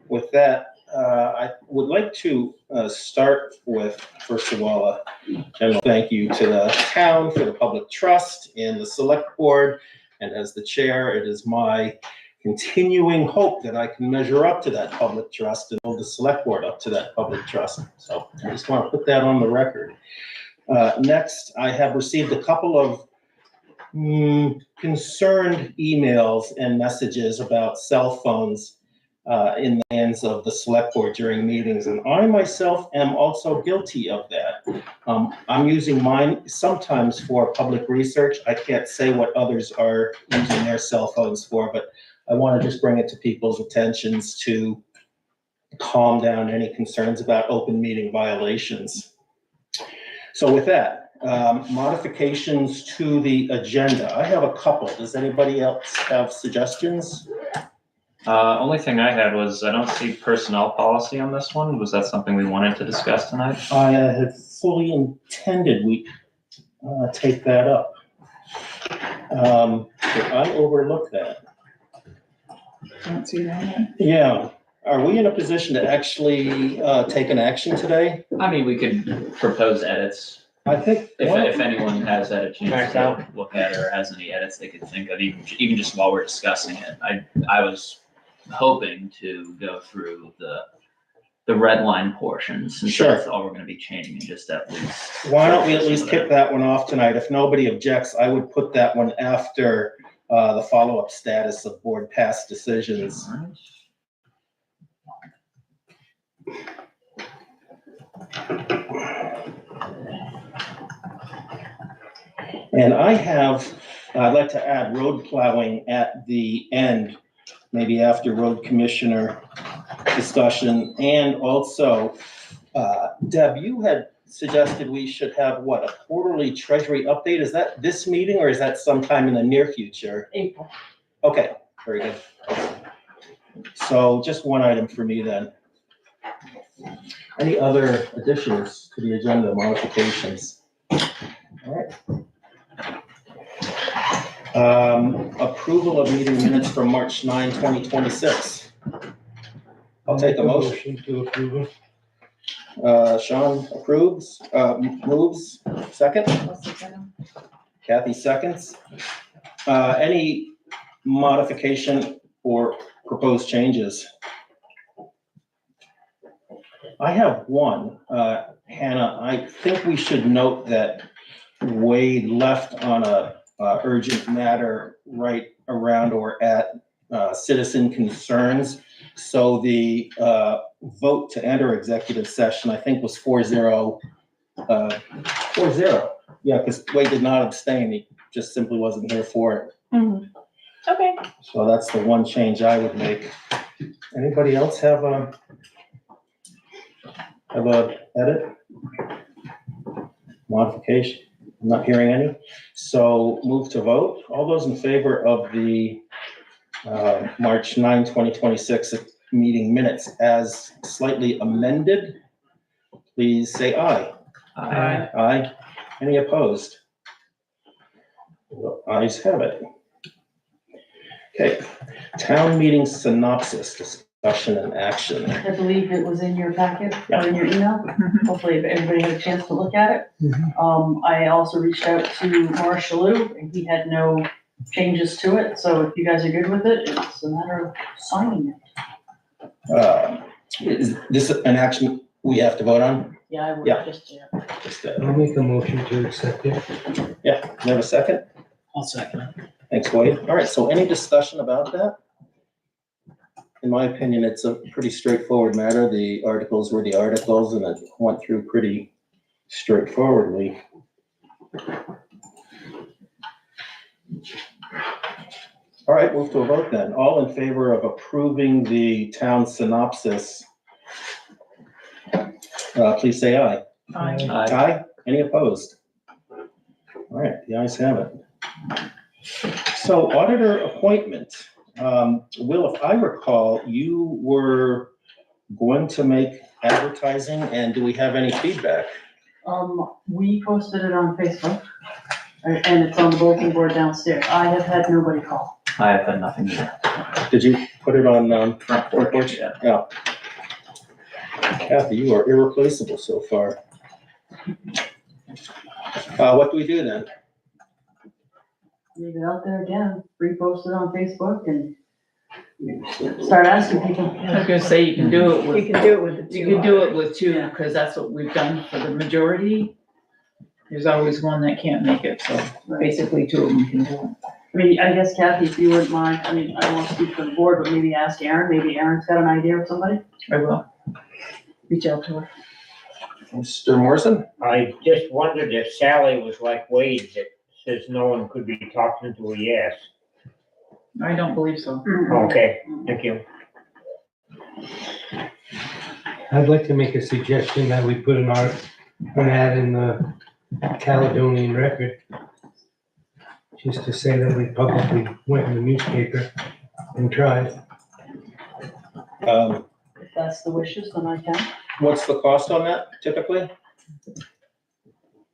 With that, I would like to start with, first of all, a general thank you to the town for the public trust in the select board. And as the chair, it is my continuing hope that I can measure up to that public trust and hold the select board up to that public trust. So I just want to put that on the record. Next, I have received a couple of concerned emails and messages about cell phones in the hands of the select board during meetings, and I myself am also guilty of that. I'm using mine sometimes for public research. I can't say what others are using their cell phones for, but I want to just bring it to people's attentions to calm down any concerns about open meeting violations. So with that, modifications to the agenda. I have a couple. Does anybody else have suggestions? Only thing I had was I don't see personnel policy on this one. Was that something we wanted to discuss tonight? I had fully intended we take that up. But I overlooked that. Don't see that. Yeah. Are we in a position to actually take an action today? I mean, we could propose edits. I think If anyone has had a chance to look at it or has any edits they could think of, even just while we're discussing it. I was hoping to go through the red line portions, since Sure. that's all we're going to be changing, just at least. Why don't we at least kick that one off tonight? If nobody objects, I would put that one after the follow-up status of board past decisions. And I'd like to add road plowing at the end, maybe after road commissioner discussion. And also, Deb, you had suggested we should have a quarterly treasury update. Is that this meeting or is that sometime in the near future? April. Okay, very good. So just one item for me then. Any other additions to the agenda, modifications? All right. Approval of meeting minutes from March 9, 2026. I'll take a motion. To approve. Sean approves, moves, second. Kathy seconds. Any modification or proposed changes? I have one, Hannah. I think we should note that Wade left on a urgent matter right around or at citizen concerns. So the vote to enter executive session, I think, was 4-0. 4-0. Yeah, because Wade did not abstain. He just simply wasn't here for it. Mm-hmm. Okay. So that's the one change I would make. Anybody else have a edit? Modification? I'm not hearing any. So move to vote. All those in favor of the March 9, 2026 meeting minutes as slightly amended, please say aye. Aye. Aye. Any opposed? The ayes have it. Okay. Town meeting synopsis, discussion and action. I believe it was in your packet or in your email. Hopefully everybody had a chance to look at it. I also reached out to Marshall and he had no changes to it. So if you guys are good with it, it's a matter of signing it. Is this an action we have to vote on? Yeah, I would Yeah. just, Just, I'll make a motion to accept it. yeah, can I have a second? I'll second it. Thanks, Wade. All right, so any discussion about that? In my opinion, it's a pretty straightforward matter. The articles were the articles and it went through pretty straightforwardly. All right, move to a vote then. All in favor of approving the town synopsis, please say aye. Fine. Aye. Any opposed? All right, the ayes have it. So auditor appointment. Will, if I recall, you were going to make advertising, and do we have any feedback? we posted it on Facebook and it's on the bulletin board downstairs. I have had nobody call. I have had nothing new. Did you put it on, Front Front porch, porch? yeah. Yeah. Kathy, you are irreplaceable so far. What do we do then? Leave it out there again, repost it on Facebook and start asking people. I was gonna say, you can do it with. You can do it with the two. You can do it with two, Yeah. because that's what we've done for the majority. There's always one that can't make it, so basically two of them can do it. I mean, I guess Kathy, if you wouldn't mind, I mean, I don't want to speak for the board, but maybe ask Aaron, maybe Aaron's got an idea of somebody. I will reach out to her. Mr. Morrison? I just wondered if Sally was like Wade that says no one could be talked into a yes. I don't believe so. Okay, thank you. I'd like to make a suggestion that we put an ad in the Caledonian Record, just to say that we publicly went in the newspaper and tried. If that's the wishes, then I can. What's the cost on that typically?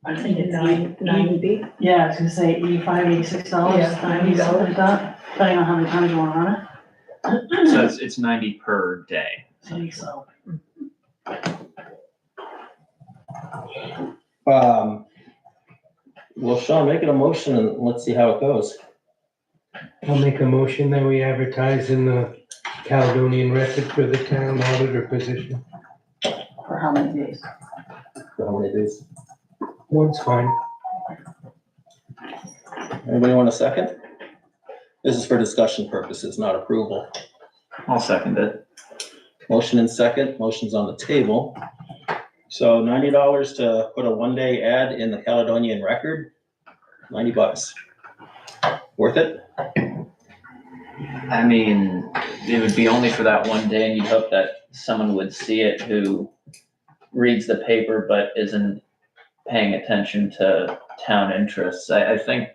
I think it's $90. yeah, I was gonna say $85, $86, Yeah, $90, something like that, depending on how many times you wanna run it. So it's 90 per day. I think so. Well, Sean, make it a motion and let's see how it goes. I'll make a motion that we advertise in the Caledonian Record for the town auditor position. For how many days? For how many days? One's fine. Anybody want a second? This is for discussion purposes, not approval. I'll second it. Motion and second, motion's on the table. So $90 to put a one-day ad in the Caledonian Record, $90. Worth it? I mean, it would be only for that one day, and you'd hope that someone would see it who reads the paper but isn't paying attention to town interests. I think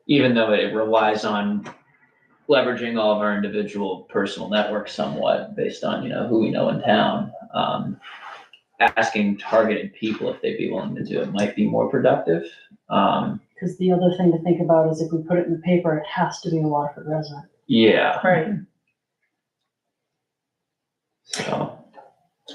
even though it relies on leveraging all of our individual personal networks somewhat based on, who we know in town, asking targeted people if they'd be willing to do it might be more productive. Because the other thing to think about is if we put it in the paper, it has to be a Waterford resident. Yeah, Right. so,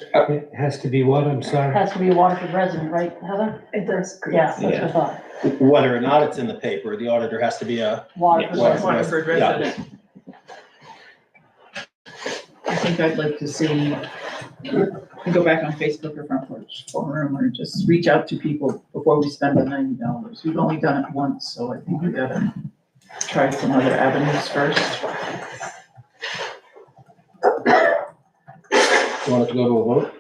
It has to be what, I'm It sorry? has to be a Waterford resident, right, Heather? It does. Yeah, that's what I thought. Whether or not it's in the paper, the auditor has to be a, Waterford Yeah, resident. Waterford Yeah. resident. I think I'd like to see, go back on Facebook or Front Porch Forum or just reach out to people before we spend the $90. We've only done it once, so I think we gotta try some other avenues first. you want it to go to a vote?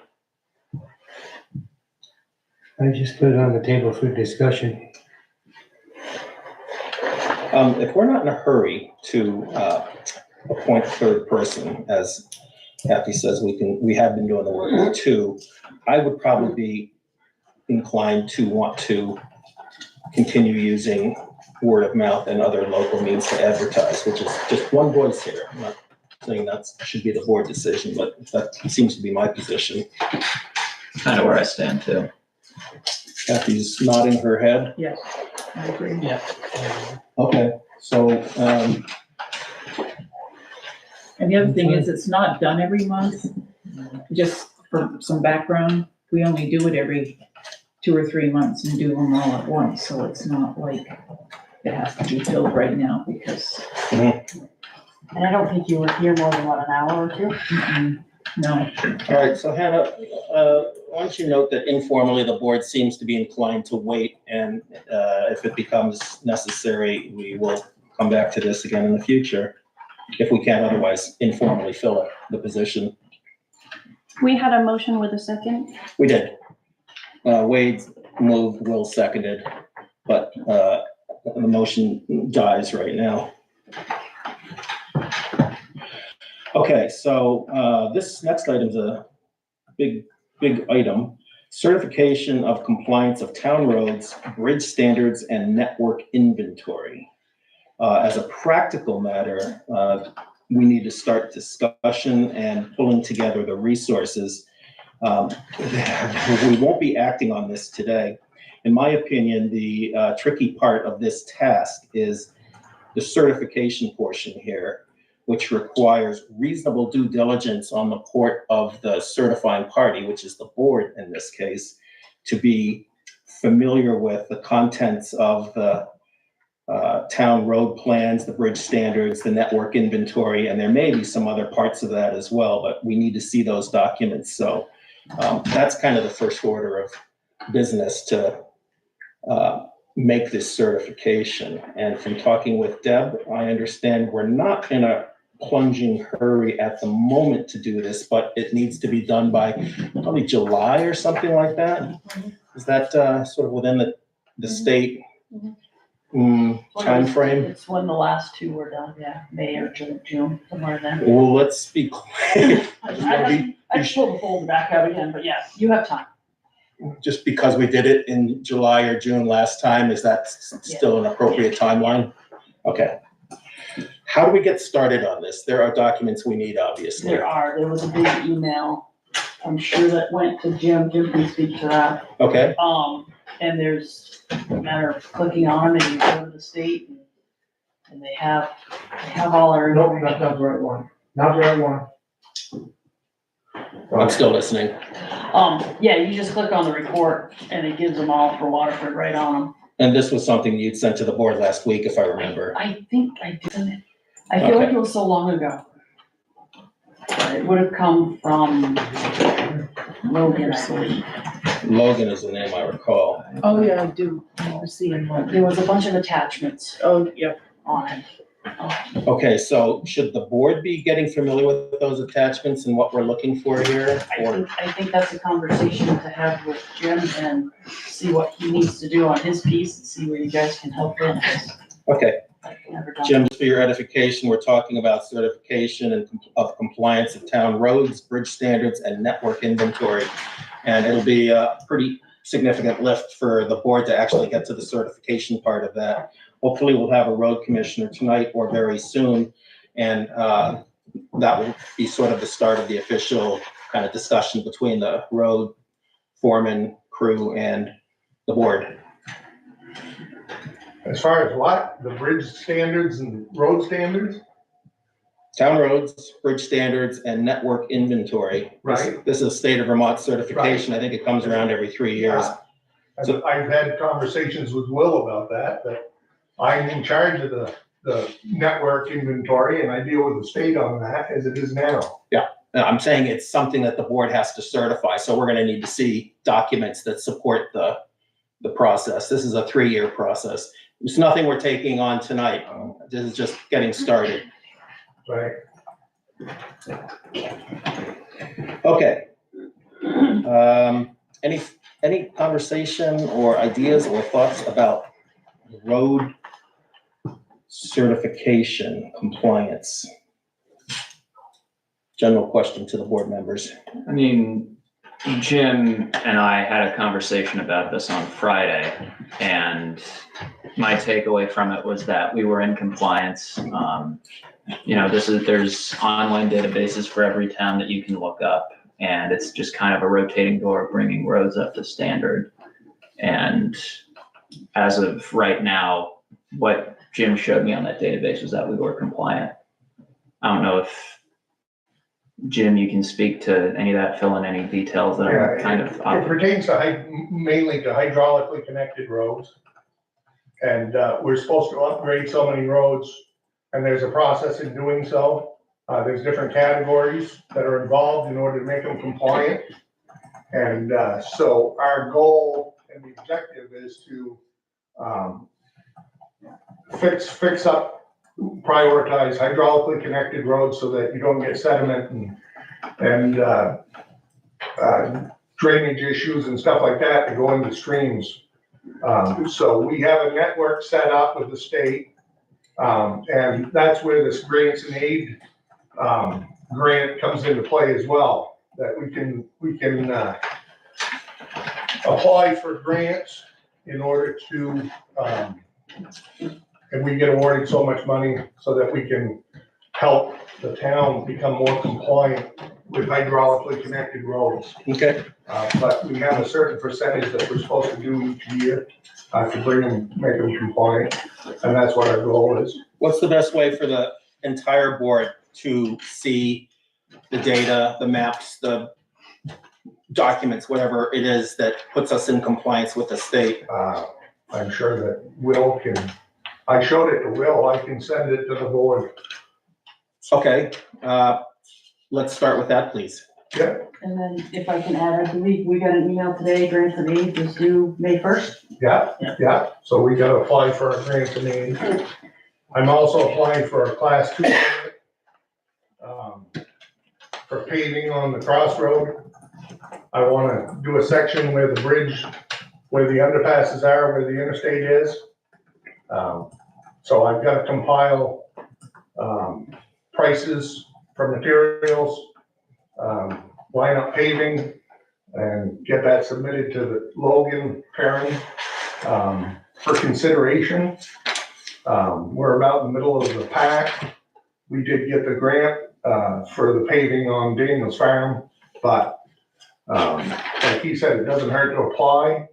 I just put it on the table for discussion. If we're not in a hurry to appoint a third person, as Kathy says, we have been doing the work with two, I would probably be inclined to want to continue using word of mouth and other local means to advertise, which is just one voice here. I'm not saying that should be the board decision, but that seems to be my position. kind of where I stand too. Kathy's nodding her head. Yes, I agree. Okay, so, And the other thing is, it's not done every month. Just for some background, we only do it every 2 or 3 months and do them all at once, so it's not like it has to be filled right now because, And I don't think you were here more than, what, an hour or two? no. all right, so Hannah, why don't you note that informally, the board seems to be inclined to wait, and if it becomes necessary, we will come back to this again in the future, if we can't otherwise informally fill it, the position. We had a motion with a second. We did. Wade moved, Will seconded, but the motion dies right now. Okay, so this next item is a big item. Certification of compliance of town roads, bridge standards, and network inventory. As a practical matter, we need to start discussion and pulling together the resources. We won't be acting on this today. In my opinion, the tricky part of this task is the certification portion here, which requires reasonable due diligence on the part of the certifying party, which is the board in this case, to be familiar with the contents of the town road plans, the bridge standards, the network inventory, and there may be some other parts of that as well, but we need to see those documents. So that's kind of the first order of business to make this certification. And from talking with Deb, I understand we're not in a plunging hurry at the moment to do this, but it needs to be done by probably July or something like that. Is that sort of within the state timeframe? It's when the last two were done, yeah, May or June, somewhere then. Well, let's be quiet. I just pulled the folder back out again, but yeah, you have time. Just because we did it in July or June last time, is that still an appropriate timeline? Okay. How do we get started on this? There are documents we need, obviously. There was a big email, I'm sure that went to Jim can speak to that. Okay, And there's a matter of clicking on it and you go to the state and they have all our. Nope, that's not the right one. Not the right one. I'm still listening. Yeah, you just click on the report and it gives them all for Waterford right on them. And this was something you'd sent to the board last week, if I remember. I think I did. I feel like it was so long ago. It would have come from Logan, I believe. Logan is the name I recall. Oh, yeah, I do. I remember seeing one. There was a bunch of attachments Oh, yep. on it. Okay, so should the board be getting familiar with those attachments and what we're looking for here? I think that's a conversation to have with Jim and see what he needs to do on his piece and see where you guys can help him. Okay, I've never done Jim, for your edification, we're talking about certification and of compliance of town roads, bridge standards, and network inventory. And it'll be a pretty significant lift for the board to actually get to the certification part of that. Hopefully we'll have a road commissioner tonight or very soon. And that will be sort of the start of the official kind of discussion between the road foreman, crew, and the board. As far as what? The bridge standards and road standards? Town roads, bridge standards, and network inventory. Right. This is state of Vermont certification. I think it comes around every 3 years. Yeah. I've had conversations with Will about that, but I'm in charge of the network inventory and I deal with the state on that as it is now. I'm saying it's something that the board has to certify, so we're gonna need to see documents that support the process. This is a 3-year process. It's nothing we're taking on tonight. This is just getting started. Right. Okay. Any conversation or ideas or thoughts about road certification compliance? General question to the board members. I mean, Jim and I had a conversation about this on Friday, and my takeaway from it was that we were in compliance. There's online databases for every town that you can look up, and it's just kind of a rotating door of bringing roads up to standard. And as of right now, what Jim showed me on that database was that we were compliant. I don't know if Jim, you can speak to any of that, fill in any details that are kind of. It pertains to mainly to hydraulically connected roads. And we're supposed to upgrade so many roads, and there's a process in doing so. There's different categories that are involved in order to make them compliant. And so our goal and the objective is to fix up, prioritize hydraulically connected roads so that you don't get sediment and drainage issues and stuff like that that go into streams. So we have a network set up with the state, and that's where this grants and aid grant comes into play as well. That we can apply for grants in order to, and we get awarded so much money so that we can help the town become more compliant with hydraulically connected roads. Okay. But we have a certain percentage that we're supposed to do each year to make them compliant, and that's what our goal is. What's the best way for the entire board to see the data, the maps, the documents, whatever it is that puts us in compliance with the state? I'm sure that Will can, I showed it to Will, I can send it to the board. Okay, let's start with that, please. Yeah, And then if I can add, I believe we got an email today, grant of aid is due May 1st. yeah, so we gotta apply for a grant to me. I'm also applying for a class 2 permit, for paving on the crossroad. I wanna do a section where the bridge, where the underpasses are, where the interstate is. So I've gotta compile, prices for materials, line up paving, and get that submitted to the Logan Perrin, for consideration. We're about in the middle of the pack. We did get the grant, for the paving on Daniel's Farm, but, like he said, it doesn't hurt to apply,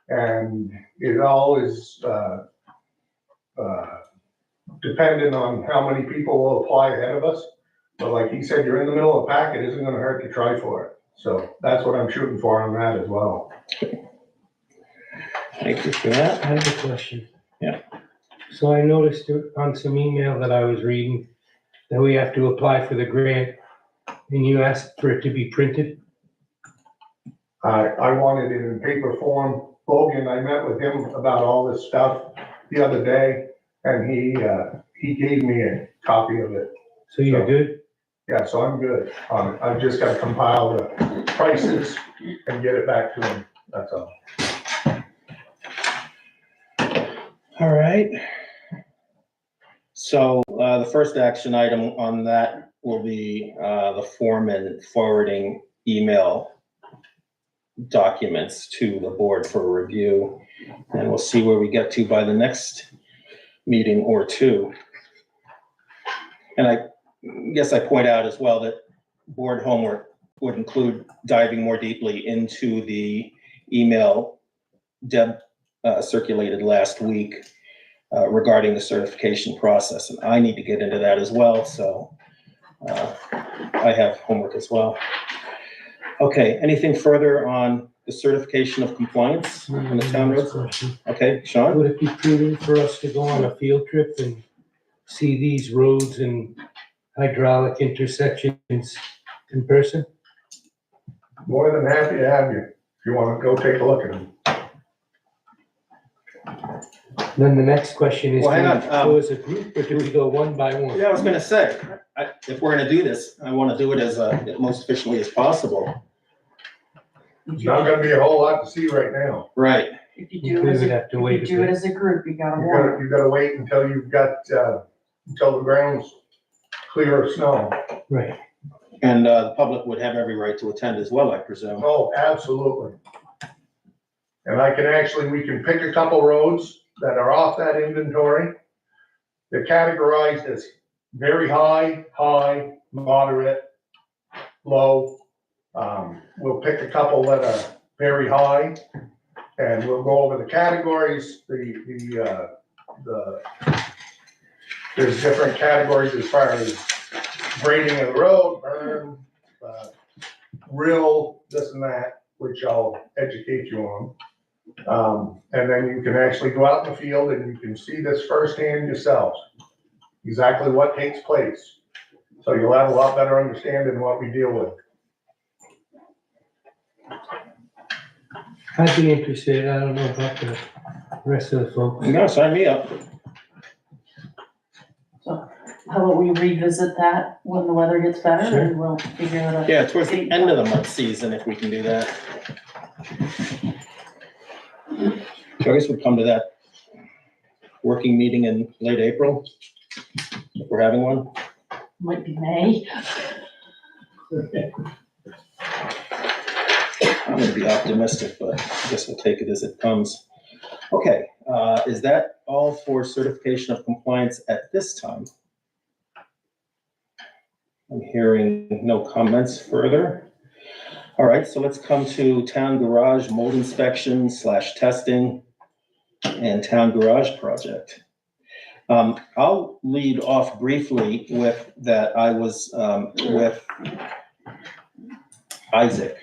and it all is, dependent on how many people will apply ahead of us. But like he said, you're in the middle of the pack, it isn't gonna hurt to try for it. So that's what I'm shooting for on that as well. Thank you for that. I have a question. Yeah. So I noticed on some email that I was reading that we have to apply for the grant, and you asked for it to be printed. I wanted it in paper form. Logan, I met with him about all this stuff the other day, and he gave me a copy of it. So you're good? Yeah, so I'm good on it. I've just gotta compile the prices and get it back to him, that's all. All right. So, the first action item on that will be, the foreman forwarding email documents to the board for review. And we'll see where we get to by the next meeting or two. And I guess I point out as well that board homework would include diving more deeply into the email Deb circulated last week regarding the certification process. And I need to get into that as well, so I have homework as well. Okay, anything further on the certification of compliance on the town roads? Okay, Sean? Would it be prudent for us to go on a field trip and see these roads and hydraulic intersections in person? More than happy to have you, if you wanna go take a look at them. Then the next question is, Well, hang do on, we go as a group or do we go one by one? Yeah, I was gonna say, if we're gonna do this, I wanna do it as most efficiently as possible. There's not gonna be a whole lot to see right now. Right. If you We do it as would a, have to wait if a you do it bit. as a group, you gotta You warn. gotta, you gotta wait until you've got, until the ground's clear of snow. Right. And the public would have every right to attend as well, I presume. Oh, absolutely. And I can actually, we can pick a couple roads that are off that inventory. They're categorized as very high, high, moderate, low. We'll pick a couple that are very high, and we'll go over the categories, there's different categories as far as grading of the road, berm, rill, this and that, which I'll educate you on. And then you can actually go out in the field and you can see this firsthand yourselves, exactly what takes place. So you'll have a lot better understanding of what we deal with. I'd be interested. I don't know about the rest of the folks. No, sign me up. How about we revisit that when the weather gets better Sure. and we'll figure it out. Yeah, towards the end of the mud season, if we can do that. So I guess we'll come to that working meeting in late April, if we're having one. Might be May. I'm gonna be optimistic, but I guess we'll take it as it comes. Okay, is that all for certification of compliance at this time? I'm hearing no comments further. All right, so let's come to town garage mold inspection / testing and town garage project. I'll lead off briefly with that I was with Isaac.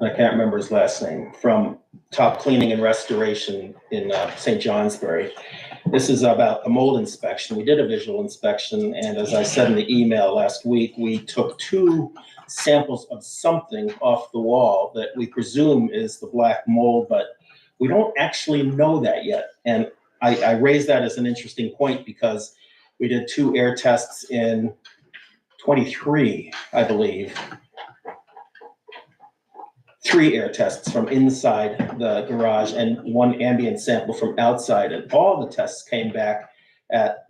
I can't remember his last name, from Top Cleaning and Restoration in St. Johnsbury. This is about a mold inspection. We did a visual inspection, and as I said in the email last week, we took 2 samples of something off the wall that we presume is the black mold, but we don't actually know that yet. And I raised that as an interesting point because we did 2 air tests in 23, I believe. 3 air tests from inside the garage and 1 ambient sample from outside. And all the tests came back at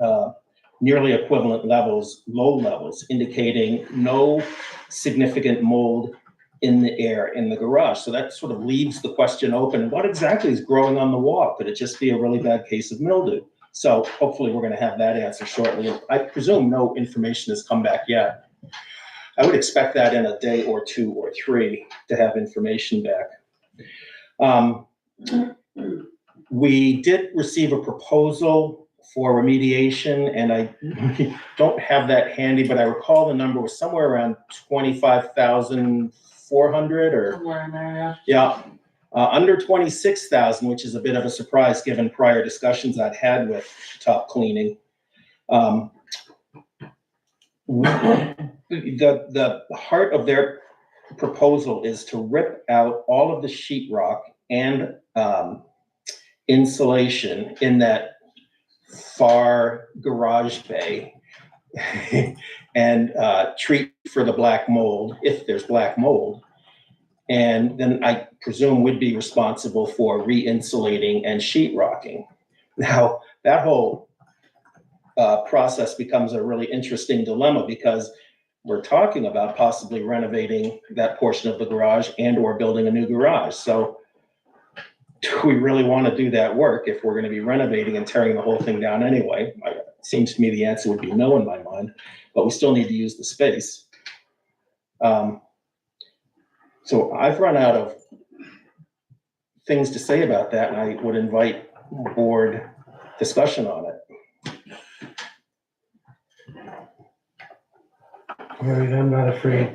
nearly equivalent levels, low levels, indicating no significant mold in the air in the garage. So that sort of leaves the question open. What exactly is growing on the wall? Could it just be a really bad case of mildew? So hopefully we're going to have that answer shortly. I presume no information has come back yet. I would expect that in a day or 2 or 3 to have information back. We did receive a proposal for remediation, and I don't have that handy, but I recall the number was somewhere around 25,400 or Somewhere in there, yeah, under 26,000, which is a bit of a surprise given prior discussions I'd had with Top Cleaning. The heart of their proposal is to rip out all of the sheetrock and insulation in that far garage bay and treat for the black mold, if there's black mold. And then I presume would be responsible for re-insulating and sheetrocking. Now, that whole process becomes a really interesting dilemma because we're talking about possibly renovating that portion of the garage and or building a new garage. So do we really want to do that work if we're going to be renovating and tearing the whole thing down anyway? It seems to me the answer would be no in my mind, but we still need to use the space. So I've run out of things to say about that, and I would invite board discussion on it. All right, I'm not afraid.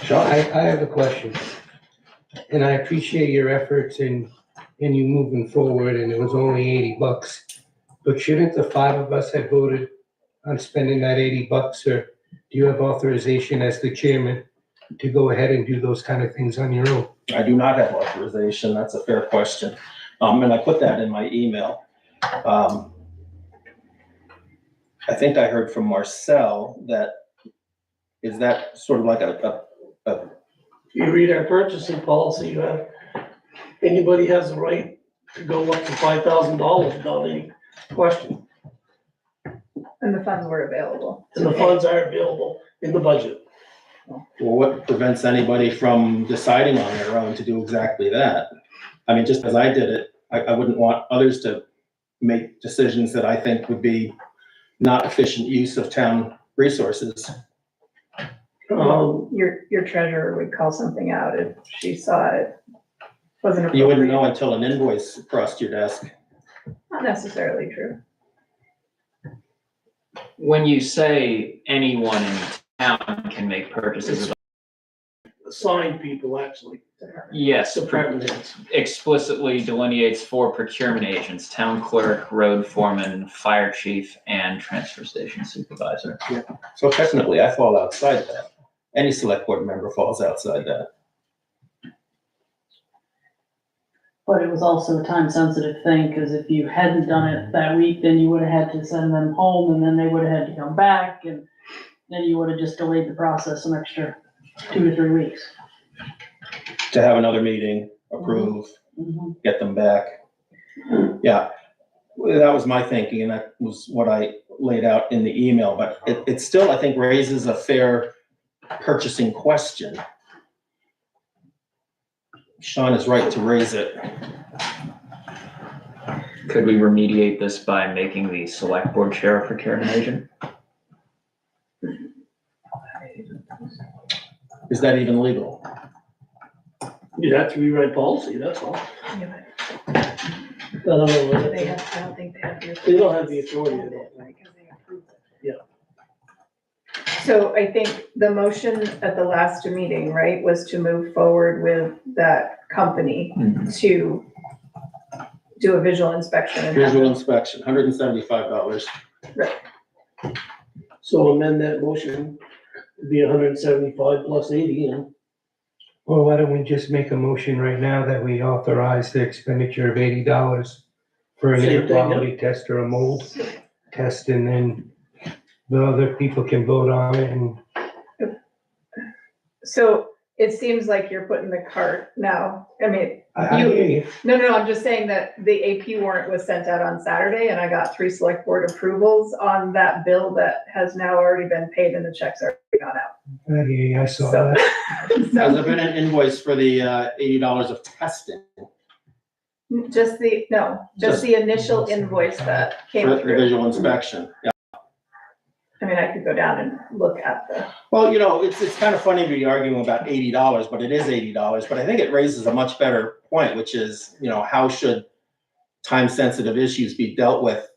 Sean? I have a question. And I appreciate your efforts in you moving forward, and it was only $80. But shouldn't the 5 of us have voted on spending that $80, or do you have authorization as the chairman to go ahead and do those kind of things on your own? I do not have authorization. That's a fair question. And I put that in my email. I think I heard from Marcel that, is that sort of like a You read our purchasing policy, you have, anybody has the right to go up to $5,000 without any question. And the funds were available. And the funds are available in the budget. well, what prevents anybody from deciding on their own to do exactly that? I mean, just as I did it, I wouldn't want others to make decisions that I think would be not efficient use of town resources. Your treasurer would call something out if she saw it wasn't appropriate. You wouldn't know until an invoice crossed your desk. Not necessarily true. When you say anyone in town can make purchases, Assigned people, actually, yes, department heads. explicitly delineates 4 procurement agents: town clerk, road foreman, fire chief, and transfer station supervisor. So technically, I fall outside that. Any select board member falls outside that. But it was also a time sensitive thing, because if you hadn't done it that week, then you would have had to send them home, and then they would have had to come back, and then you would have just delayed the process an extra 2 to 3 weeks. To have another meeting, approve, get them back. Yeah, well, that was my thinking, and that was what I laid out in the email, but it still, I think, raises a fair purchasing question. Sean is right to raise it. Could we remediate this by making the select board chair a procurement agent? Is that even legal? You'd have to rewrite policy, that's all. I don't know whether They have, I don't think they have the. They don't have the authority, I don't think. Because they approved it. So I think the motion at the last meeting, right, was to move forward with that company to do a visual inspection. and have Visual inspection, $175. So amend that motion, to be 175 plus 80, and Well, why don't we just make a motion right now that we authorize the expenditure of $80 for an Same air thing, yeah. quality test or a mold test, and then the other people can vote on it, and So it seems like you're putting the cart now. I mean, I hear you. no, I'm just saying that the AP warrant was sent out on Saturday and I got 3 select board approvals on that bill that has now already been paid and the checks are gone out. I hear you, I saw So- that. Has there been an invoice for the $80 of testing Just the initial invoice that came for the through. visual inspection? Yeah. I mean, I could go down and look at the, Well, it's kind of funny to be arguing about $80, but it is $80. But I think it raises a much better point, which is, how should time-sensitive issues be dealt with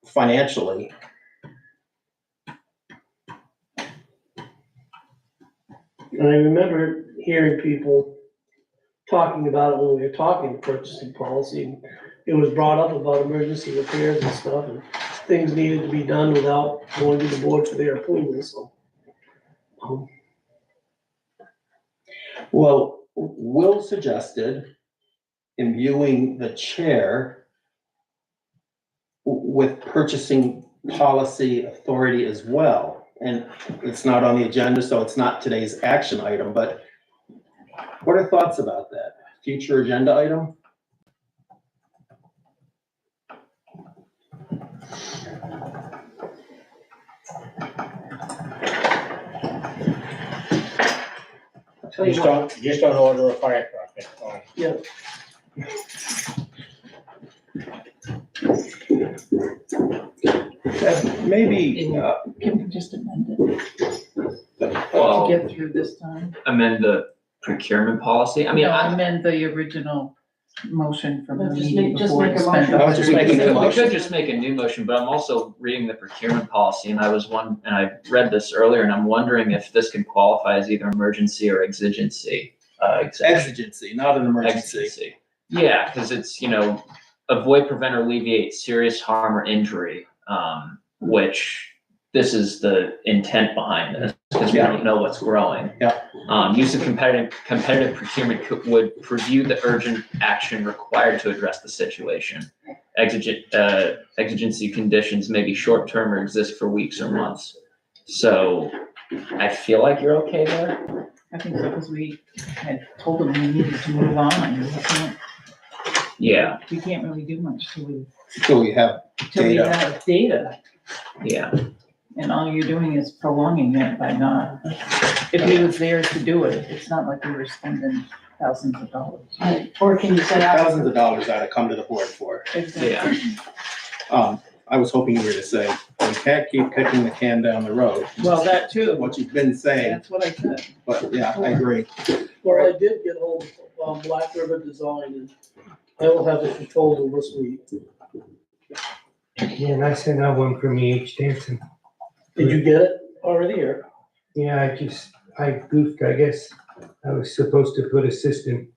financially? I remember hearing people talking about it when we were talking purchasing policy. And it was brought up about emergency repairs and stuff, and things needed to be done without going to the board for their approval, so. Well, Will suggested imbuing the chair with purchasing policy authority as well. And it's not on the agenda, so it's not today's action item, but what are thoughts about that? Future agenda item? Just don't order a fire truck, that's all. Yeah, Maybe, Can we just amend it Well, to get through this time? amend the procurement policy. I mean, No, I, amend the original motion from the Well, just meeting make- just before make to a spend. motion. the I was just we making could, a we motion. could just make a new motion, but I'm also reading the procurement policy and I read this earlier and I'm wondering if this can qualify as either emergency or exigency. Exemption. exigency, not an emergency. Exigency. Yeah, because it's, avoid, prevent, or alleviate serious harm or injury, which this is the intent behind this, because we don't know what's growing. Yeah. Use of competitive procurement would review the urgent action required to address the situation. Exigency conditions may be short-term or exist for weeks or months. So I feel like you're okay there. I think so, because we had told them we needed to move on, and Yeah, we can't really do much till So we have we Data. have data, yeah. and all you're doing is prolonging it by not. If he was there to do it, it's not like we were spending thousands of dollars. Right, or can you set out? thousands of dollars out to come to the board for. Yeah. I was hoping you were to say, we can't keep kicking the can down the road. Well, that too, What you've been saying, that's what I said. but yeah, I agree. well, I did get hold of Black River Design, and I will have a proposal this week. Yeah, and I sent out one from E.H. Danson. Did you get it already, or? Yeah, I goofed, I guess. I was supposed to put assistant,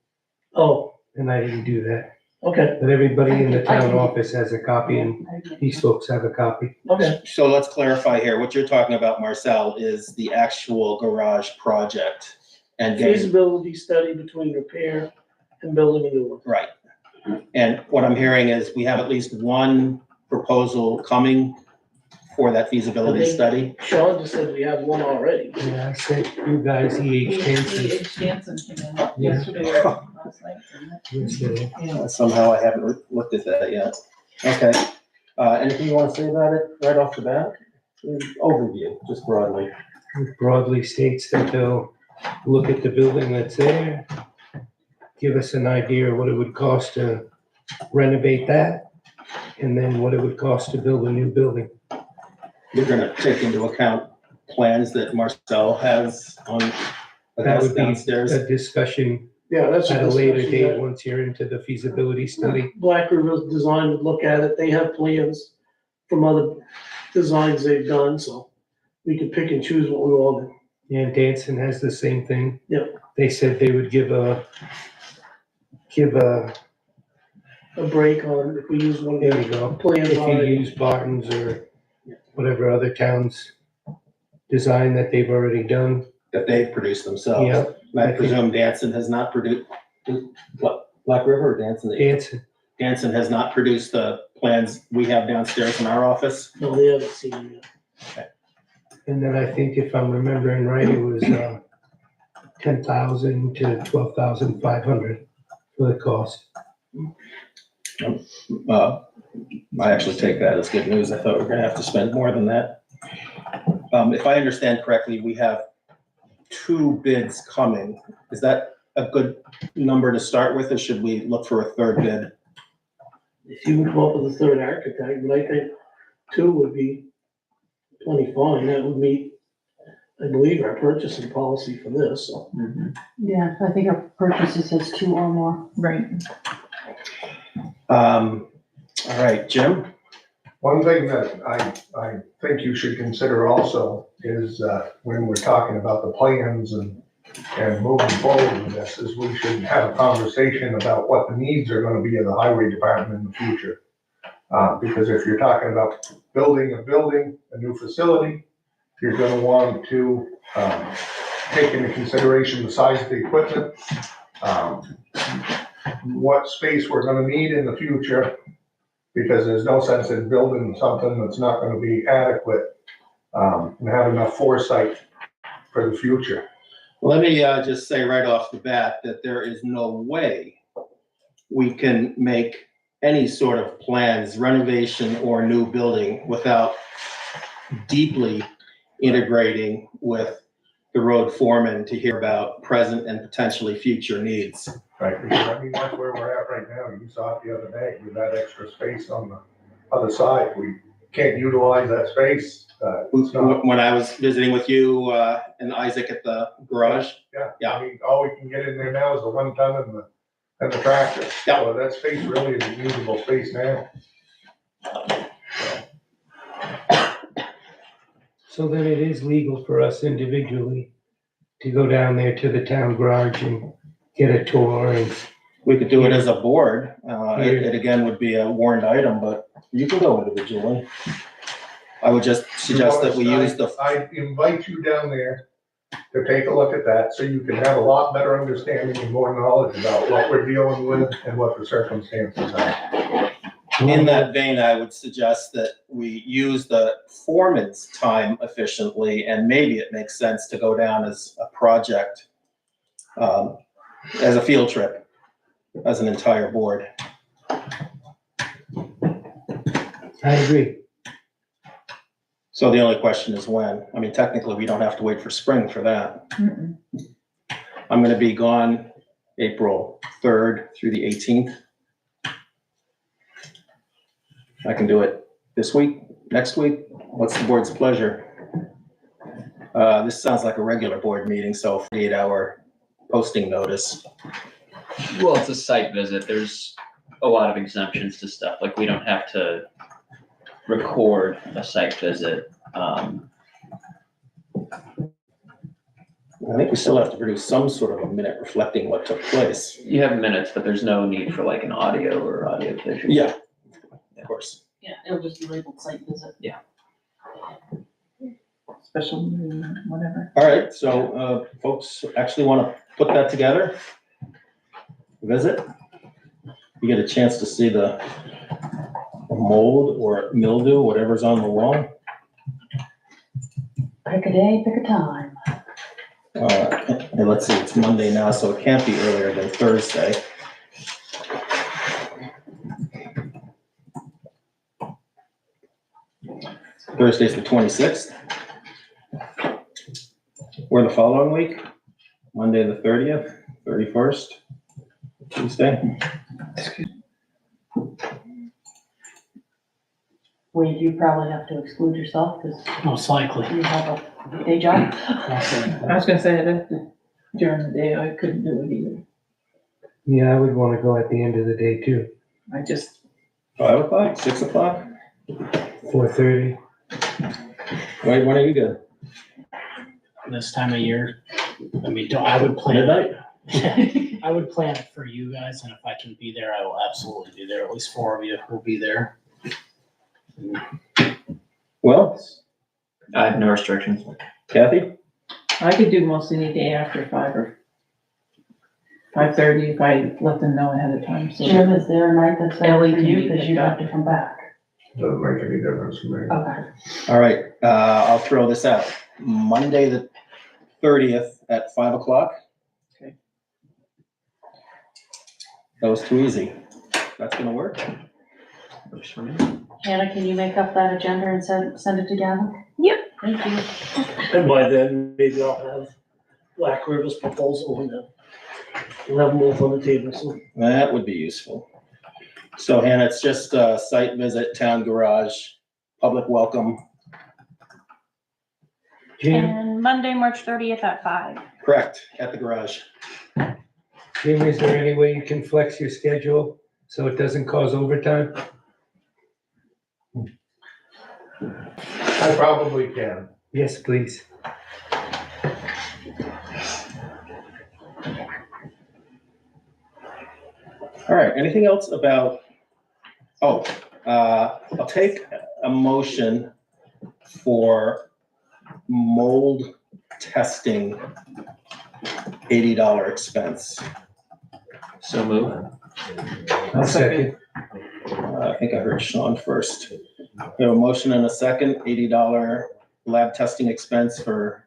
Oh, and I didn't do that. okay, But everybody in the I town can- office has a copy, and these folks have a copy. okay. So let's clarify here. What you're talking about, Marcel, is the actual garage project and getting, Feasibility study between repair and building a new one. right. And what I'm hearing is we have at least one proposal coming for that feasibility Okay. study. Sean just said we have one already. Yeah, I sent you guys E.H. Danson. H. Jansen came in Yeah. yesterday or last night, didn't it? yesterday. Yeah. Somehow I haven't looked at that yet. Okay. Anything you want to say about it right off the bat? Overview, just broadly. It broadly states that they'll look at the building that's there, give us an idea of what it would cost to renovate that, and then what it would cost to build a new building. You're gonna take into account plans that Marcel has on the That desk would be downstairs. a discussion Yeah, that's a at a later discussion date, that once you're into the feasibility study. Black River Design would look at it. They have plans from other designs they've done, so we could pick and choose what we want. And Danson has the same thing. Yep. They said they would give a, A break on if we use one of there their we go. plans If you already. use Barton's or whatever other towns design that they've already done. That they've produced themselves. Yeah, I presume Danson has not produced, what, Black River or Danson? Danson. Danson has not produced the plans we have downstairs in our office. No, they haven't seen it yet. And then I think if I'm remembering right, it was 10,000 to 12,500 for the cost. I actually take that as good news. I thought we were gonna have to spend more than that. If I understand correctly, we have 2 bids coming. Is that a good number to start with, or should we look for a 3rd bid? If you would come up with a third architect, but I think 2 would be plenty fine. That would meet, I believe, our purchasing policy for this, so. Yeah, I think our purchases says 2 or more. Right. All right, Jim? One thing that I think you should consider also is, when we're talking about the plans and moving forward with this, is we should have a conversation about what the needs are gonna be of the highway department in the future. Because if you're talking about building, a new facility, you're gonna want to, take into consideration the size of the equipment, what space we're gonna need in the future, because there's no sense in building something that's not gonna be adequate, and have enough foresight for the future. Let me just say right off the bat that there is no way we can make any sort of plans, renovation or new building, without deeply integrating with the road foreman to hear about present and potentially future needs. Right, because I mean, that's where we're at right now. You saw it the other day, with that extra space on the other side. We can't utilize that space. It's not, When I was visiting with you and Isaac at the garage, yeah, I mean, all we can get in there now is the 1 ton and the tractor. Yeah. So that space really is a usable space now. So then it is legal for us individually to go down there to the town garage and get a tour and. we could do it as a board. It again would be a warrant item, but you can go individually. I would just suggest that we use the, I invite you down there to take a look at that, so you can have a lot better understanding and more knowledge about what we're dealing with and what the circumstances are. in that vein, I would suggest that we use the foreman's time efficiently, and maybe it makes sense to go down as a project, as a field trip, as an entire board. I agree. So the only question is when. I mean, technically, we don't have to wait for spring for that. Mm-mm. I'm gonna be gone April 3rd through the 18th. I can do it this week, next week. What's the board's pleasure? This sounds like a regular board meeting, so 48-hour posting notice. Well, it's a site visit. There's a lot of exemptions to stuff. Like, we don't have to record a site visit. I think we still have to produce some sort of a minute reflecting what took place. You have minutes, but there's no need for like an audio or audio visual. Yeah, of course. Yeah, it'll just be labeled site visit. Special meeting, whatever. All right, so folks actually want to put that together? Visit? You get a chance to see the mold or mildew, whatever's on the wall. Pick a day, pick a time. And let's see, it's Monday now, so it can't be earlier than Thursday. Thursday's the 26th. Or the following week, Monday the 30th, 31st, Tuesday. Wade, you probably have to exclude yourself because Most likely. you have a day job. I was gonna say that during the day, I couldn't do it either. Yeah, I would wanna go at the end of the day too, I just, 5 o'clock, 6 o'clock? 4:30. Wait, when are you good? This time of year. I mean, I would plan, Midnight? I would plan it for you guys, and if I can be there, I will absolutely be there. At least 4 of you will be there. Well, I have no restrictions. Kathy? I could do most any day after 5 or 5:30 if I let them know ahead of time, so. Jim, is there a night that's better Ellie for can you, be because picked you up. have to come back? Doesn't make any difference to me. Okay. All right, I'll throw this out. Monday, the 30th at 5 o'clock? Okay. That was too easy. That's gonna work? Works for me. Hannah, can you make up that agenda and send it to Gavin? Yep. Thank you. And by then, maybe I'll have Black River's proposal and then we'll have them both on the table, so. That would be useful. So Hannah, it's just a site visit, town garage, public welcome, Jim, And Monday, March 30th at 5. correct, at the garage. Jim, is there any way you can flex your schedule so it doesn't cause overtime? I probably can. Yes, please. All right, anything else about, I'll take a motion for mold testing, $80 expense. So move. I'll second. I think I heard Sean first. We have a motion and a second, $80 lab testing expense for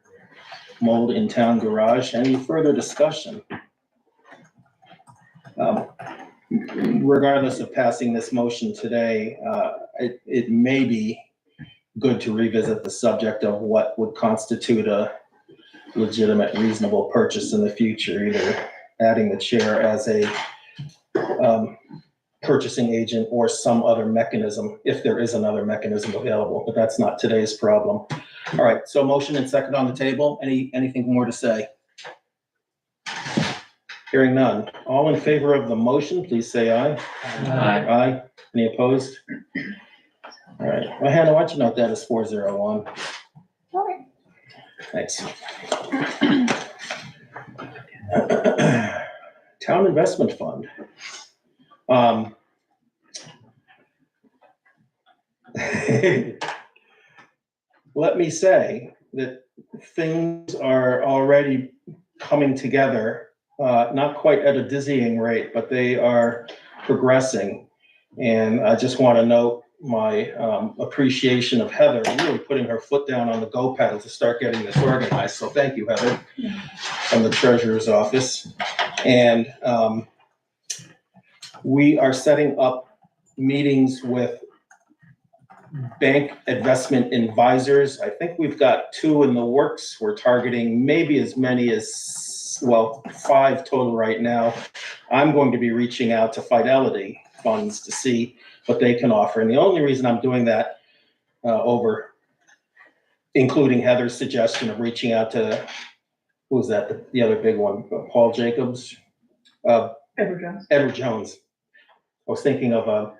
mold in town garage. Any further discussion? Regardless of passing this motion today, it may be good to revisit the subject of what would constitute a legitimate, reasonable purchase in the future, either adding the chair as a purchasing agent or some other mechanism, if there is another mechanism available, but that's not today's problem. All right, so motion and second on the table. Anything more to say? Hearing none. All in favor of the motion, please say aye. Aye. Aye. Any opposed? All right. Well, Hannah, why don't you note that as 401? All right. Thanks. Town Investment Fund. Let me say that things are already coming together, not quite at a dizzying rate, but they are progressing. And I just want to note my appreciation of Heather really putting her foot down on the go pedal to start getting this organized. So thank you, Heather, from the treasurer's office. And we are setting up meetings with bank investment advisors. I think we've got 2 in the works. We're targeting maybe as many as, well, 5 total right now. I'm going to be reaching out to Fidelity Funds to see what they can offer. And the only reason I'm doing that including Heather's suggestion of reaching out to, who was that, the other big one, Paul Jacobs? Edward Jones. Edward Jones. I was thinking of an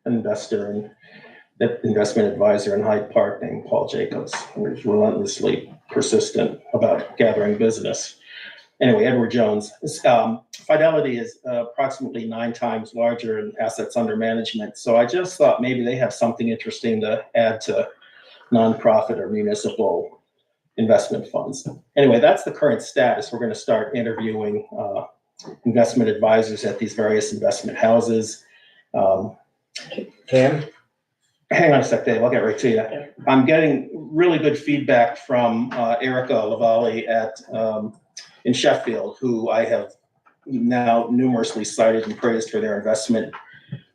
investor and investment advisor in Hyde Park named Paul Jacobs, who was relentlessly persistent about gathering business. Anyway, Edward Jones. Fidelity is approximately 9 times larger in assets under management. So I just thought maybe they have something interesting to add to nonprofit or municipal investment funds. Anyway, that's the current status. We're going to start interviewing investment advisors at these various investment houses. Tim? Hang on a sec, Dave, I'll get right to you. I'm getting really good feedback from Erica Lavalle in Sheffield, who I have now numerously cited and praised for their investment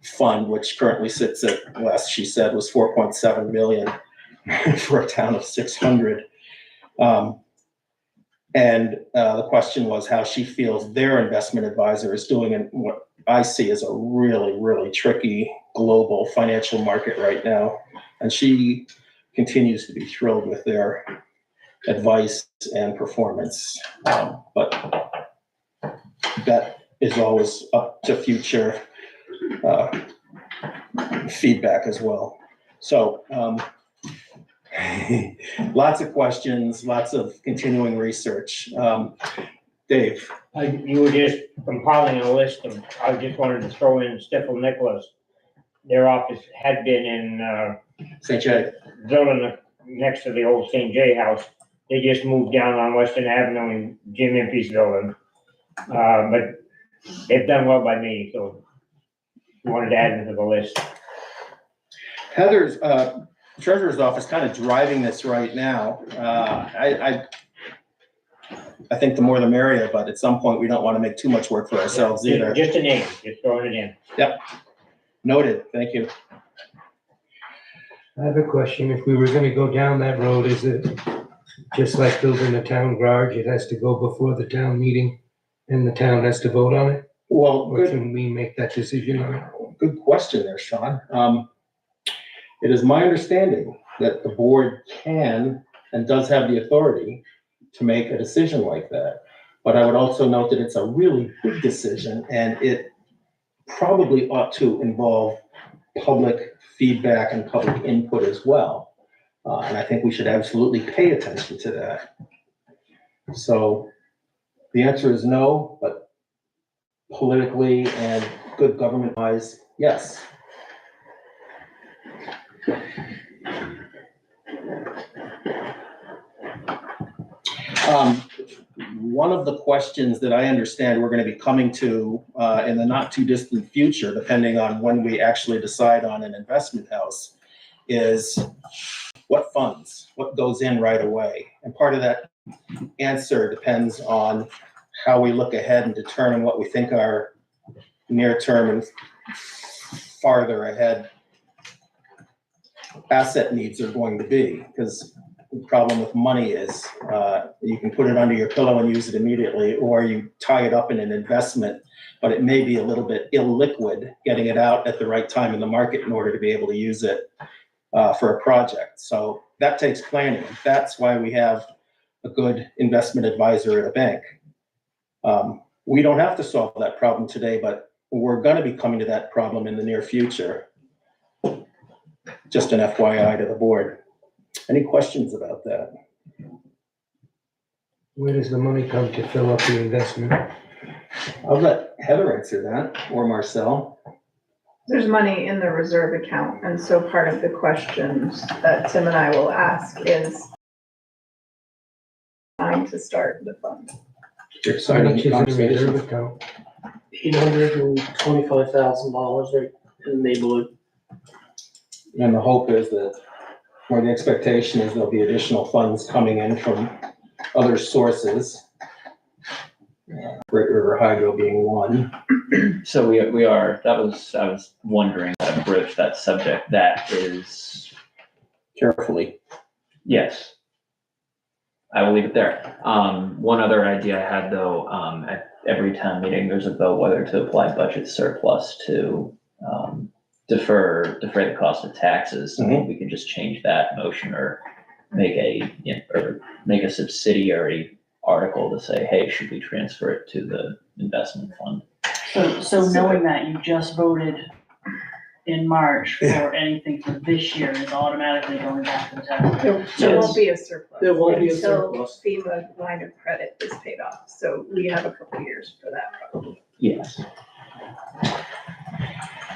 fund, which currently sits at, last she said, was 4.7 million for a town of 600. And the question was how she feels their investment advisor is doing in what I see as a really, really tricky global financial market right now. And she continues to be thrilled with their advice and performance. But that is always up to future feedback as well. So, lots of questions, lots of continuing research. Dave? You were just compiling a list of, I just wanted to throw in Stifel Nicholas. Their office had been in, St. Jay. building next to the old St. J house. They just moved down on Western Avenue in Jim Impey's building. But they've done well by me, so wanted to add them to the list. Heather's, treasurer's office kind of driving this right now. I think the more the merrier, but at some point, we don't want to make too much work for ourselves either. Just a name, just throwing it in. Yep. Noted. Thank you. I have a question. If we were gonna go down that road, is it just like building a town garage? It has to go before the town meeting and the town has to vote on it? Well, Or can we make that decision on it? good question there, Sean. It is my understanding that the board can and does have the authority to make a decision like that. But I would also note that it's a really big decision and it probably ought to involve public feedback and public input as well. And I think we should absolutely pay attention to that. So the answer is no, but politically and good government wise, yes. One of the questions that I understand we're going to be coming to in the not too distant future, depending on when we actually decide on an investment house, is what funds, what goes in right away. And part of that answer depends on how we look ahead and determine what we think our near-term and farther ahead asset needs are going to be. Because the problem with money is you can put it under your pillow and use it immediately, or you tie it up in an investment, but it may be a little bit illiquid getting it out at the right time in the market in order to be able to use it for a project. So that takes planning. That's why we have a good investment advisor at a bank. We don't have to solve that problem today, but we're going to be coming to that problem in the near future. Just an FYI to the board. Any questions about that? Where does the money come to fill up the investment? I'll let Heather answer that, or Marcel. There's money in the reserve account, and so part of the questions that Tim and I will ask is time to start the fund. You're How excited much is in the conversations. reserve account? $825,000 right in the neighborhood. And the hope is that, or the expectation is there'll be additional funds coming in from other sources. Great River Hydro being one. So we are, I was wondering how to broach that subject. That is, Carefully. yes. I will leave it there. One other idea I had though, at every town meeting, there's a vote whether to apply budget surplus to, defer the cost of taxes. Mhm. We can just change that motion or make a subsidiary article to say, hey, should we transfer it to the investment fund? So knowing that you just voted in March for anything for this year is automatically going back to the tax. There won't be a surplus. There won't be a until surplus. FEMA line of credit is paid off, so we have a couple years for that probably. Yes.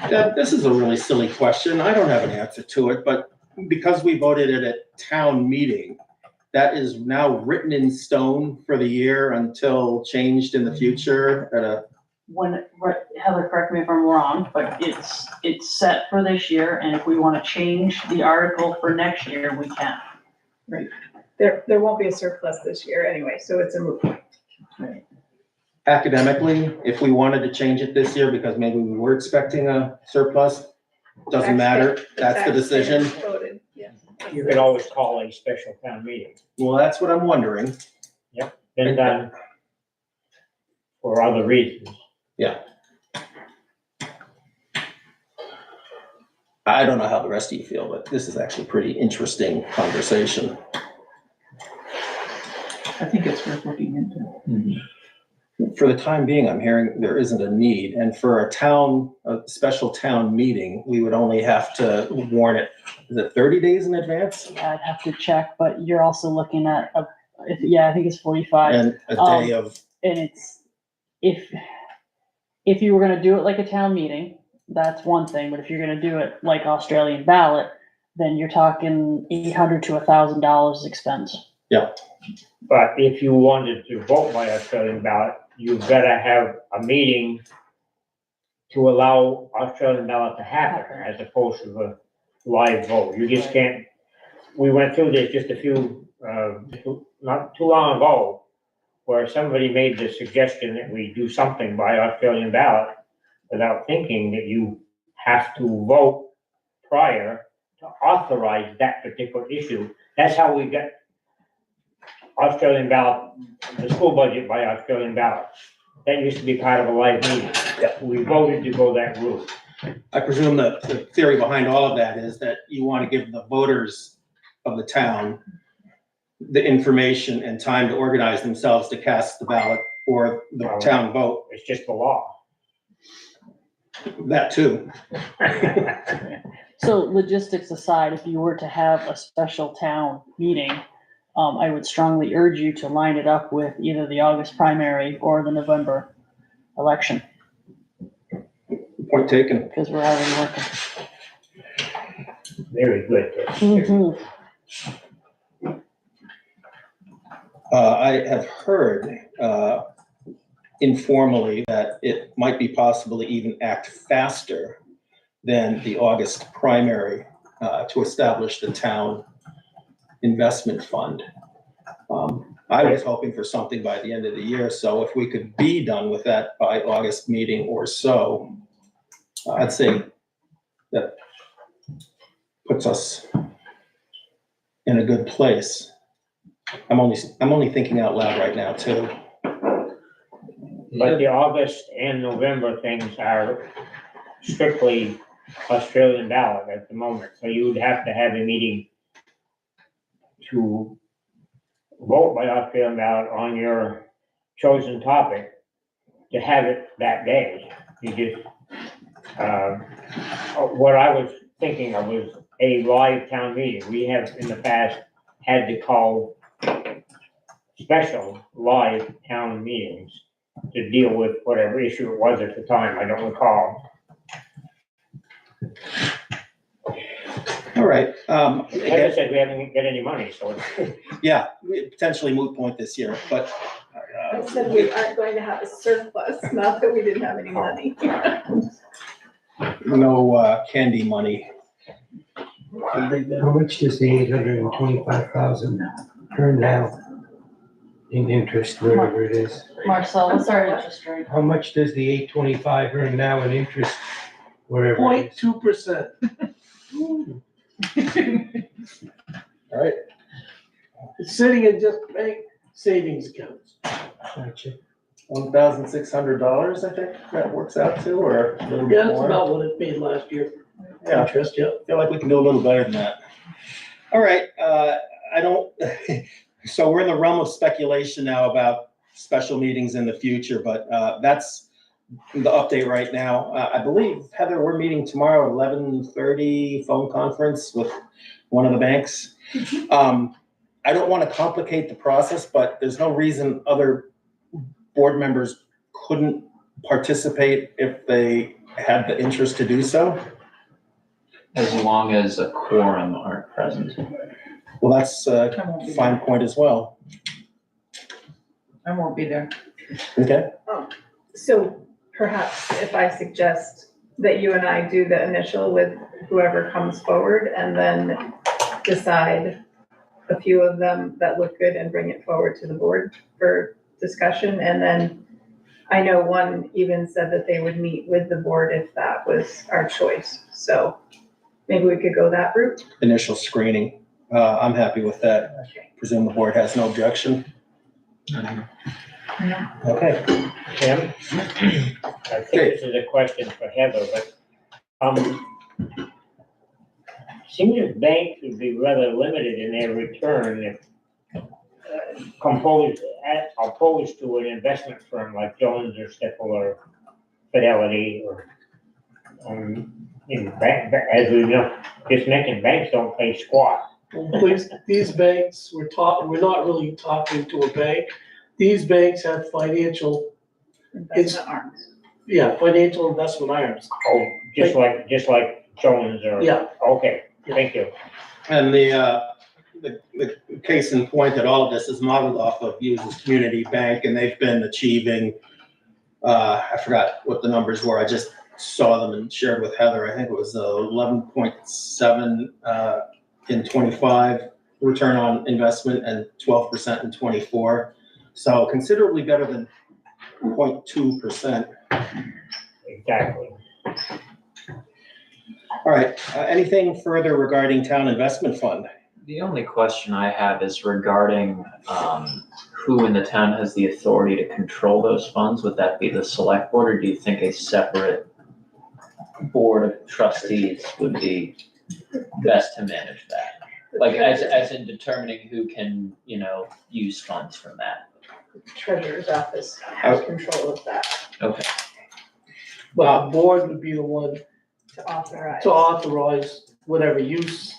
This is a really silly question. I don't have an answer to it, but because we voted at a town meeting, that is now written in stone for the year until changed in the future at a, Heather, correct me if I'm wrong, but it's set for this year, and if we wanna change the article for next year, we can. There won't be a surplus this year anyway, so it's a moot point. academically, if we wanted to change it this year because maybe we were expecting a surplus, doesn't matter. That's the decision. Taxpayers voted, yes. You could always call a special town meeting, Well, that's what I'm wondering. been done for other reasons. I don't know how the rest of you feel, but this is actually a pretty interesting conversation. I think it's worth looking into. For the time being, I'm hearing there isn't a need, and for a special town meeting, we would only have to warn it, is it 30 days in advance? Yeah, I'd have to check, but you're also looking at, I think it's 45. And a day of, And it's, if you were gonna do it like a town meeting, that's one thing, but if you're gonna do it like Australian ballot, then you're talking $800 to $1,000 expense. But if you wanted to vote by Australian ballot, you've gotta have a meeting to allow Australian ballot to happen, as opposed to the live vote. You just can't, we went through this just a few, not too long ago, where somebody made the suggestion that we do something by Australian ballot without thinking that you have to vote prior to authorize that particular issue. That's how we got Australian ballot, the school budget by Australian ballot. That used to be part of a live meeting. We voted to go that route. I presume that the theory behind all of that is that you want to give the voters of the town the information and time to organize themselves to cast the ballot or the town vote. It's just the law. That too. So logistics aside, if you were to have a special town meeting, I would strongly urge you to line it up with either the August primary or the November election, Point taken. because we're already working. Very good. Mhm. I have heard informally that it might be possible to even act faster than the August primary to establish the town investment fund. I was hoping for something by the end of the year, so if we could be done with that by August meeting or so, I'd say that puts us in a good place. I'm only thinking out loud right now too. But the August and November things are strictly Australian ballot at the moment, so you would have to have a meeting to vote by Australian ballot on your chosen topic to have it that day. You just, what I was thinking of was a live town meeting. We have in the past had to call special live town meetings to deal with whatever issue it was at the time. I don't recall. All right. As I said, we haven't got any money, so. Yeah, potentially moot point this year, but I said we aren't going to have a surplus, not that we didn't have any money. no candy money. How much does the 825,000 earn now in interest, wherever it is? Marcel, what's our interest rate? How much does the 825 earn now in interest, wherever it is? 0.2%. All right. It's sitting in just bank savings accounts. Gotcha. $1,600, I think that works out to, or a little Yeah, bit that's more. about what it paid last year. Yeah, Interest, yeah. I feel like we can do a little better than that. All right, I don't, so we're in the realm of speculation now about special meetings in the future, but that's the update right now. I believe, Heather, we're meeting tomorrow at 11:30, phone conference with one of the banks. I don't want to complicate the process, but there's no reason other board members couldn't participate if they had the interest to do so. As long as a quorum aren't present. Well, that's a I won't be fine there. point as well. I won't be there. Okay, So perhaps if I suggest that you and I do the initial with whoever comes forward and then decide a few of them that look good and bring it forward to the board for discussion. And then I know one even said that they would meet with the board if that was our choice. So maybe we could go that route. initial screening. I'm happy with that. Okay. Presume the board has no objection. Okay, Tim? I think this is a question for Heather, but, seems banks would be rather limited in their return if, composed opposed to an investment firm like Jones or Stippel or Fidelity or, as we know, just mentioned, banks don't pay squat. Well, these banks, we're not really talking to a bank. These banks have financial Investment arms. financial investment arms. Oh, just like Jones or? Yeah. Okay, thank you. And the case in point that all of this is modeled off of Hughes Community Bank, and they've been achieving, I forgot what the numbers were, I just saw them and shared with Heather, I think it was 11.7 in 25 return on investment and 12% in 24. So considerably better than 0.2%. Exactly. All right, anything further regarding town investment fund? The only question I have is regarding who in the town has the authority to control those funds. Would that be the select board, or do you think a separate board of trustees would be best to manage that? Like as in determining who can, use funds from that. Treasurer's office has control of that Okay. But the board would be the one to authorize. to authorize whatever use.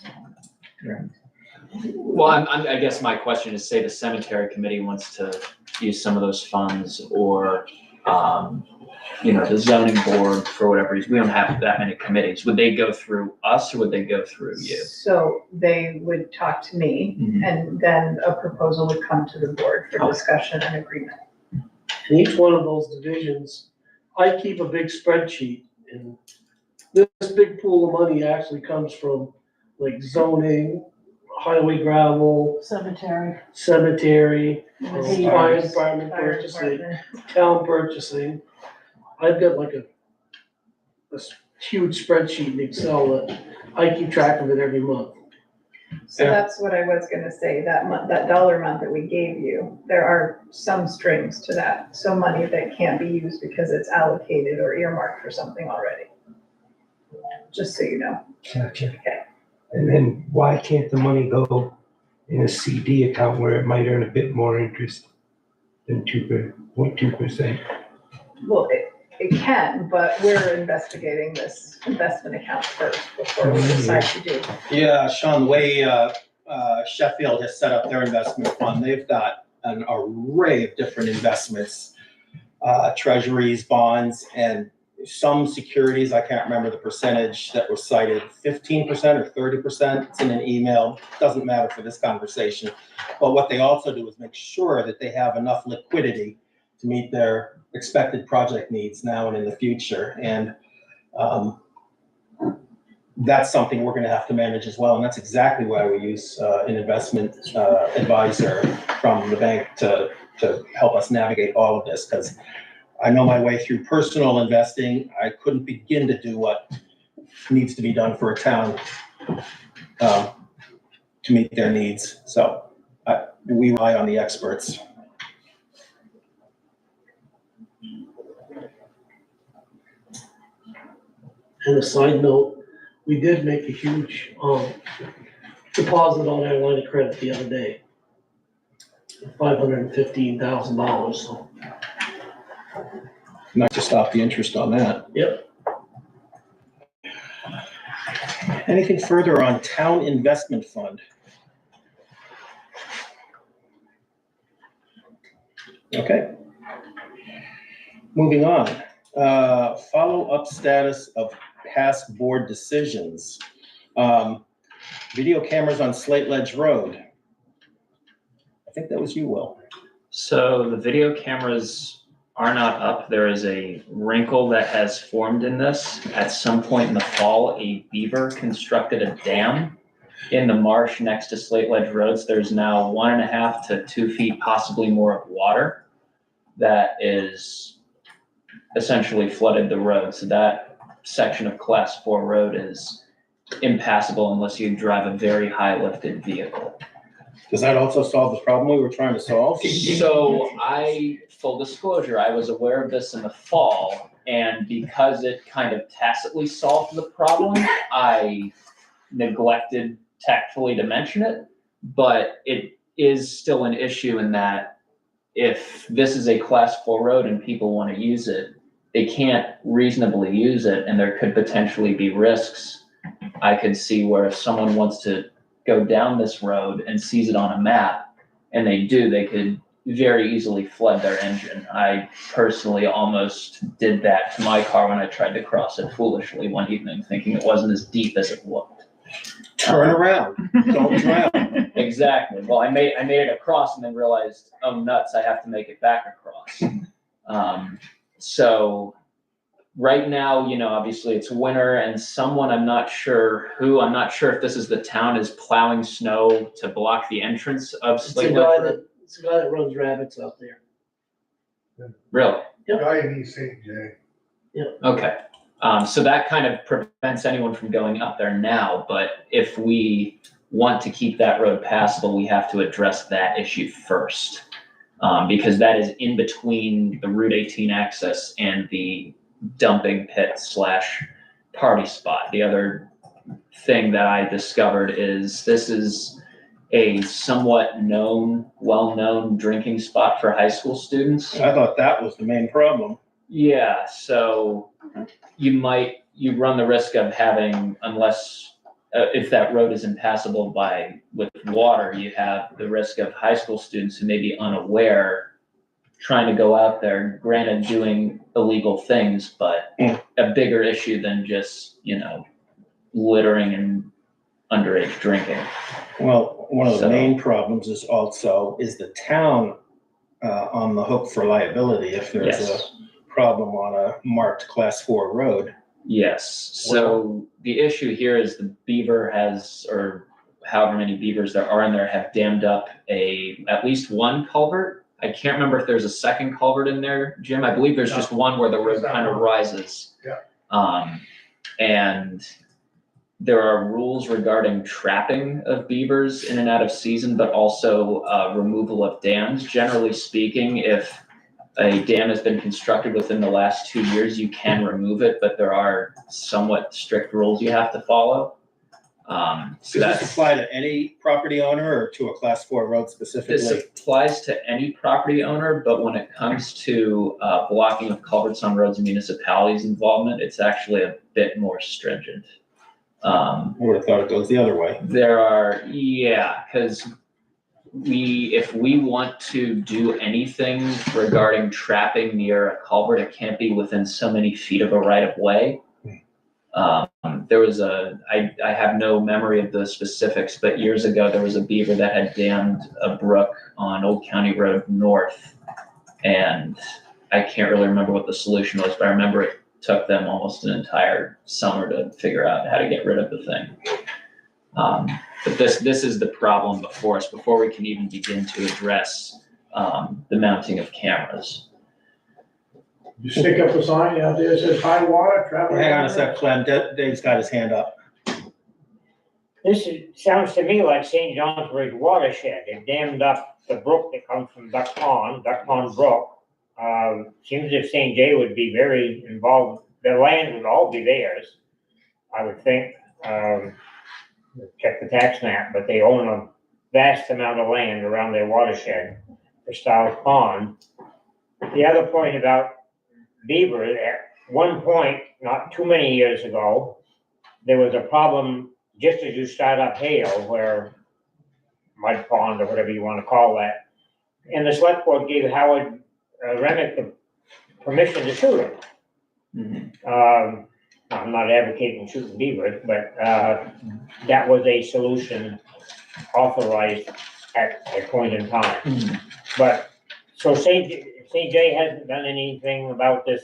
Well, I guess my question is, say the cemetery committee wants to use some of those funds, or, the zoning board for whatever reason. We don't have that many committees. Would they go through us, or would they go through you? So they would talk to me, and then a proposal would come to the board for discussion and agreement. In each one of those divisions, I keep a big spreadsheet, and this big pool of money actually comes from like zoning, highway gravel, Cemetery. cemetery, Mhm. fire department Fire purchasing, department. town purchasing. I've got like a huge spreadsheet in Excel that I keep track of it every month. So that's what I was gonna say, that dollar amount that we gave you, there are some strings to that. So money that can't be used because it's allocated or earmarked for something already. Just so you know. Gotcha. Okay. And then why can't the money go in a CD account where it might earn a bit more interest than 2.2%? Well, it can, but we're investigating this investment account first before we decide to do. Yeah, Sean, the way Sheffield has set up their investment fund, they've got an array of different investments, treasuries, bonds, and some securities. I can't remember the percentage that was cited, 15% or 30%. It's in an email. Doesn't matter for this conversation. But what they also do is make sure that they have enough liquidity to meet their expected project needs now and in the future. And that's something we're gonna have to manage as well. And that's exactly why we use an investment advisor from the bank to help us navigate all of this. Because I know my way through personal investing. I couldn't begin to do what needs to be done for a town to meet their needs. So we rely on the experts. And a side note, we did make a huge, deposit on our line of credit the other day. $515,000, so. Not to stop the interest on that. Yep. Anything further on town investment fund? Okay. Moving on. Follow-up status of past board decisions. Video cameras on Slate Ledge Road. I think that was you, Will. So the video cameras are not up. There is a wrinkle that has formed in this. At some point in the fall, a beaver constructed a dam in the marsh next to Slate Ledge Roads. There's now 1.5 to 2 feet, possibly more, of water that is essentially flooded the road. So that section of Class 4 road is impassable unless you drive a very high lifted vehicle. Does that also solve the problem we were trying to solve? So full disclosure, I was aware of this in the fall, and because it kind of tacitly solved the problem, I neglected tactfully to mention it, but it is still an issue in that if this is a class 4 road and people want to use it, they can't reasonably use it, and there could potentially be risks. I could see where if someone wants to go down this road and sees it on a map, and they do, they could very easily flood their engine. I personally almost did that to my car when I tried to cross it foolishly one evening, thinking it wasn't as deep as it looked. Turn around, don't drown. Exactly. Well, I made it across and then realized, oh nuts, I have to make it back across. So right now, obviously it's winter, and someone, I'm not sure if this is the town, is plowing snow to block the entrance of It's a Slate guy Road. that, it's a guy that runs rabbits out there. Really? Guy in East St. J. Okay. So that kind of prevents anyone from going up there now, but if we want to keep that road passable, we have to address that issue first. Because that is in between the Route 18 access and the dumping pit / party spot. The other thing that I discovered is this is a somewhat well-known drinking spot for high school students. I thought that was the main problem. Yeah, so you run the risk of having, unless, if that road is impassable with water, you have the risk of high school students who may be unaware trying to go out there, granted doing illegal things, but a bigger issue than just, littering and underage drinking. Well, one of the So- main problems is the town on the hook for liability if there's a Yes. problem on a marked class 4 road. Yes, so the issue here is the beaver has, or however many beavers there are in there, have dammed up at least one culvert. I can't remember if there's a second culvert in there, Jim. I believe there's just one where the road kind of rises. Yeah. And there are rules regarding trapping of beavers in and out of season, but also removal of dams. Generally speaking, if a dam has been constructed within the last 2 years, you can remove it, but there are somewhat strict rules you have to follow. So Does this apply to any property owner or to a class 4 road specifically? this applies to any property owner, but when it comes to blocking of culverts on roads and municipalities' involvement, it's actually a bit more stringent. I would have thought it goes the other way. Because if we want to do anything regarding trapping near a culvert, it can't be within so many feet of a right of way. There was I have no memory of the specifics, but years ago there was a beaver that had dammed a brook on Old County Road North, and I can't really remember what the solution was, but I remember it took them almost an entire summer to figure out how to get rid of the thing. But this is the problem before us, before we can even begin to address the mounting of cameras. You stick up a sign out there that says high water, travel. Hang on a sec, Clem. Dave's got his hand up. Sounds to me like St. Johnsbury's watershed. They dammed up the brook that comes from Duck Pond Brook. Seems as if St. J would be very involved. The land would all be theirs, I would think. Check the tax map, but they own a vast amount of land around their watershed for Styles Pond. The other point about beaver, at one point, not too many years ago, there was a problem just as you start up Hale, where Mud Pond or whatever you want to call that. And the select board gave Howard Remick the permission to shoot him. Mm-hmm. I'm not advocating shooting beavers, but that was a solution authorized at a point in time. Mm-hmm. But, so St. J hasn't done anything about this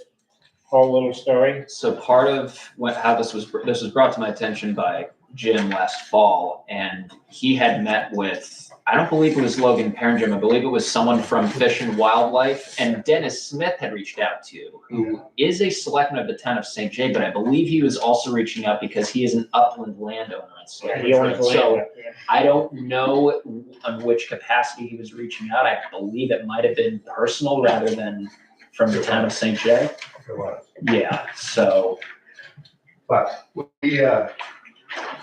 whole little story? So part of how this was brought to my attention by Jim last fall, and he had met with, I don't believe it was Logan Perringham, I believe it was someone from Fish and Wildlife, and Dennis Smith had reached out to, who is a selectman of the town of St. J, but I believe he was also reaching out because he is an upland landowner in Slate. He owns land So up there. I don't know on which capacity he was reaching out. I believe it might have been personal rather than from the town of St. J. It was. Yeah, so. But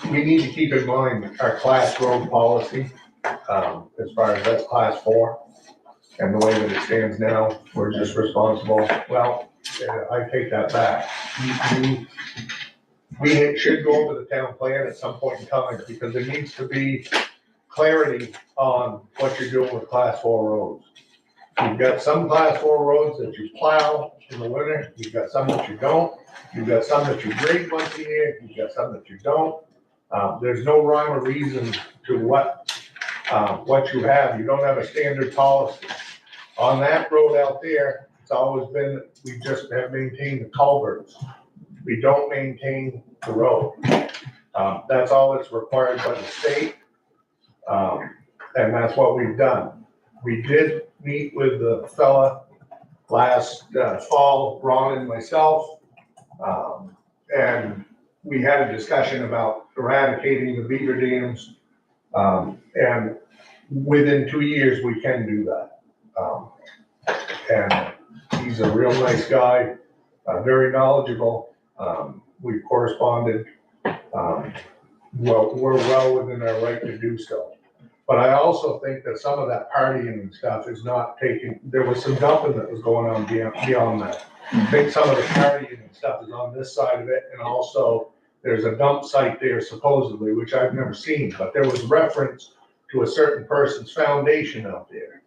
we need to keep in mind our class road policy, as far as that's class 4. And the way that it stands now, we're just responsible, well, I take that back. We should go over the town plan at some point in time, because there needs to be clarity on what you're doing with class 4 roads. You've got some class 4 roads that you plow in the winter, you've got some that you don't, you've got some that you grade once a year, you've got some that you don't. There's no rhyme or reason to what you have. You don't have a standard policy. On that road out there, it's always been, we just have maintained the culverts. We don't maintain the road. That's all that's required by the state. And that's what we've done. We did meet with the fella last fall, Ron and myself. And we had a discussion about eradicating the beaver dams. And within 2 years, we can do that. And he's a real nice guy, very knowledgeable. We've corresponded. Well, we're well within our right to do so. But I also think that some of that partying and stuff is not taking, there was some dumping that was going on beyond that. I think some of the partying and stuff is on this side of it, and also there's a dump site there supposedly, which I've never seen, but there was reference to a certain person's foundation out there.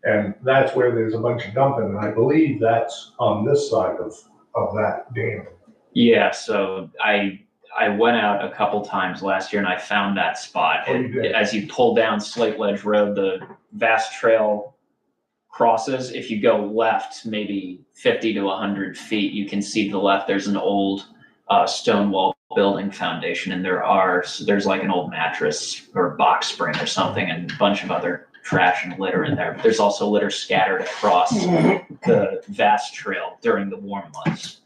And that's where there's a bunch of dumping, and I believe that's on this side of that dam. Yeah, so I went out a couple times last year and I found that spot. Oh, you did? As you pull down Slate Ledge Road, the vast trail crosses. If you go left, maybe 50 to 100 feet, you can see to the left, there's an old stone wall building foundation, and there's like an old mattress or box spring or something, and a bunch of other trash and litter in there. But there's also litter scattered across the vast trail during the warm months.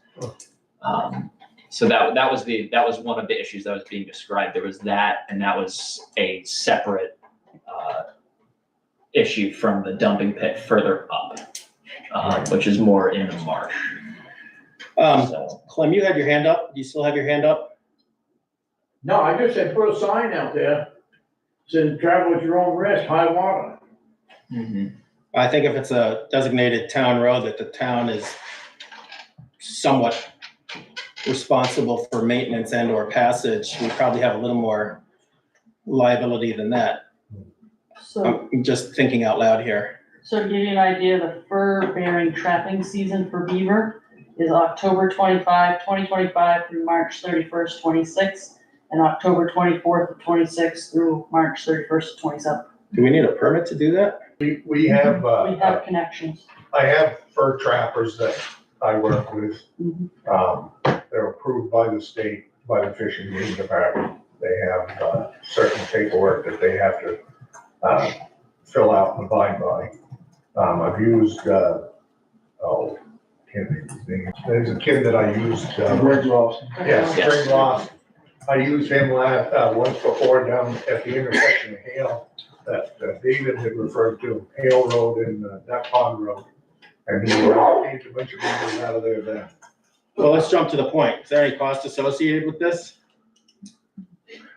So that was one of the issues that was being described. There was that, and that was a separate issue from the dumping pit further up, which is more in the marsh. So, Clem, you had your hand up. Do you still have your hand up? No, I just said put a sign out there, said travel at your own risk, high water. I think if it's a designated town road that the town is somewhat responsible for maintenance and or passage, we probably have a little more liability than that. So, I'm just thinking out loud here. so to give you an idea, the fur bearing trapping season for beaver is October 2025 through March 31st, 26, and October 24th of 26 through March 31st, 27. Do we need a permit to do that? We have, We have connections. I have fur trappers that I work with. They're approved by the state, by the Fish and Game Department. They have certain paperwork that they have to fill out and abide by. I've used, can't think of his name. There's a kid that I used. Greg Ross. Yes, Greg Ross. I used him once before down at the intersection of Hale that David had referred to, Hale Road and Duck Pond Road. And he saved a bunch of beavers out of there then. Well, let's jump to the point. Is there any cost associated with this?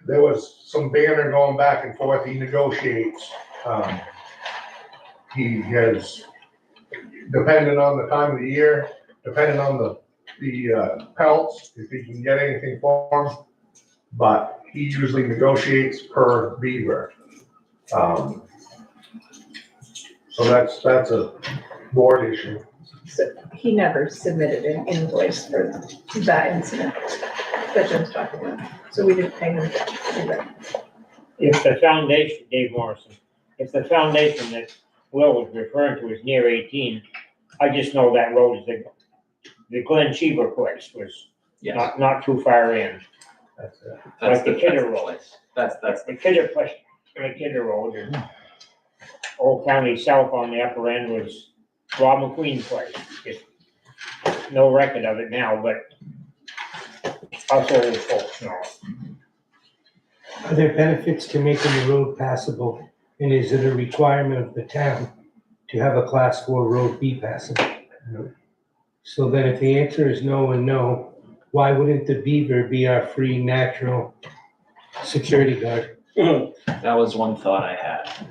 There was some banner going back and forth. He negotiates. He has, depending on the time of the year, depending on the pelts, if he can get anything for them. But he usually negotiates per beaver. So that's a board issue. So he never submitted an invoice for that incident that Jim's talking about. So we didn't pay him to do that. If the foundation, Dave Morrison, if the foundation that Will was referring to is near 18, I just know that road is the Glen Cheever place was yes, not too far in. That's it. that's Like the the Kidder that's the Road. place. That's The Kidder place, the Kidder Road, and Old County South on the upper end was Rob McQueen's place. Just no record of it now, but us old folks know. Are there benefits to making the road passable? And is it a requirement of the town to have a class 4 road be passable? No. So then if the answer is no and no, why wouldn't the beaver be our free natural security guard? That was one thought I had.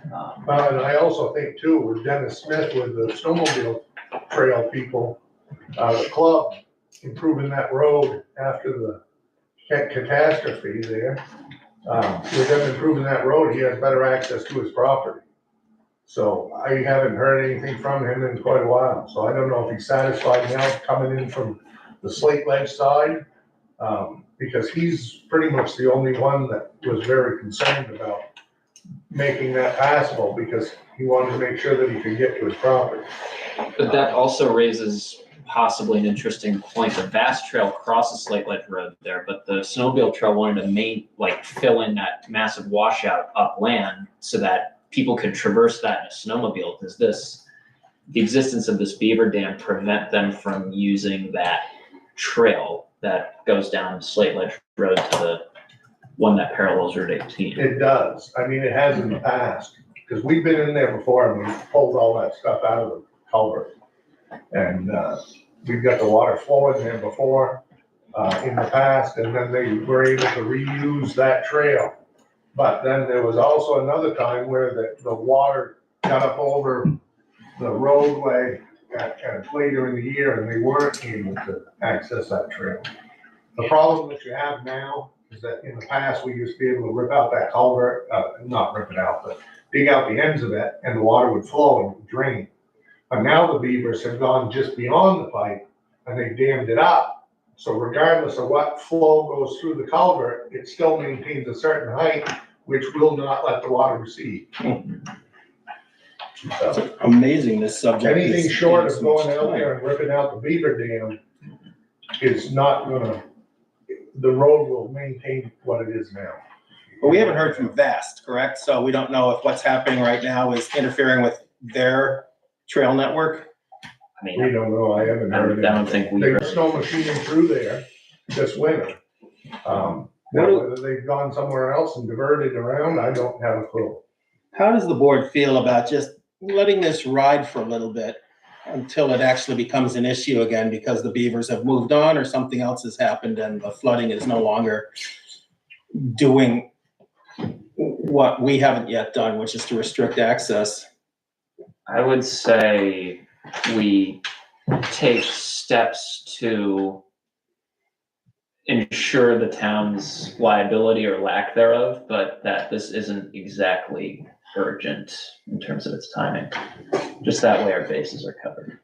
And I also think too, with Dennis Smith, with the snowmobile trail people, the club improving that road after the catastrophe there. With them improving that road, he has better access to his property. So I haven't heard anything from him in quite a while, so I don't know if he's satisfied now coming in from the Slate Ledge side. Because he's pretty much the only one that was very concerned about making that passable, because he wanted to make sure that he could get to his property. But that also raises possibly an interesting point. The Bass Trail crosses Slate Ledge Road there, but the snowmobile trail wanted to fill in that massive washout upland so that people could traverse that in a snowmobile. Does the existence of this beaver dam prevent them from using that trail that goes down Slate Ledge Road to the one that parallels Route 18? It does. I mean, it has in the past, because we've been in there before and we've pulled all that stuff out of the culvert. And, we've got the water flowing there before, in the past, and then they were able to reuse that trail. But then there was also another time where the water got up over the roadway at later in the year, and they weren't able to access that trail. The problem that you have now is that in the past, we used to be able to rip out that culvert, not rip it out, but dig out the ends of it, and the water would flow and drain. But now the beavers have gone just beyond the pipe, and they dammed it up. So regardless of what flow goes through the culvert, it still maintains a certain height, which will not let the water recede. So, Amazing, this subject. anything is short getting of so much going out time. there and ripping out the beaver dam is not gonna, the road will maintain what it is now. But we haven't heard from Vast, correct? So we don't know if what's happening right now is interfering with their trail network. I mean, We don't know, I haven't I heard don't it. think we. They've snow machining through there this winter. Now, whether they've gone somewhere else and diverted around, I don't have a clue. How does the board feel about just letting this ride for a little bit until it actually becomes an issue again because the beavers have moved on or something else has happened and the flooding is no longer doing what we haven't yet done, which is to restrict access? I would say we take steps to ensure the town's liability or lack thereof, but that this isn't exactly urgent in terms of its timing. Just that way our bases are covered.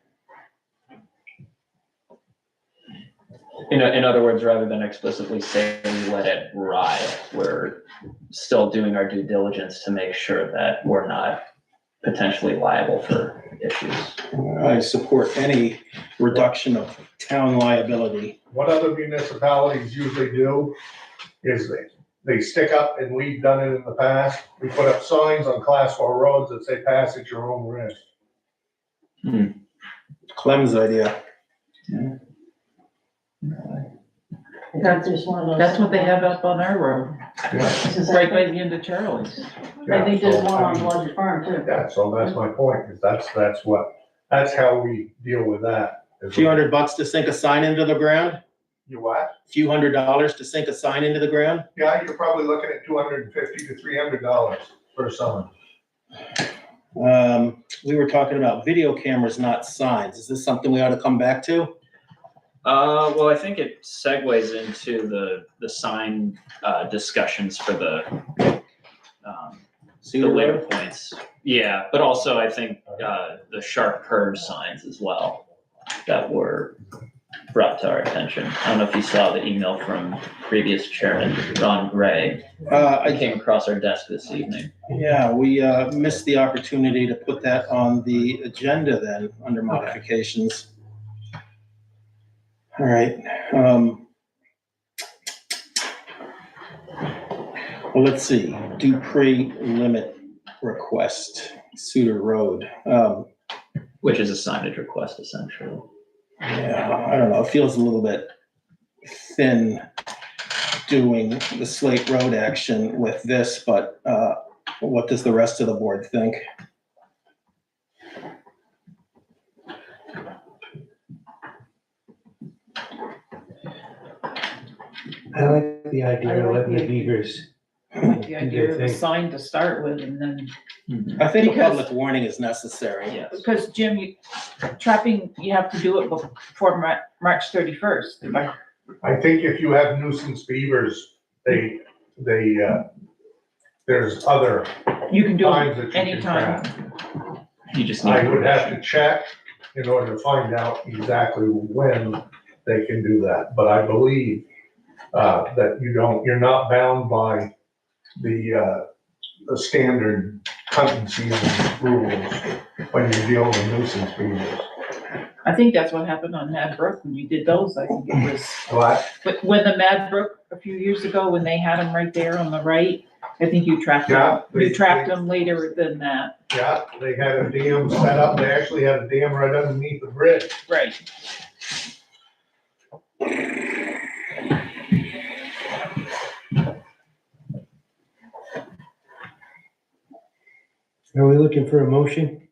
In other words, rather than explicitly saying let it ride, we're still doing our due diligence to make sure that we're not potentially liable for issues. I support any reduction of town liability. What other municipalities usually do is they stick up, and we've done it in the past, we put up signs on class 4 roads that say pass at your own risk. Clem's idea. That's just one of those. That's what they have up on our road, Yeah. right by the end of Charlie's. I think there's one on Yeah, Blodgett Farm too. so that's my point, is that's how we deal with that. A few $100 to sink a sign into the ground? You what? Few $100 to sink a sign into the ground? Yeah, you're probably looking at $250 to $300 for a sign. We were talking about video cameras, not signs. Is this something we ought to come back to? Well, I think it segues into the sign discussions for the later points. Yeah, but also I think the sharp curve signs as well that were brought to our attention. I don't know if you saw the email from previous chairman Ron Gray. I came across our desk this evening. Yeah, we missed the opportunity to put that on the agenda then, under modifications. All right. Well, let's see. Dupree limit request, Suter Road. Which is a signage request essentially. Yeah, I don't know. It feels a little bit thin doing the Slate Road action with this, but what does the rest of the board think? I like the idea of letting the beavers like the idea of a sign to start with and then, I think a Because- public warning is necessary. Yes. because Jim, trapping, you have to do it before March 31st. I think if you have nuisance beavers, there's other You can do times it that you can anytime. trap. You just need. I would have to permission. check in order to find out exactly when they can do that, but I believe, that you're not bound by the standard hunting season rules when you're dealing with nuisance beavers. I think that's what happened on Mad Brook when you did those. I think it was, What? but when the Mad Brook a few years ago, when they had them right there on the right, I think you trapped Yeah, them. You trapped them later than that. Yeah, they had a dam set up, they actually had a dam right underneath the bridge. Right. Are we looking for a motion?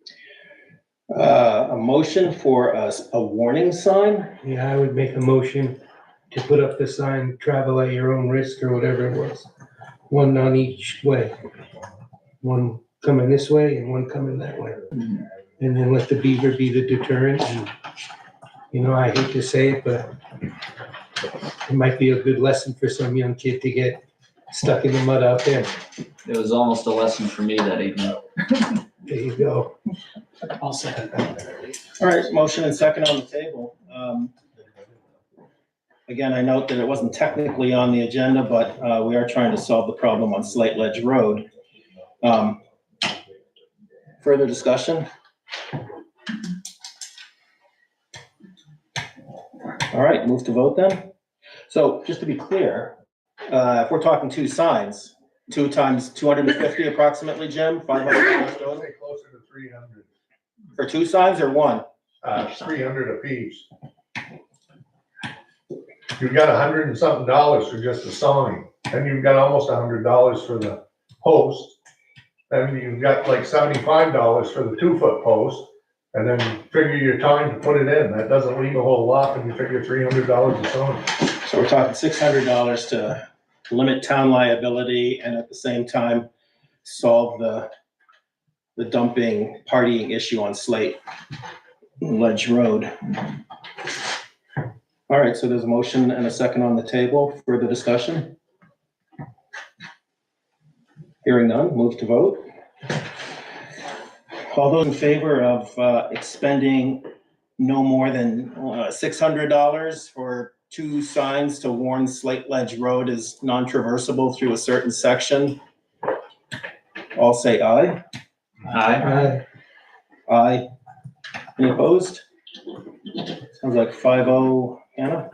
A motion for a warning sign? Yeah, I would make a motion to put up the sign, travel at your own risk or whatever it was. One on each way. One coming this way and one coming that way. And then let the beaver be the deterrent. And, you know, I hate to say it, but it might be a good lesson for some young kid to get stuck in the mud out there. It was almost a lesson for me that evening. There you go. I'll second that. All right, motion and second on the table. Again, I note that it wasn't technically on the agenda, but we are trying to solve the problem on Slate Ledge Road. Further discussion? All right, move to vote then. So just to be clear, if we're talking two signs, 2 times 250 approximately, Jim, $500 total Say closer to 300, for 2 signs or 1? 300 apiece. You've got $100 and something for just the sign, then you've got almost $100 for the post. Then you've got like $75 for the 2-foot post, and then figure your time to put it in. That doesn't leave a whole lot when you figure $300 a sign. So we're talking $600 to limit town liability and at the same time solve the dumping, partying issue on Slate Ledge Road. All right, so there's a motion and a second on the table. Further discussion? Hearing none, move to vote. All those in favor of expending no more than $600 for 2 signs to warn Slate Ledge Road is non-traversable through a certain section, all say aye. Aye. Aye. Any opposed? Sounds like 5-0, Hannah.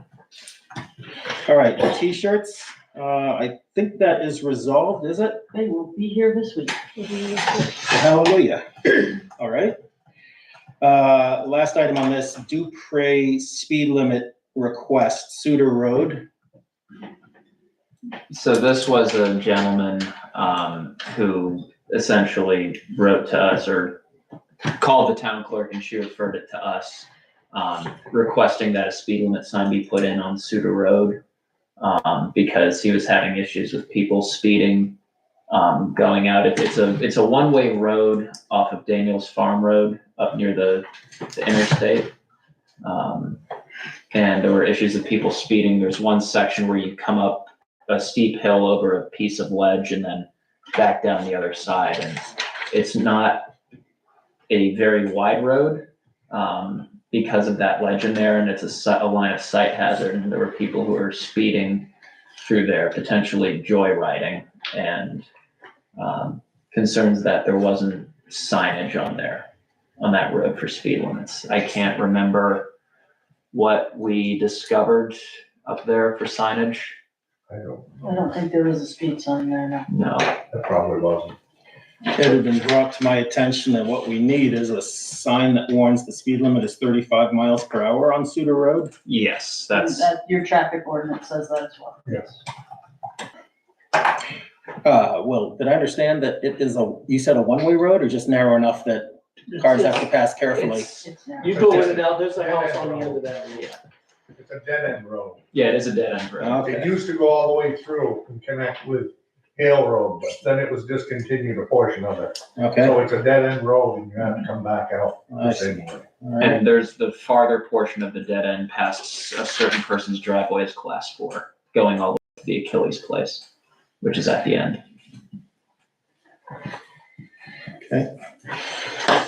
All right, T-shirts. I think that is resolved, is it? They will be here this week. Hallelujah. All right. Last item on this, Dupre speed limit request, Suter Road. So this was a gentleman, who essentially wrote to us or called the town clerk and she referred it to us, requesting that a speed limit sign be put in on Suter Road, because he was having issues with people speeding, going out. It's a one-way road off of Daniel's Farm Road up near the interstate. And there were issues of people speeding. There's one section where you come up a steep hill over a piece of ledge and then back down the other side. And it's not a very wide road because of that ledge in there, and it's a line of sight hazard. And there were people who were speeding through there, potentially joyriding, and concerns that there wasn't signage on that road for speed limits. I can't remember what we discovered up there for signage. I don't think there is a speed sign there now. No. That probably wasn't. It had been brought to my attention that what we need is a sign that warns the speed limit is 35 miles per hour on Suter Road. Yes, that's. Your traffic ordinance says that as well. Yes. Well, did I understand that it is you said a one-way road or just narrow enough that cars have to pass carefully? It's narrow. You go in and out, there's a house on the end of that road. It's a dead end road. Yeah, it is a dead end road. Okay. It used to go all the way through and connect with Hale Road, but then it was discontinued a portion of it. Okay, So it's a dead end road and you have to come back out. I see. Anyway. all right, And there's the farther portion of the dead end past a certain person's driveway is class 4, going all the way to the Achilles place, which is at the end.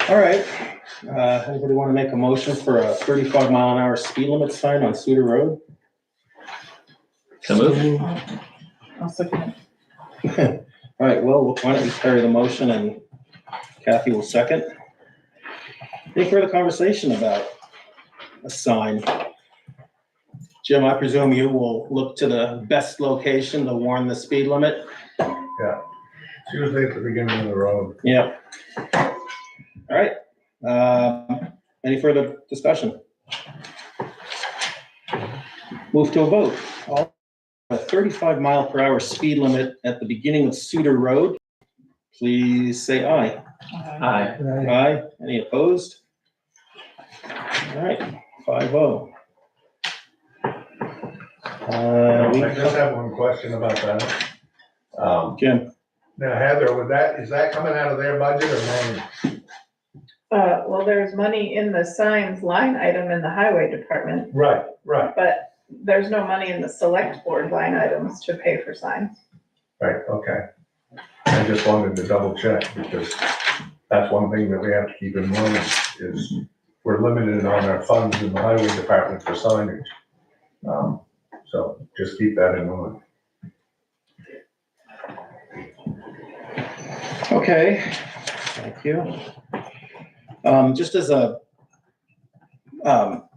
all right. Anybody want to make a motion for a 35-mile-an-hour speed limit sign on Suter Road? So move. I'll second it. All right, well, why don't you carry the motion and Kathy will second. Any further conversation about a sign? Jim, I presume you will look to the best location to warn the speed limit? It's usually at the beginning of the road. Yep. All right, any further discussion? Move to a vote. A 35-mile-per-hour speed limit at the beginning of Suter Road. Please say aye. Hi. Aye. Any opposed? All right, 5-0. I just have one question about that. Jim, Now Heather, is that coming out of their budget or mine? Well, there's money in the signs line item in the highway department, Right, right, but there's no money in the select board line items to pay for signs. right, okay. I just wanted to double check because that's one thing that we have to keep in mind is we're limited on our funds in the highway department for signage. So just keep that in mind. okay, thank you. Just as a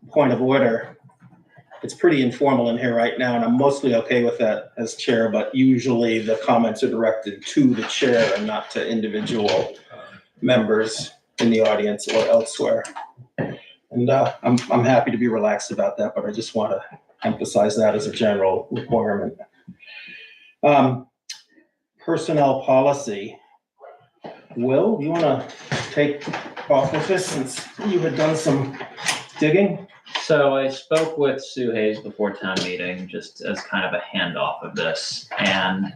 point of order, it's pretty informal in here right now, and I'm mostly okay with that as chair, but usually the comments are directed to the chair and not to individual members in the audience or elsewhere. And I'm happy to be relaxed about that, but I just want to emphasize that as a general requirement. Personnel policy. Will, you want to take off with this since you had done some digging? So I spoke with Sue Hayes before town meeting, just as kind of a handoff of this. And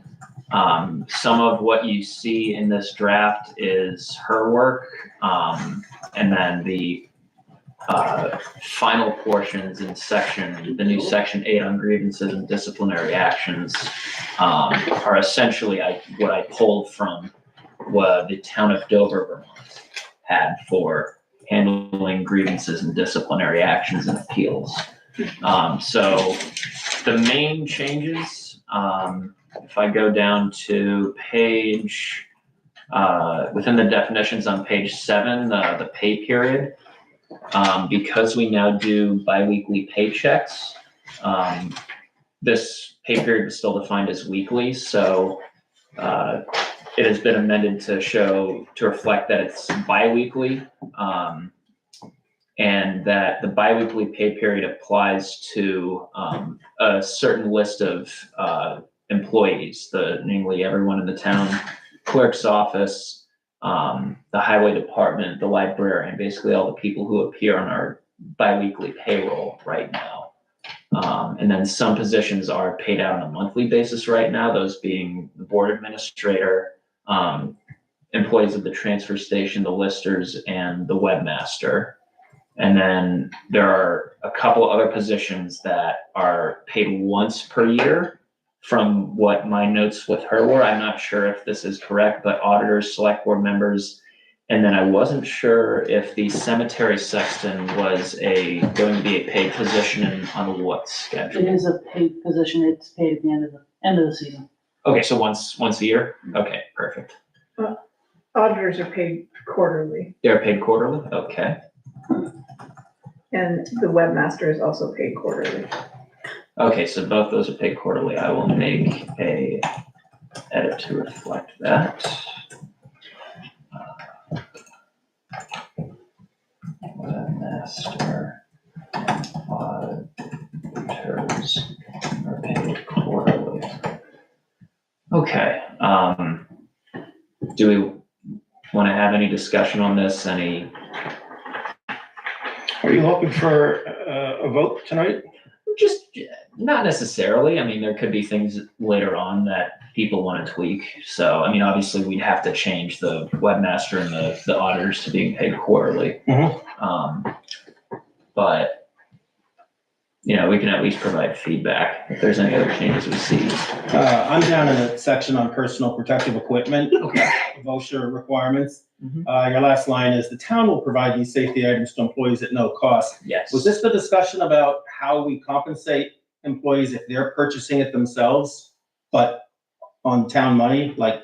some of what you see in this draft is her work. And then the final portions in the new section 8 on grievances and disciplinary actions are essentially what I pulled from what the town of Dover, Vermont had for handling grievances and disciplinary actions and appeals. So the main changes, if I go down to page, within the definitions on page 7, the pay period, because we now do biweekly paychecks, this pay period is still defined as weekly, so it has been amended to reflect that it's biweekly, and that the biweekly pay period applies to a certain list of employees, namely everyone in the town clerk's office, the highway department, the librarian, basically all the people who appear on our biweekly payroll right now. And then some positions are paid out on a monthly basis right now, those being the board administrator, employees of the transfer station, the listers, and the webmaster. And then there are a couple other positions that are paid once per year. From what my notes with her were, I'm not sure if this is correct, but auditors, select board members, and then I wasn't sure if the cemetery sexton was going to be a paid position and on what schedule. It is a paid position, it's paid at the end of the season. Okay, so once a year? Okay, perfect. Auditors are paid quarterly, They're paid quarterly? Okay. and the webmaster is also paid quarterly. Okay, so both those are paid quarterly. I will make a edit to reflect that. Webmaster auditors are paid quarterly. Okay, do we want to have any discussion on this? Are you hoping for a vote tonight? Just not necessarily. I mean, there could be things later on that people want to tweak. So, I mean, obviously we'd have to change the webmaster and the auditors to being paid quarterly. But, you know, we can at least provide feedback if there's any other changes we see. I'm down in the section on personal protective equipment, Okay. VOSHA requirements. Your last line is, the town will provide these safety items to employees at no cost. Yes. Was this the discussion about how we compensate employees if they're purchasing it themselves, but on town money, like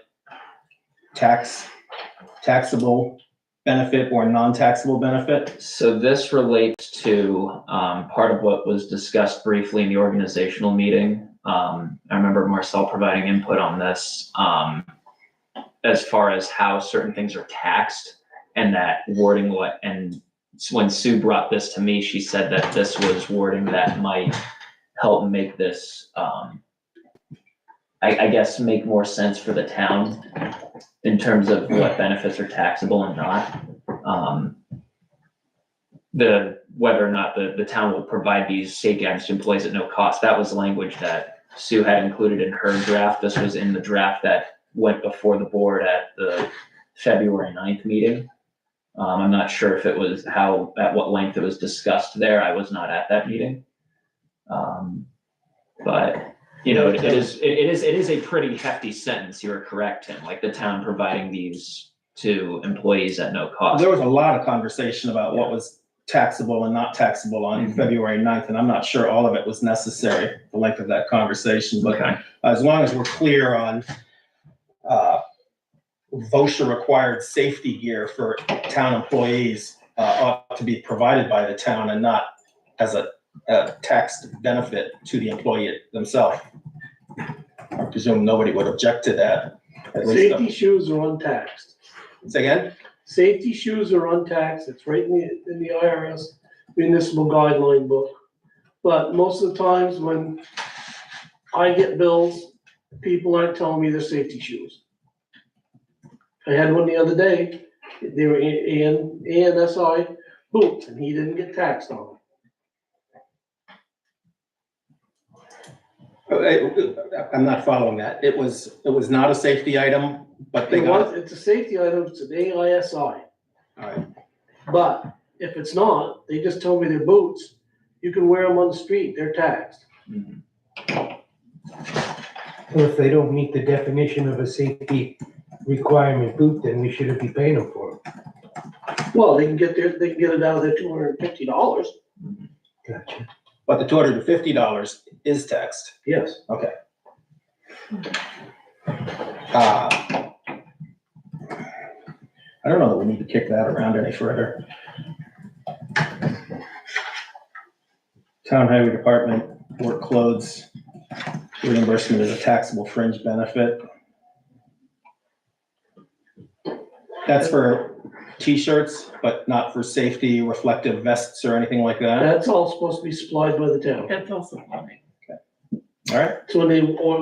taxable benefit or non-taxable benefit? So this relates to part of what was discussed briefly in the organizational meeting. I remember Marcel providing input on this as far as how certain things are taxed and that wording and when Sue brought this to me, she said that this was wording that might help make this, I guess, make more sense for the town in terms of what benefits are taxable and not. Whether or not the town will provide these safety items to employees at no cost, that was language that Sue had included in her draft. This was in the draft that went before the board at the February 9th meeting. I'm not sure if it was at what length it was discussed there. I was not at that meeting. But you know, it is a pretty hefty sentence. You're correct, Tim. Like the town providing these to employees at no cost. There was a lot of conversation about what was taxable and not taxable on February 9th, and I'm not sure all of it was necessary, the length of that conversation, but as long as we're clear on VOSHA required safety gear for town employees ought to be provided by the town and not as a taxed benefit to the employee themselves. I presume nobody would object to that. Safety shoes are untaxed. Say again? Safety shoes are untaxed. It's right in the IRS municipal guideline book. But most of the times when I get bills, people aren't telling me they're safety shoes. I had one the other day. They were ANSI boots, and he didn't get taxed on them. I'm not following that. It was not a safety item, but they got it. It's a safety item. It's an AISI. All right. But if it's not, they just told me they're boots. You can wear them on the street. They're taxed. Well, if they don't meet the definition of a safety requirement boot, then we shouldn't be paying them for it. Well, they can get it out of their $250. Gotcha. But the $250 is taxed. Yes. Okay. I don't know that we need to kick that around any further. Town Highway Department work clothes reimbursement is a taxable fringe benefit. That's for t-shirts, but not for safety reflective vests or anything like that? That's all supposed to be supplied by the town. That's also fine. All right. So when they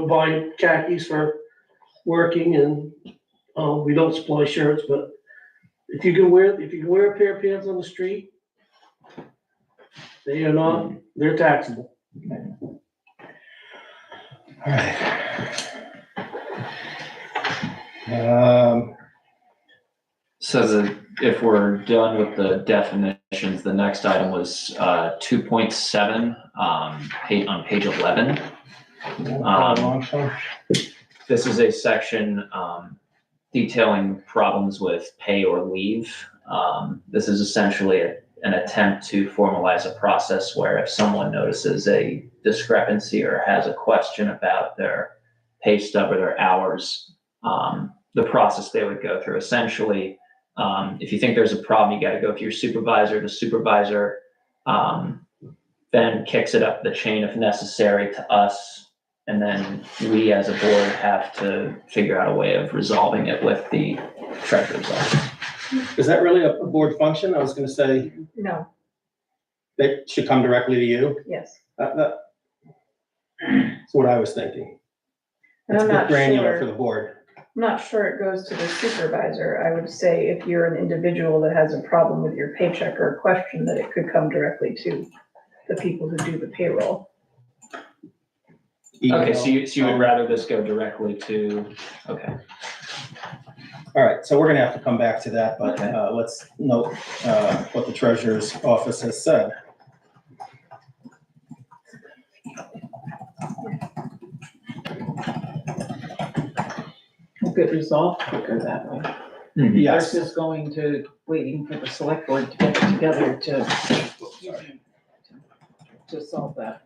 buy khakis for working and, we don't supply shirts, but if you can wear a pair of pants on the street, they are not, they're taxable. All right. So if we're done with the definitions, the next item was 2.7 on page 11. This is a section detailing problems with pay or leave. This is essentially an attempt to formalize a process where if someone notices a discrepancy or has a question about their pay stub or their hours, the process they would go through. Essentially, if you think there's a problem, you got to go to your supervisor. The supervisor then kicks it up the chain if necessary to us. And then we as a board have to figure out a way of resolving it with the treasurer's office. Is that really a board function? I was gonna say No, they should come directly to you. yes. That's what I was thinking. And It's I'm a bit not granular for sure, the board. I'm not sure it goes to the supervisor. I would say if you're an individual that has a problem with your paycheck or a question, that it could come directly to the people who do the payroll. Okay, so you would rather this go directly to, okay. All right, so we're gonna have to come back to that, but, Okay. let's note, what the treasurer's office has said. We'll get resolved quicker that way. Yes. Versus going to, waiting for the select board to get together to solve that.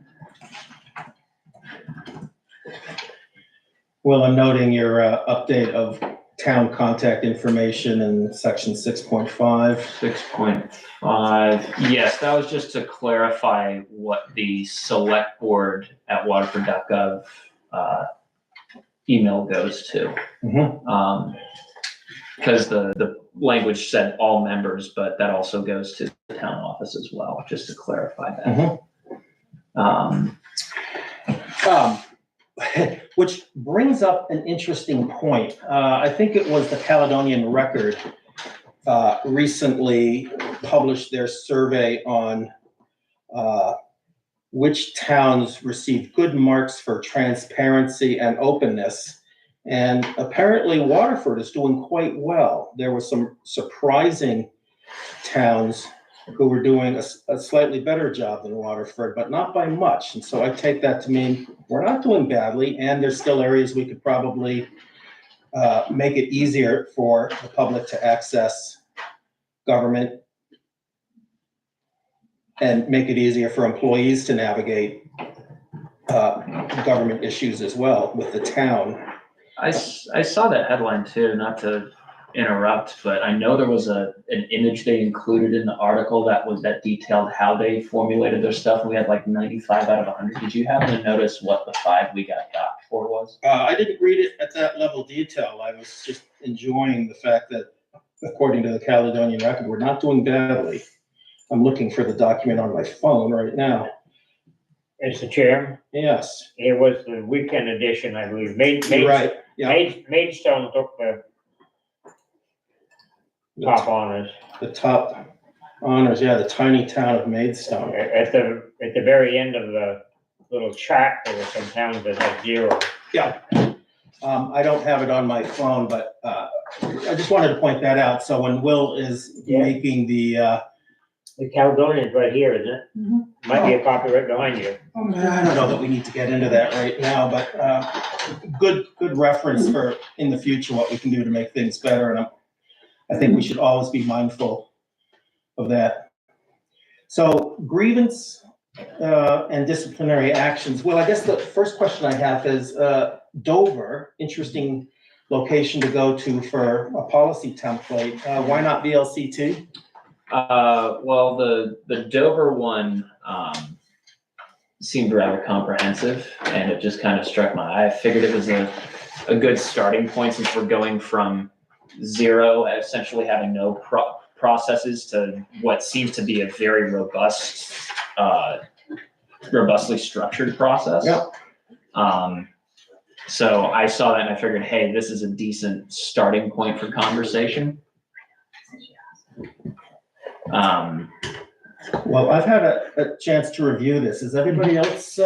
Well, I'm noting your, update of town contact information in section 6.5. 6.5, yes, that was just to clarify what the select board at waterford.gov, email goes to. Because the language said all members, but that also goes to the town office as well, just to clarify that. Which brings up an interesting point. I think it was the Caledonian Record recently published their survey on which towns received good marks for transparency and openness. And apparently Waterford is doing quite well. There were some surprising towns who were doing a slightly better job than Waterford, but not by much. And so I take that to mean we're not doing badly, and there's still areas we could probably make it easier for the public to access government and make it easier for employees to navigate government issues as well with the town. I saw that headline too, not to interrupt, but I know there was an image they included in the article that detailed how they formulated their stuff, and we had like 95 out of 100. Did you happen to notice what the 5 we got docked for was? I didn't read it at that level of detail. I was just enjoying the fact that, according to the Caledonian Record, we're not doing badly. I'm looking for the document on my phone right now. Mr. Chair, Yes, it was the weekend edition, I believe. you're right. Yeah, Maidstone took the top honors. the top honors, yeah, the tiny town of Maidstone. At the very end of the little chart, there were some towns that had 0. Yeah. I don't have it on my phone, but I just wanted to point that out. So when Will is Yeah. making the Caledonian's right here, isn't it? Might be a copy right behind you. I don't know that we need to get into that right now, but good reference for in the future, what we can do to make things better. And I think we should always be mindful of that. So grievance and disciplinary actions. Well, I guess the first question I have is Dover, interesting location to go to for a policy template. Why not VLCT? Well, the Dover one, seemed rather comprehensive, and it just kind of struck my eye. I figured it was a good starting point, since we're going from 0, essentially having no processes, to what seems to be a very robust, robustly structured process. Yep. So I saw that and I figured, hey, this is a decent starting point for conversation. Well, I've had a chance to review this. Is everybody else,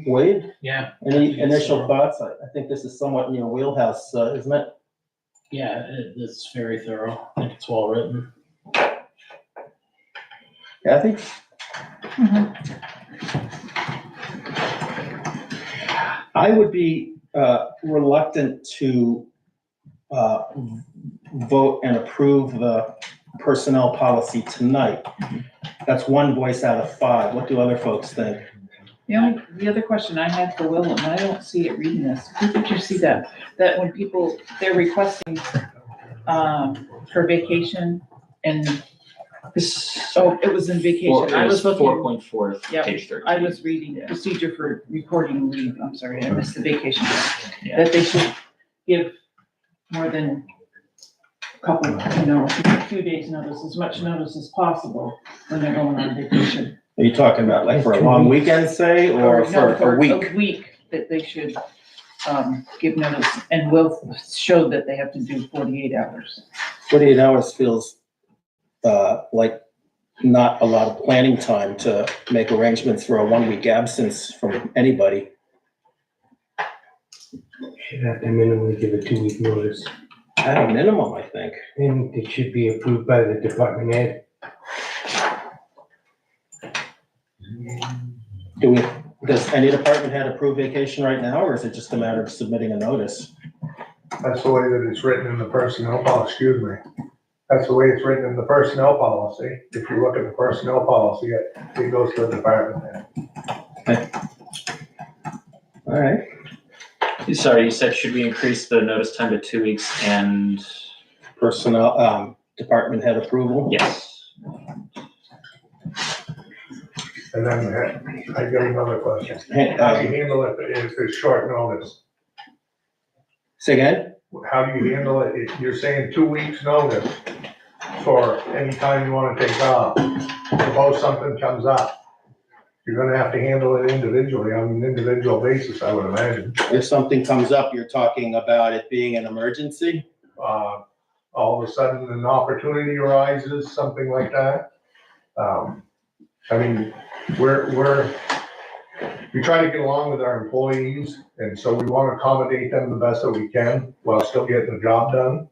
Wade? Yeah. Any initial thoughts? I think this is somewhat in your wheelhouse, isn't it? Yeah, it's very thorough. I think it's well written. Kathy? I would be reluctant to vote and approve the personnel policy tonight. That's one voice out of 5. What do other folks think? The other question I had for Will, and I don't see it reading this, did you see that when people, they're requesting, for vacation and, it was in vacation. I was looking. 4.4, Yeah, page 13. I was reading procedure for reporting leave, I'm sorry, I missed the vacation. Yeah. That they should give more than a couple, a few days notice, as much notice as possible when they're going on vacation. Are you talking about like for a long weekend, say, or No, for a week? A week that they should, give notice, and Will showed that they have to do 48 hours. 48 hours feels like not a lot of planning time to make arrangements for a 1-week absence from anybody. Should have to minimally give a 2-week notice, At a minimum, I think. and it should be approved by the department head. Does any department head approve vacation right now, or is it just a matter of submitting a notice? That's the way that it's written in the personnel policy, excuse me. That's the way it's written in the personnel policy. If you look at the personnel policy, it goes to the department head. All right. Sorry, you said should we increase the notice time to 2 weeks and? Personnel, department head approval? Yes. And then I got another question. Hey, How do you handle it if it's short notice? Say again? How do you handle it? If you're saying 2 weeks notice for any time you wanna take off. Suppose something comes up. You're gonna have to handle it individually on an individual basis, I would imagine. If something comes up, you're talking about it being an emergency? All of a sudden an opportunity arises, something like that. I mean, we try to get along with our employees, and so we want to accommodate them the best that we can while still getting the job done.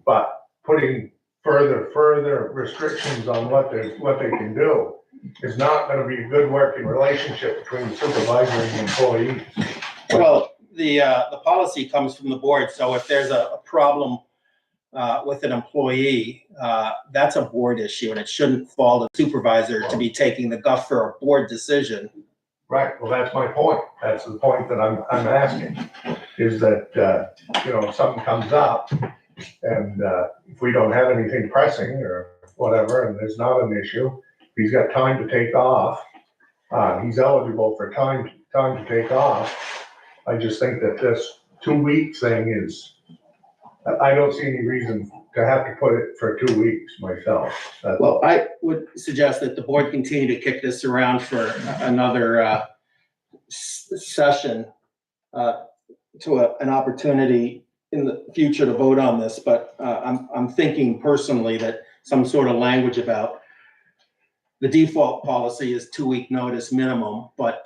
But putting further restrictions on what they can do is not gonna be a good working relationship between the supervisor and the employees. Well, the policy comes from the board, so if there's a problem with an employee, that's a board issue, and it shouldn't fall to the supervisor to be taking the guff for a board decision. Right, well, that's my point. That's the point that I'm asking, is that, if something comes up and, if we don't have anything pressing or whatever, and there's not an issue, he's got time to take off, he's eligible for time to take off. I just think that this 2-week thing is, I don't see any reason to have to put it for 2 weeks myself. Well, I would suggest that the board continue to kick this around for another session to an opportunity in the future to vote on this, but I'm thinking personally that some sort of language about the default policy is 2-week notice minimum, but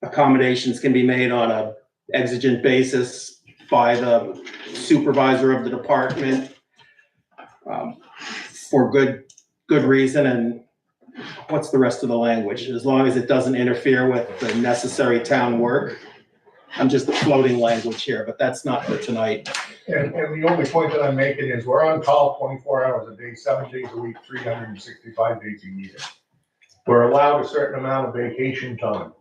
accommodations can be made on a exigent basis by the supervisor of the department for good reason. And what's the rest of the language? As long as it doesn't interfere with the necessary town work. I'm just floating language here, but that's not for tonight. And the only point that I'm making is we're on call 24 hours a day, 7 days a week, 365 days a year. We're allowed a certain amount of vacation time.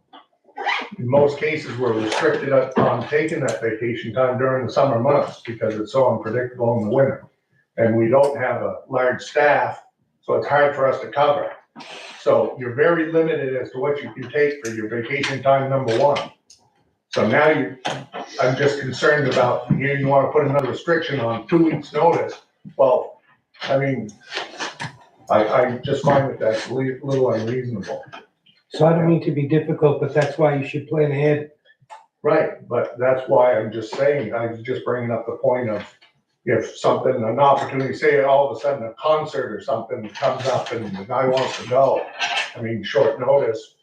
In most cases, we're restricted on taking that vacation time during the summer months because it's so unpredictable in the winter. And we don't have a large staff, so it's hard for us to cover. So you're very limited as to what you can take for your vacation time, number one. So now I'm just concerned about, you want to put another restriction on 2 weeks' notice. Well, I mean, I just find that that's a little unreasonable. So I don't mean to be difficult, but that's why you should plan ahead. Right, but that's why I'm just saying, I was just bringing up the point of if something, an opportunity, say all of a sudden a concert or something comes up and the guy wants to go. I mean, short notice,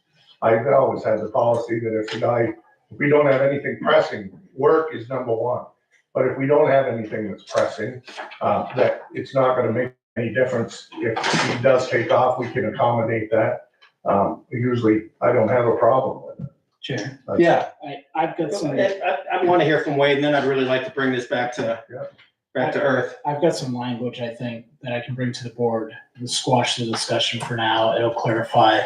I've always had the policy that if we don't have anything pressing, work is number one. But if we don't have anything that's pressing, that it's not gonna make any difference. If he does take off, we can accommodate that. Usually I don't have a problem with it. Chair, Yeah, I've got some, I want to hear from Wade, and then I'd really like to bring this back to earth. I've got some language, I think, that I can bring to the board to squash the discussion for now. It'll clarify,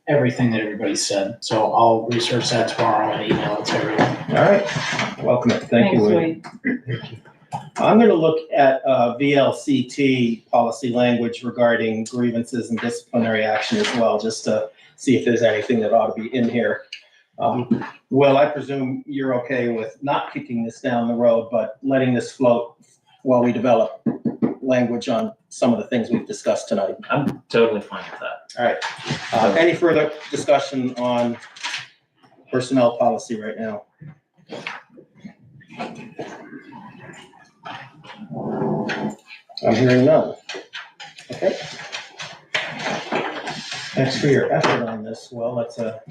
everything that everybody said. So I'll research that tomorrow and email it to everyone. All right, welcome it. Thank you, Wade. Thank you. I'm going to look at VLCT policy language regarding grievances and disciplinary action as well, just to see if there's anything that ought to be in here. Will, I presume you're okay with not kicking this down the road, but letting this float while we develop language on some of the things we've discussed tonight. I'm totally fine with that. All right. Any further discussion on personnel policy right now? I'm hearing none. Okay. Thanks for your effort on this. Well, that's a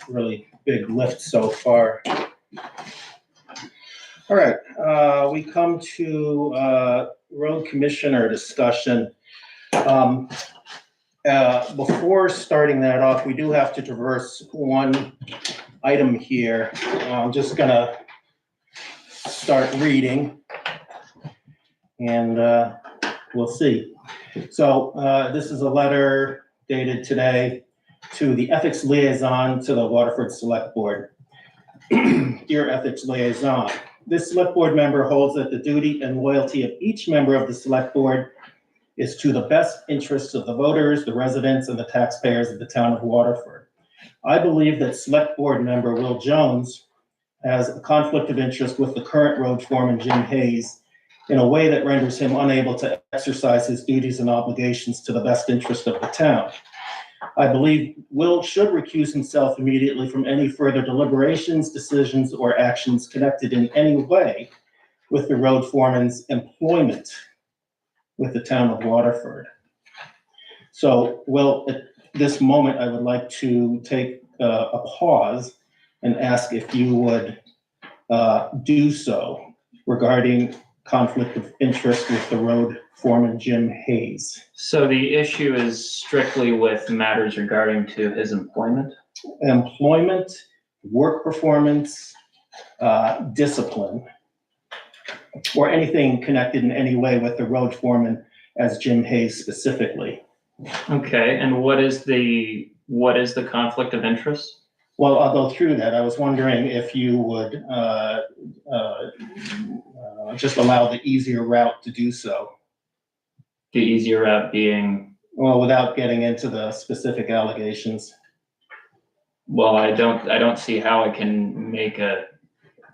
really big lift so far. All right, we come to road commissioner discussion. Before starting that off, we do have to traverse one item here. I'm just gonna start reading and we'll see. So this is a letter dated today to the ethics liaison to the Waterford Select Board. Dear ethics liaison, this select board member holds that the duty and loyalty of each member of the select board is to the best interests of the voters, the residents, and the taxpayers of the town of Waterford. I believe that select board member Will Jones has a conflict of interest with the current road foreman, Jim Hayes, in a way that renders him unable to exercise his duties and obligations to the best interest of the town. I believe Will should recuse himself immediately from any further deliberations, decisions, or actions connected in any way with the road foreman's employment with the town of Waterford. So, Will, at this moment, I would like to take a pause and ask if you would do so regarding conflict of interest with the road foreman, Jim Hayes. So the issue is strictly with matters regarding to his employment? Employment, work performance, discipline, or anything connected in any way with the road foreman as Jim Hayes specifically. Okay, and what is the conflict of interest? Well, I'll go through that. I was wondering if you would just allow the easier route to do so. The easier route being? Well, without getting into the specific allegations. Well, I don't see how I can make a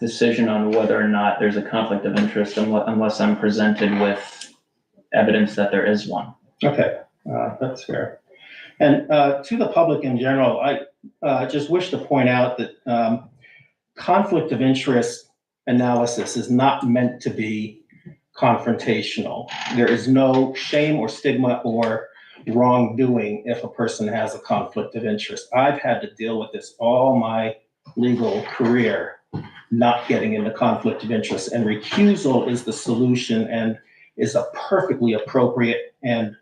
decision on whether or not there's a conflict of interest unless I'm presented with evidence that there is one. Okay, that's fair. And to the public in general, I just wish to point out that conflict of interest analysis is not meant to be confrontational. There is no shame or stigma or wrongdoing if a person has a conflict of interest. I've had to deal with this all my legal career, not getting into conflict of interest, and recusal is the solution and is a perfectly appropriate and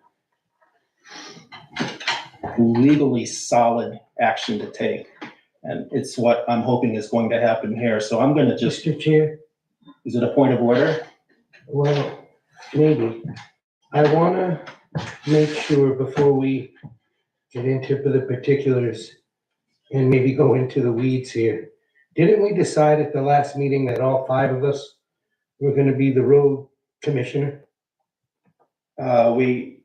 legally solid action to take. And it's what I'm hoping is going to happen here. So I'm going to just. Mr. Chair, Is it a point of order? well, maybe. I want to make sure before we get into the particulars and maybe go into the weeds here. Didn't we decide at the last meeting that all 5 of us were going to be the road commissioner? We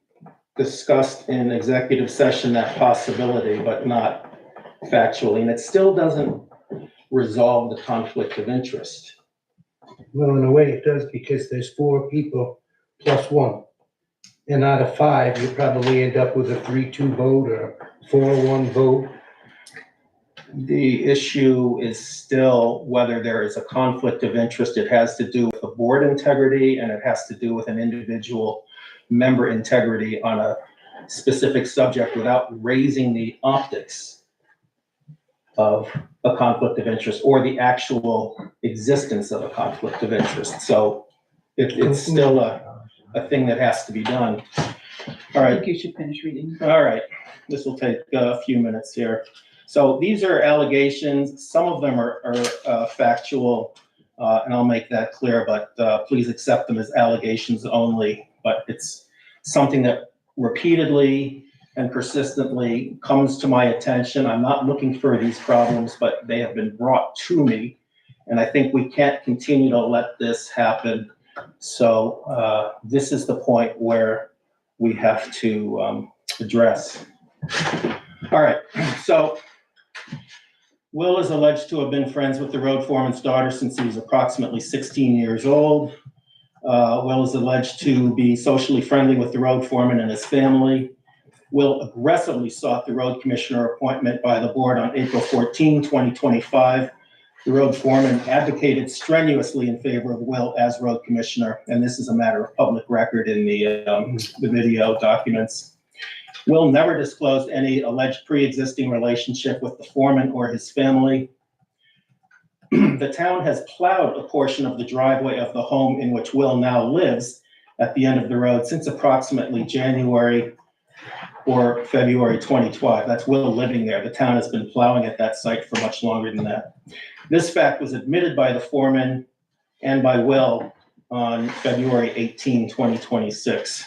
discussed in executive session that possibility, but not factually, and it still doesn't resolve the conflict of interest. Well, in a way it does, because there's 4 people plus 1. And out of 5, you probably end up with a 3-2 vote or 4-1 vote. The issue is still whether there is a conflict of interest. It has to do with the board integrity, and it has to do with an individual member integrity on a specific subject without raising the optics of a conflict of interest or the actual existence of a conflict of interest. So it's still a thing that has to be done. All I right. think you should finish reading. All right, this will take a few minutes here. So these are allegations. Some of them are factual, and I'll make that clear, but please accept them as allegations only. But it's something that repeatedly and persistently comes to my attention. I'm not looking for these problems, but they have been brought to me. And I think we can't continue to let this happen. So this is the point where we have to address. All right, so Will is alleged to have been friends with the road foreman's daughter since he was approximately 16 years old. Will is alleged to be socially friendly with the road foreman and his family. Will aggressively sought the road commissioner appointment by the board on April 14, 2025, The road foreman advocated strenuously in favor of Will as road commissioner, and this is a matter of public record in the video documents. Will never disclosed any alleged pre-existing relationship with the foreman or his family. The town has plowed a portion of the driveway of the home in which Will now lives at the end of the road since approximately January or February 2012. That's Will living there. The town has been plowing at that site for much longer than that. This fact was admitted by the foreman and by Will on February 18, 2026.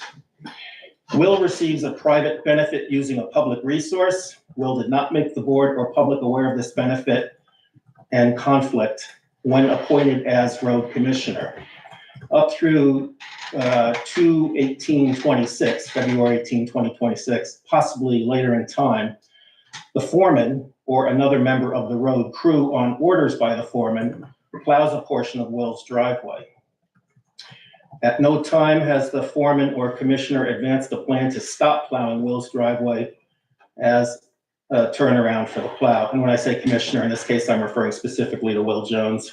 Will receives a private benefit using a public resource. Will did not make the board or public aware of this benefit and conflict when appointed as road commissioner. Up through 2/18/26, February 18, 2026, possibly later in time, the foreman or another member of the road crew on orders by the foreman plows a portion of Will's driveway. At no time has the foreman or commissioner advanced a plan to stop plowing Will's driveway as a turnaround for the plow. And when I say commissioner, in this case, I'm referring specifically to Will Jones.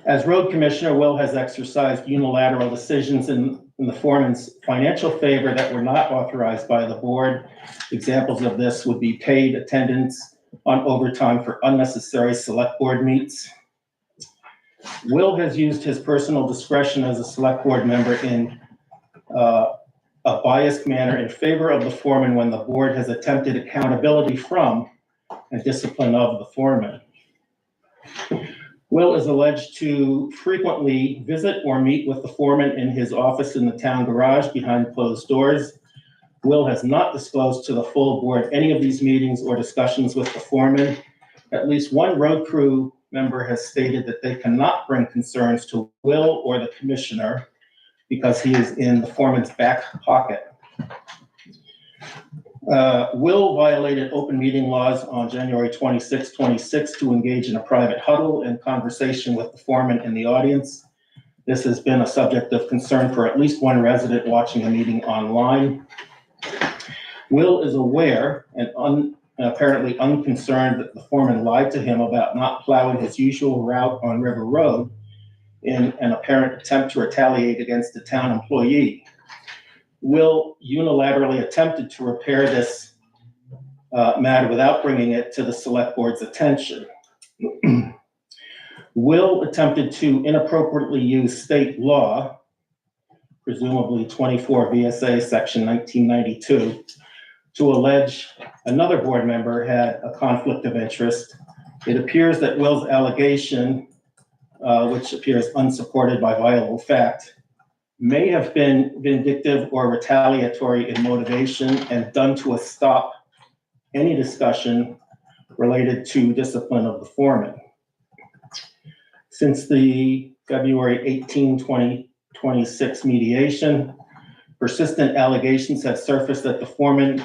As road commissioner, Will has exercised unilateral decisions in the foreman's financial favor that were not authorized by the board. Examples of this would be paid attendance on overtime for unnecessary select board meets. Will has used his personal discretion as a select board member in a biased manner in favor of the foreman when the board has attempted accountability from and discipline of the foreman. Will is alleged to frequently visit or meet with the foreman in his office in the town garage behind closed doors. Will has not disclosed to the full board any of these meetings or discussions with the foreman. At least one road crew member has stated that they cannot bring concerns to Will or the commissioner because he is in the foreman's back pocket. Will violated open meeting laws on January 26, 26 to engage in a private huddle and conversation with the foreman in the audience. This has been a subject of concern for at least one resident watching the meeting online. Will is aware and apparently unconcerned that the foreman lied to him about not plowing his usual route on River Road in an apparent attempt to retaliate against a town employee. Will unilaterally attempted to repair this matter without bringing it to the select board's attention. Will attempted to inappropriately use state law, presumably 24 VSA section 1992, to allege another board member had a conflict of interest. It appears that Will's allegation, which appears unsupported by viable fact, may have been vindictive or retaliatory in motivation and done to stop any discussion related to discipline of the foreman. Since the February 18, 2026 mediation, persistent allegations have surfaced that the foreman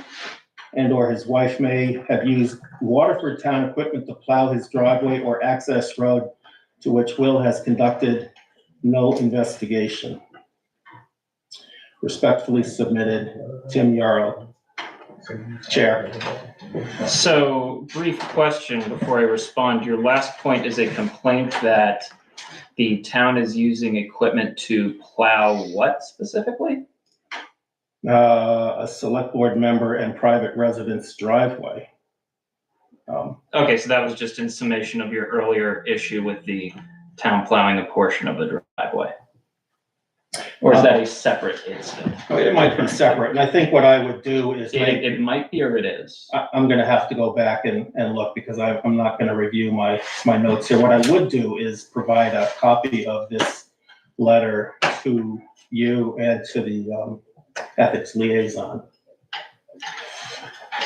and or his wife may have used Waterford town equipment to plow his driveway or access road, to which Will has conducted no investigation. Respectfully submitted, Tim Yarrow, Chair. So, brief question before I respond. Your last point is a complaint that the town is using equipment to plow what specifically? A select board member and private residence driveway. Okay, so that was just in summation of your earlier issue with the town plowing a portion of the driveway. Or is that a separate incident? It might be separate, and I think what I would do is It might be or it is. I'm gonna have to go back and look because I'm not gonna review my notes here. What I would do is provide a copy of this letter to you and to the ethics liaison.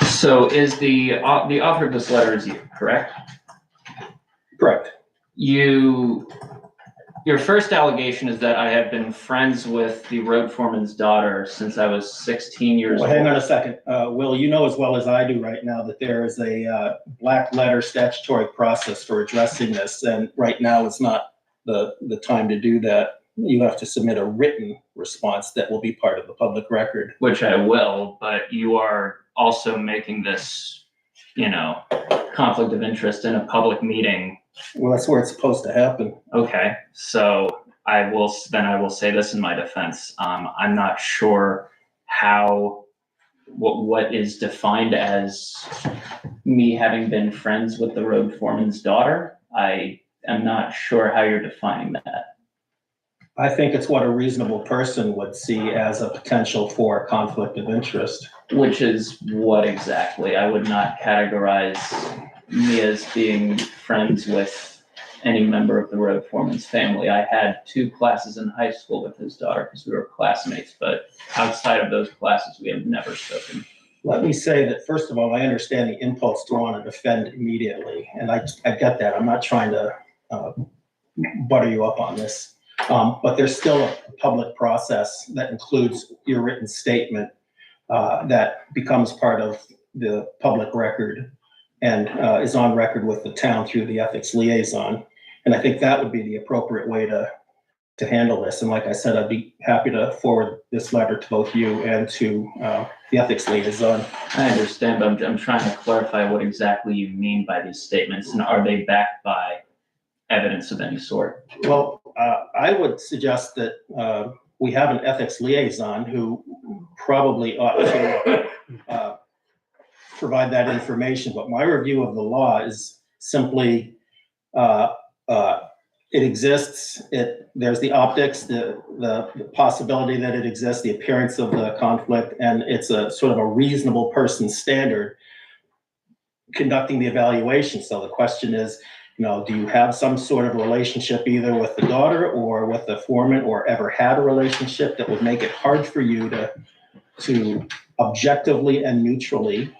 So is the author of this letter is you, correct? Correct. Your first allegation is that I have been friends with the road foreman's daughter since I was 16 years old. Well, hang on a second. Will, you know as well as I do right now that there is a black letter statutory process for addressing this, and right now is not the time to do that. You have to submit a written response that will be part of the public record. Which I will, but you are also making this conflict of interest in a public meeting. Well, that's where it's supposed to happen. Okay, so I will say this in my defense. I'm not sure what is defined as me having been friends with the road foreman's daughter. I am not sure how you're defining that. I think it's what a reasonable person would see as a potential for conflict of interest. Which is what exactly? I would not categorize me as being friends with any member of the road foreman's family. I had 2 classes in high school with his daughter because we were classmates, but outside of those classes, we have never spoken. Let me say that, first of all, I understand the impulse to want to defend immediately, and I get that. I'm not trying to butter you up on this. But there's still a public process that includes your written statement that becomes part of the public record and is on record with the town through the ethics liaison. And I think that would be the appropriate way to handle this. And like I said, I'd be happy to forward this letter to both you and to the ethics liaison. I understand, but I'm trying to clarify what exactly you mean by these statements, and are they backed by evidence of any sort? Well, I would suggest that we have an ethics liaison who probably ought to provide that information. But my review of the law is simply it exists. There's the optics, the possibility that it exists, the appearance of the conflict, and it's a sort of a reasonable person standard conducting the evaluation. So the question is, do you have some sort of relationship either with the daughter or with the foreman, or ever had a relationship that would make it hard for you to objectively and neutrally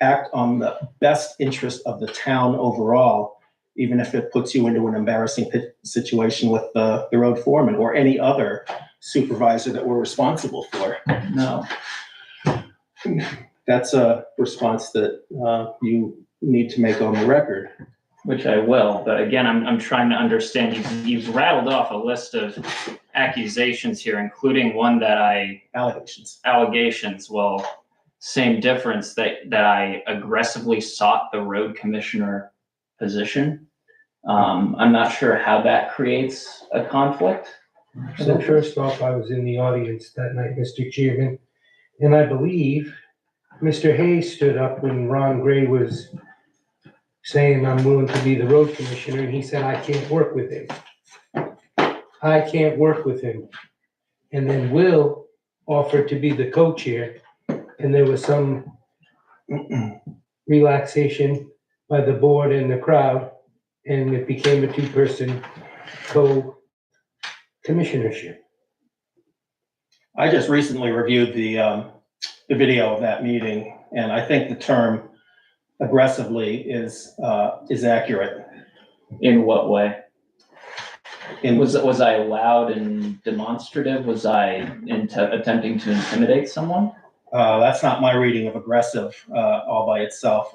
act on the best interest of the town overall, even if it puts you into an embarrassing situation with the road foreman or any other supervisor that we're responsible for? No. That's a response that you need to make on the record. Which I will, but again, I'm trying to understand. You've rattled off a list of accusations here, including one that allegations. Well, same difference that I aggressively sought the road commissioner position. I'm not sure how that creates a conflict. So first off, I was in the audience that night, Mr. Chairman, and I believe Mr. Hayes stood up when Ron Gray was saying I'm willing to be the road commissioner, and he said, I can't work with him. I can't work with him. And then Will offered to be the co-chair, and there was some relaxation by the board and the crowd, and it became a 2-person co-commissionership. I just recently reviewed the video of that meeting, and I think the term aggressively is accurate. In what way? Was I loud and demonstrative? Was I attempting to intimidate someone? That's not my reading of aggressive all by itself.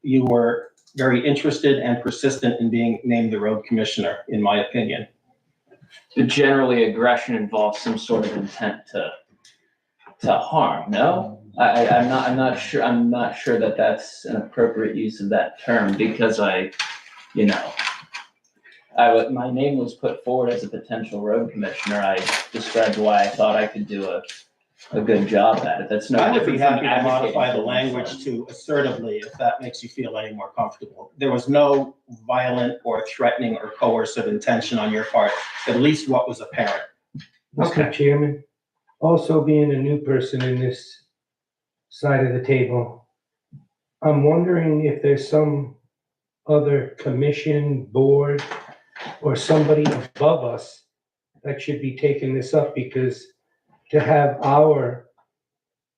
You were very interested and persistent in being named the road commissioner, in my opinion. Generally, aggression involves some sort of intent to harm. No, I'm not sure. I'm not sure that that's an appropriate use of that term, because my name was put forward as a potential road commissioner. I described why I thought I could do a good job at it. That's no I would be different happy from to advocating modify the for language myself. to assertively, if that makes you feel any more comfortable. There was no violent or threatening or coercive intention on your part, at least what was apparent. Mr. Chairman, also being a new person in this side of the table, I'm wondering if there's some other commission, board, or somebody above us that should be taking this up, because to have our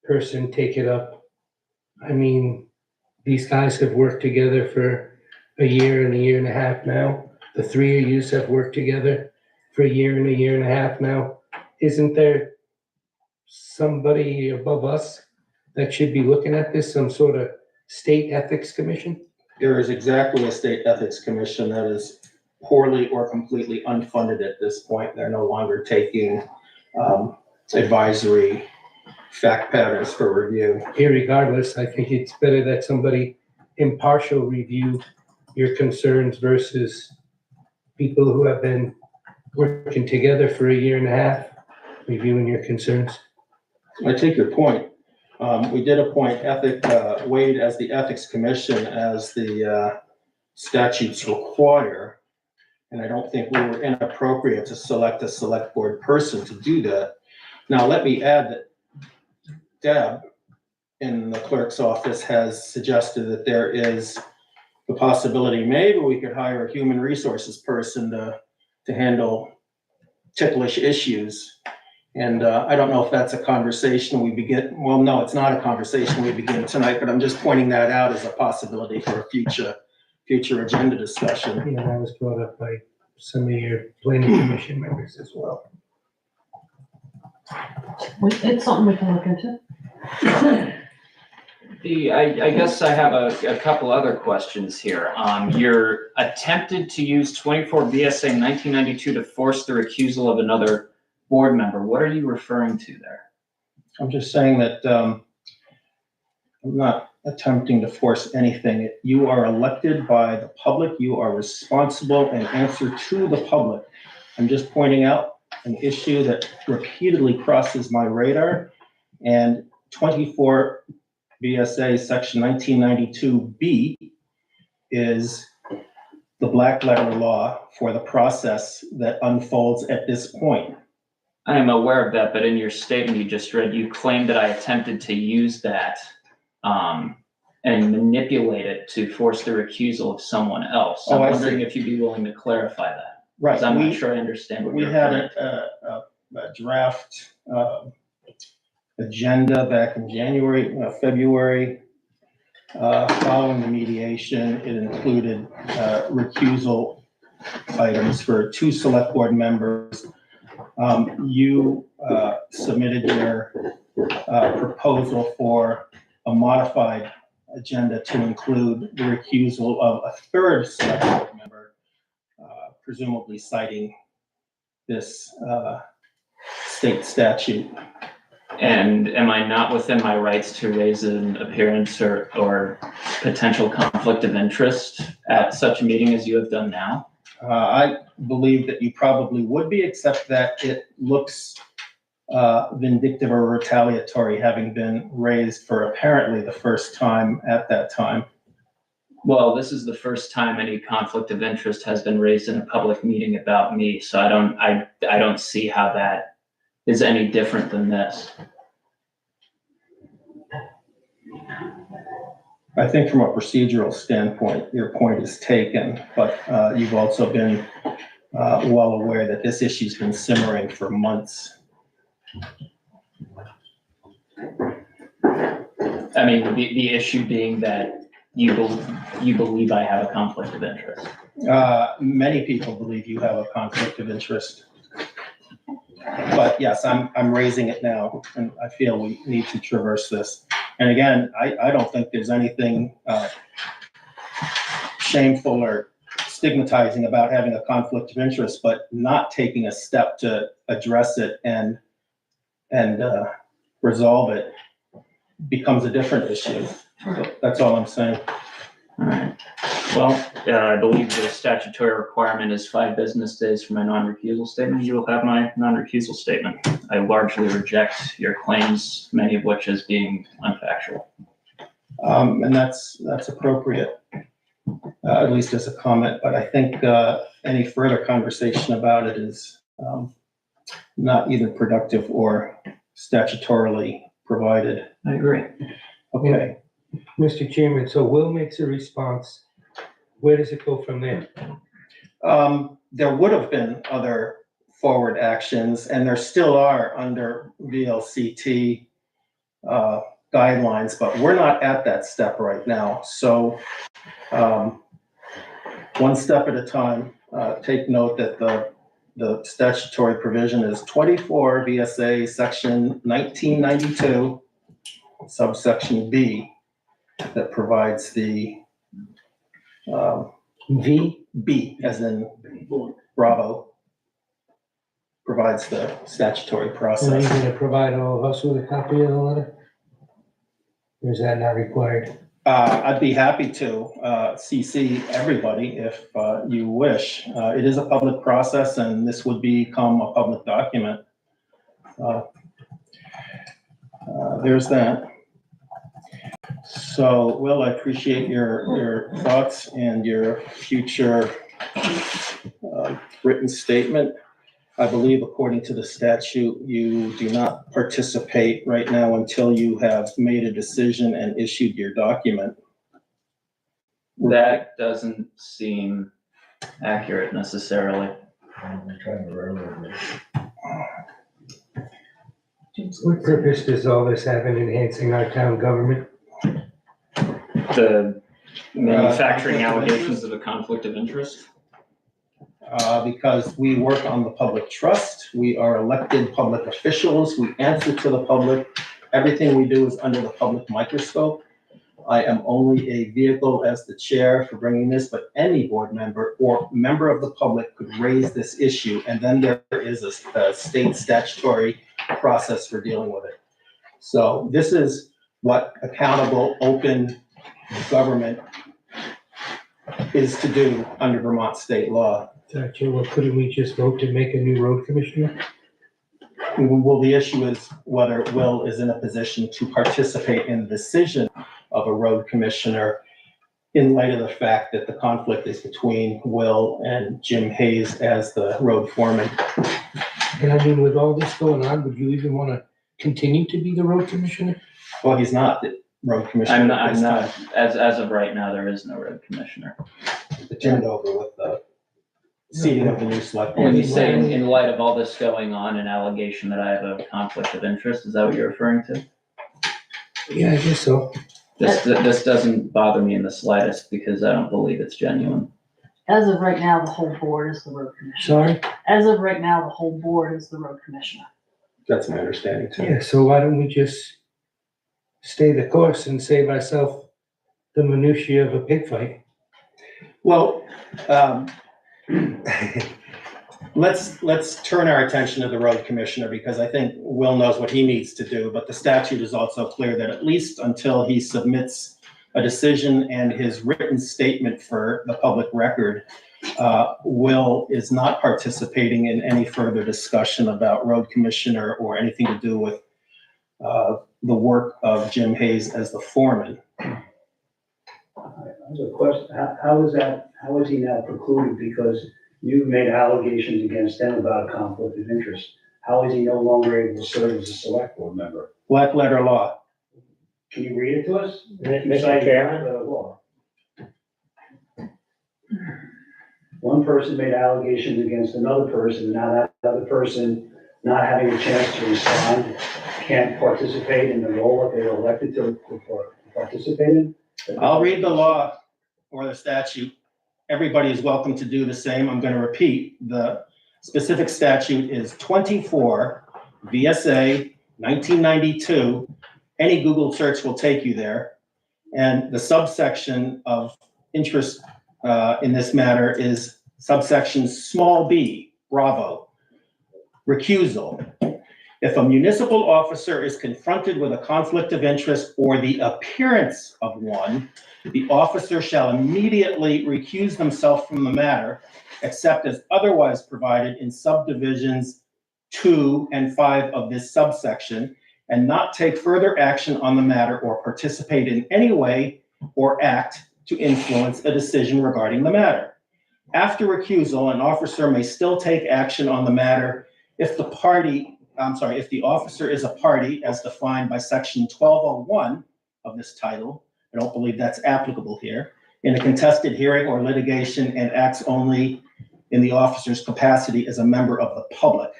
person take it up, I mean, these guys have worked together for a year and a half now. The 3 of you have worked together for a year and a half now. Isn't there somebody above us that should be looking at this, some sort of state ethics commission? There is exactly a state ethics commission that is poorly or completely unfunded at this point. They're no longer taking advisory fact patterns for review. Irregardless, I think it's better that somebody impartial review your concerns versus people who have been working together for a year and a half, reviewing your concerns. I take your point. We did appoint Wade as the Ethics Commission as the statutes require. And I don't think we were inappropriate to select a select board person to do that. Now, let me add that Deb in the clerk's office has suggested that there is the possibility maybe we could hire a human resources person to handle ticklish issues. And I don't know if that's a conversation we begin, well, no, it's not a conversation we begin tonight, but I'm just pointing that out as a possibility for a future agenda discussion. Yeah, that was brought up by some of your planning commission members as well. It's something we can look into. I guess I have a couple other questions here. You're attempted to use 24 VSA 1992 to force the recusal of another board member. What are you referring to there? I'm just saying that I'm not attempting to force anything. You are elected by the public. You are responsible and answer to the public. I'm just pointing out an issue that repeatedly crosses my radar, and 24 BSA section 1992B is the black letter law for the process that unfolds at this point. I am aware of that, but in your statement you just read, you claimed that I attempted to use that and manipulate it to force the recusal of someone else. I'm wondering if you'd be willing to clarify that. Right. Because I'm not sure I understand what We you're had referring to. a draft agenda back in February. Following the mediation, it included recusal items for 2 select board members. You submitted your proposal for a modified agenda to include the recusal of a 3rd select board member, presumably citing this state statute. And am I not within my rights to raise an appearance or potential conflict of interest at such a meeting as you have done now? I believe that you probably would be, except that it looks vindictive or retaliatory, having been raised for apparently the first time at that time. Well, this is the first time any conflict of interest has been raised in a public meeting about me, so I don't see how that is any different than this. I think from a procedural standpoint, your point is taken, but you've also been well aware that this issue's been simmering for months. I mean, the issue being that you believe I have a conflict of interest. Many people believe you have a conflict of interest. But yes, I'm raising it now, and I feel we need to traverse this. And again, I don't think there's anything shameful or stigmatizing about having a conflict of interest, but not taking a step to address it and resolve it becomes a different issue. So that's all I'm saying. All right. Well, I believe the statutory requirement is 5 business days for my non-recusal statement. You will have my non-recusal statement. I largely reject your claims, many of which as being unfactual. And that's appropriate, at least as a comment, but I think any further conversation about it is not either productive or statutorily provided. I agree. Okay. Mr. Chairman, so Will makes a response. Where does it go from there? There would have been other forward actions, and there still are under VLCT guidelines, but we're not at that step right now. So one step at a time. Take note that the statutory provision is 24 VSA section 1992, subsection B, that provides the B as in Bravo, provides the statutory And are you process. gonna provide all of us with a copy of the letter? Or is that not required? I'd be happy to CC everybody if you wish. It is a public process and this would become a public document. There's that. So, Will, I appreciate your thoughts and your future written statement. I believe according to the statute, you do not participate right now until you have made a decision and issued your document. That doesn't seem accurate necessarily. What purpose does all this have in enhancing our town government? The manufacturing conflict of allegations of a conflict of interest? Because we work on the public trust, we are elected public officials, we answer to the public. Everything we do is under the public microscope. I am only a vehicle as the chair for bringing this, but any board member or member of the public could raise this issue, and then there is a state statutory process for dealing with it. So this is what accountable, open government is to do under Vermont state law. Chair, well, couldn't we just vote to make a new road commissioner? Well, the issue is whether Will is in a position to participate in the decision of a road commissioner in light of the fact that the conflict is between Will and Jim Hayes as the road foreman. And I mean, with all this going on, would you even want to continue to be the road commissioner? Well, he's not the road commissioner. I'm not, as of right now, there is no road commissioner. It turned over with the seating of the new select board. When you say in light of all this going on, an allegation that I have a conflict of interest, is that what you're referring to? Yeah, I guess so. This doesn't bother me in the slightest because I don't believe it's genuine. As of right now, the whole board is the road commissioner. Sorry? As of right now, the whole board is the road commissioner. That's my understanding too. Yeah, so why don't we just stay the course and save ourselves the minutiae of a pig fight? Well, let's turn our attention to the road commissioner because I think Will knows what he needs to do, but the statute is also clear that at least until he submits a decision and his written statement for the public record, Will is not participating in any further discussion about road commissioner or anything to do with the work of Jim Hayes as the foreman. As a question, how is he now precluded because you've made allegations against him about a conflict of interest? How is he no longer able to serve as a select board member? Black letter law. Can you read it to us? Mr. Chairman? The law. One person made allegations against another person, and now that other person, not having a chance to respond, can't participate in the role that they were elected to participate in? I'll read the law or the statute. Everybody is welcome to do the same. I'm going to repeat. The specific statute is 24 VSA 1992. Any Google search will take you there. And the subsection of interest in this matter is subsection small b, bravo, recusal. If a municipal officer is confronted with a conflict of interest or the appearance of one, the officer shall immediately recuse themselves from the matter, except as otherwise provided in subdivisions 2 and 5 of this subsection, and not take further action on the matter or participate in any way or act to influence a decision regarding the matter. After recusal, an officer may still take action on the matter if the officer is a party as defined by section 1201 of this title. I don't believe that's applicable here. In a contested hearing or litigation and acts only in the officer's capacity as a member of the public.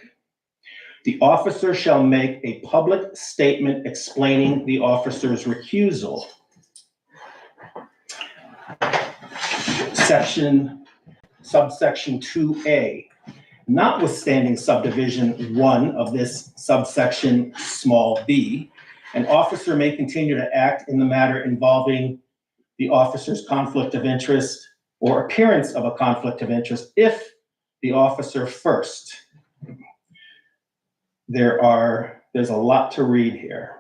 The officer shall make a public statement explaining the officer's recusal. Subsection 2A. Notwithstanding subdivision 1 of this subsection small b, an officer may continue to act in the matter involving the officer's conflict of interest or appearance of a conflict of interest if the officer first, there's a lot to read here.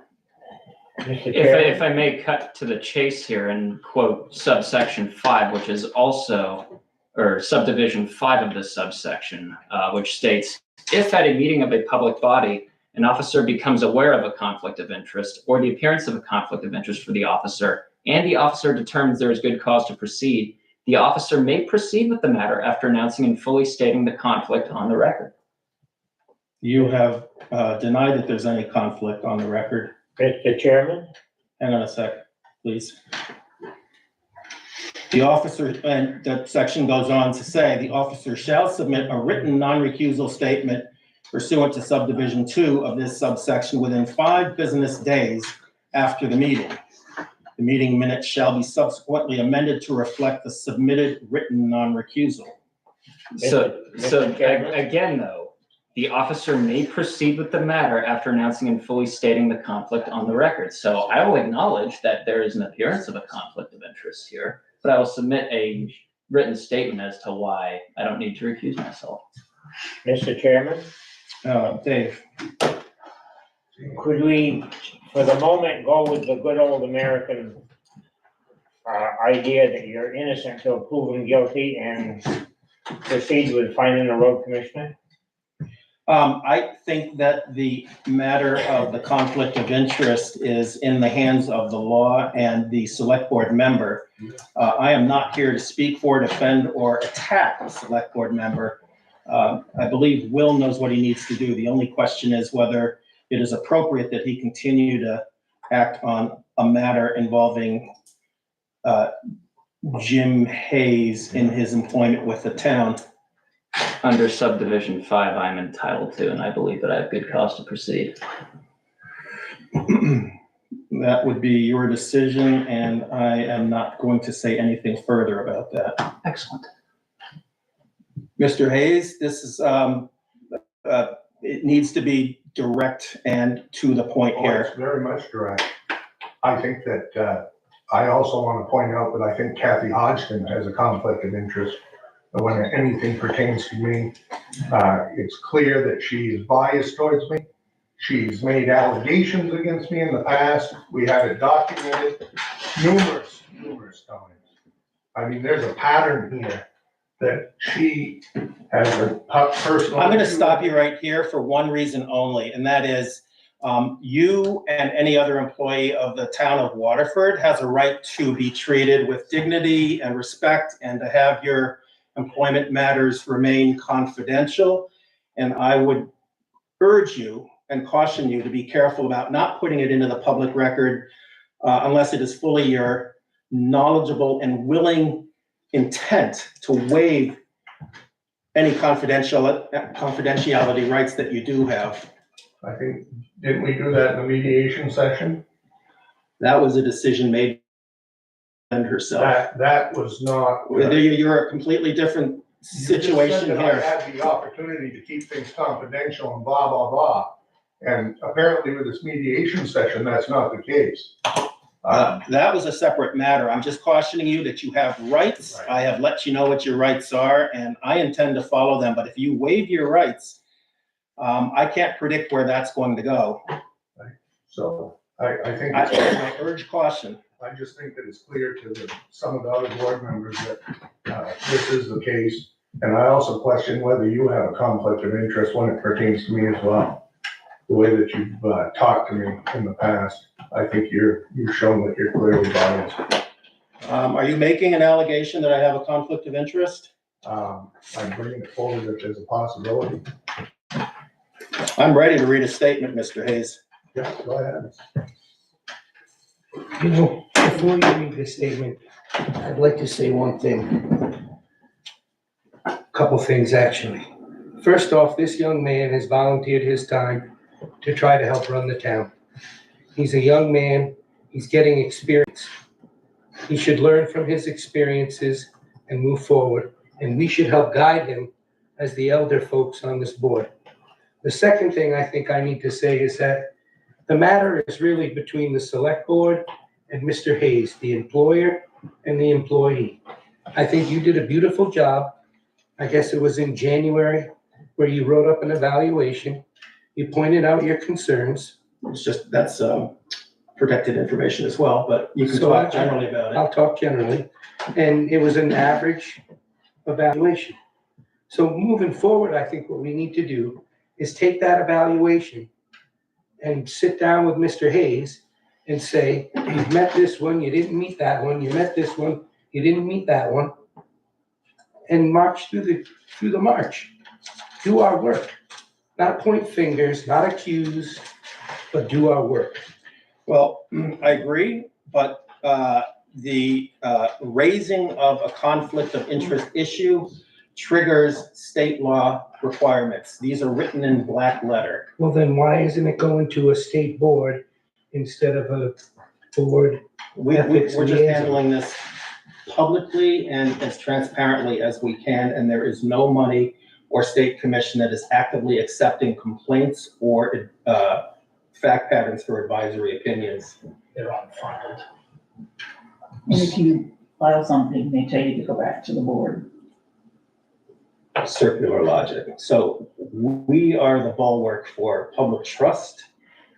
Mr. If Chairman, I may cut to the chase here and quote subsection 5, which is also, or subdivision 5 of this subsection, which states, if at a meeting of a public body, an officer becomes aware of a conflict of interest or the appearance of a conflict of interest for the officer, and the officer determines there is good cause to proceed, the officer may proceed with the matter after announcing and fully stating the conflict on the record. You have denied that there's any conflict on the record. Mr. Chairman, Hang on a sec, please. The officer, and that section goes on to say, the officer shall submit a written non-recusal statement pursuant to subdivision 2 of this subsection within 5 business days after the meeting. The meeting minutes shall be subsequently amended to reflect the submitted written non-recusal. So Mr. Chairman? again, though, the officer may proceed with the matter after announcing and fully stating the conflict on the record. So I will acknowledge that there is an appearance of a conflict of interest here, but I will submit a written statement as to why I don't need to recuse myself. Mr. Chairman, Dave, could we, for the moment, go with the good old American idea that you're innocent till proven guilty and proceed with finding a road commissioner? I think that the matter of the conflict of interest is in the hands of the law and the select board member. I am not here to speak for, defend, or attack the select board member. I believe Will knows what he needs to do. The only question is whether it is appropriate that he continue to act on a matter involving Jim Hayes in his employment with the town. Under subdivision 5, I'm entitled to, and I believe that I have good cause to proceed. That would be your decision, and I am not going to say anything further about that. Excellent. Mr. Hayes, this is, it needs to be direct and to the point Oh, here. it's very much direct. I think that, I also want to point out that I think Kathy Hodgson has a conflict of interest. But when anything pertains to me, it's clear that she is biased towards me. She's made allegations against me in the past. We have it documented numerous times. I mean, there's a pattern here that she has a personal. I'm going to stop you right here for one reason only, and that is you and any other employee of the town of Waterford has a right to be treated with dignity and respect and to have your employment matters remain confidential. And I would urge you and caution you to be careful about not putting it into the public record unless it is fully your knowledgeable and willing intent to waive any confidentiality rights that you do have. I think, didn't we do that in the mediation session? That was a decision made by herself. That was not. You're a completely different situation You just said that here. I had the opportunity to keep things confidential and blah, blah, blah. And apparently with this mediation session, that's not the case. That was a separate matter. I'm just cautioning you that you have rights. Right. I have let you know what your rights are, and I intend to follow them. But if you waive your rights, I can't predict where that's going to go. So I think, I urge caution. I just think that it's clear to some of the other board members that this is the case. And I also question whether you have a conflict of interest when it pertains to me as well. The way that you've talked to me in the past, I think you've shown that you're clearly biased. Are you making an allegation that I have a conflict of interest? I'm bringing it forward that there's a possibility. I'm ready to read a statement, Mr. Hayes. Yeah, go ahead. You know, before you read this statement, I'd like to say one thing. A couple things, actually. First off, this young man has volunteered his time to try to help run the town. He's a young man. He's getting experience. He should learn from his experiences and move forward, and we should help guide him as the elder folks on this board. The second thing I think I need to say is that the matter is really between the select board and Mr. Hayes, the employer and the employee. I think you did a beautiful job. I guess it was in January where you wrote up an evaluation you pointed out your concerns. It's just, that's protected information as well, but you can So talk generally about it. I'll talk generally, and it was an average evaluation. So moving forward, I think what we need to do is take that evaluation and sit down with Mr. Hayes and say, you've met this one, you didn't meet that one, you met this one, you didn't meet that one. And march through the march. Do our work. Not point fingers, not accuse, but do our work. Well, I agree, but the raising of a conflict of interest issue triggers state law requirements. These are written in black letter. Well, then why isn't it going to a state board instead of a board? We're Ethics just liaison. handling this publicly and as transparently as we can, and there is no money or state commission that is actively accepting complaints or fact patterns for advisory opinions. They're unfunded. And if you file something, they tell you to go back to the board. Circular logic. So we are the bulwark for public trust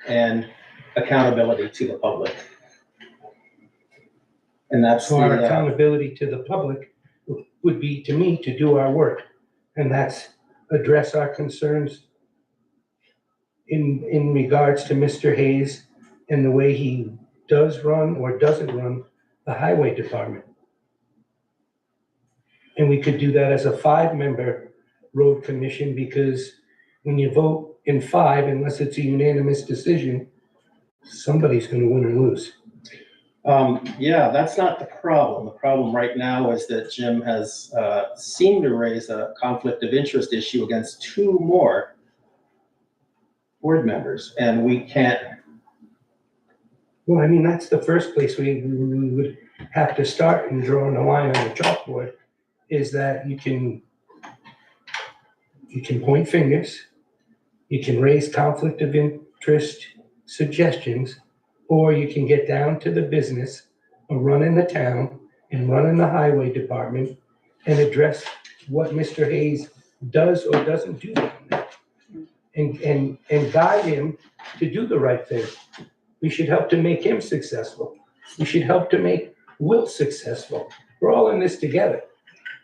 and accountability to the public. And that's So our the, accountability to the public would be, to me, to do our work. And that's address our concerns in regards to Mr. Hayes and the way he does run or doesn't run the highway department. And we could do that as a 5-member road commission, because when you vote in 5, unless it's a unanimous decision, somebody's gonna win or lose. yeah, that's not the problem. The problem right now is that Jim has seemed to raise a conflict of interest issue against 2 more board members, and we can't. Well, I mean, that's the first place we would have to start in drawing a line on the chalkboard, is that you can point fingers, you can raise conflict of interest suggestions, or you can get down to the business of running the town and running the highway department and address what Mr. Hayes does or doesn't do down there. And guide him to do the right thing. We should help to make him successful. We should help to make Wilt successful. We're all in this together.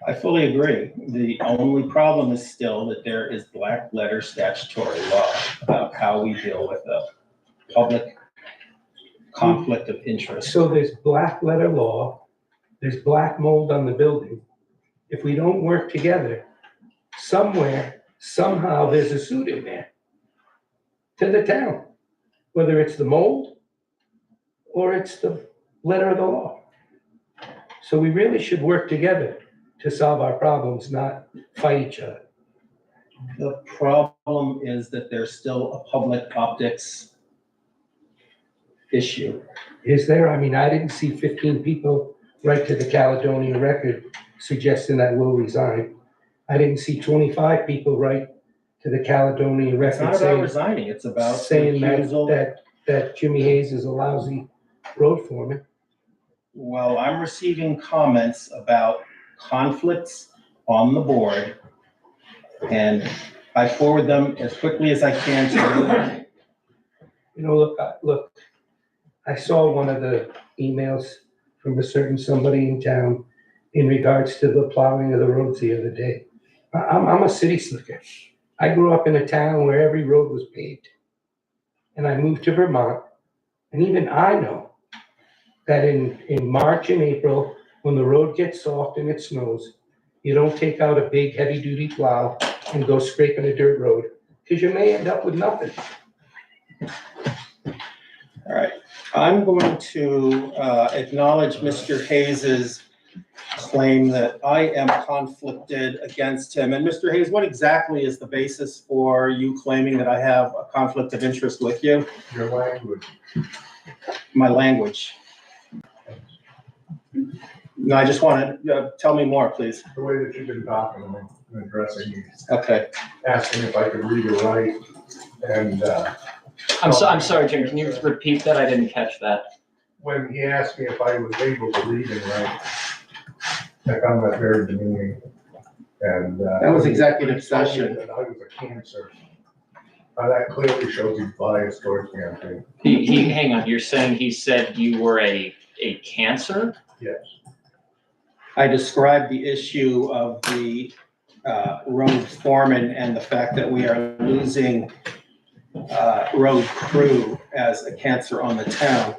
I fully agree. The only problem is still that there is black letter statutory law about how we deal with a public conflict of interest. So there's black letter law, there's black mold on the building. If we don't work together, somewhere, somehow, there's a suit in there to the town, whether it's the mold or it's the letter of the law. So we really should work together to solve our problems, not fight each other. The problem is that there's still a public optics issue. Is there? I mean, I didn't see 15 people write to the Caledonia Record suggesting that we'll resign. I didn't see 25 people write to the Caledonia It's not Record about resigning, it's about saying refusal. that Jimmy Hayes is a lousy road foreman. Well, I'm receiving comments about conflicts on the board, and I forward them as quickly as I can to you. You know, look, I saw one of the emails from a certain somebody in town in regards to the plowing of the roads the other day. I'm a city slicker. I grew up in a town where every road was paved. And I moved to Vermont, and even I know that in March and April, when the road gets soft and it snows, you don't take out a big heavy-duty plow and go scraping a dirt road, because you may end up with nothing. All right, I'm going to acknowledge Mr. Hayes's claim that I am conflicted against him. And Mr. Hayes, what exactly is the basis for you claiming that I have a conflict of interest with you? Your language. My language. No, I just want to, tell me more, please. The way that you've been talking to me and addressing me, Okay. asking if I could read or write, and, I'm sorry, Jim, can you repeat that? I didn't catch that. when he asked me if I was able to read and write, I found that very demeaning. And That was executive session. That I was a cancer. That clearly shows he's biased towards me, I think. Hang on, you're saying he said you were a cancer? Yes. I described the issue of the road foreman and the fact that we are losing road crew as a cancer on the town.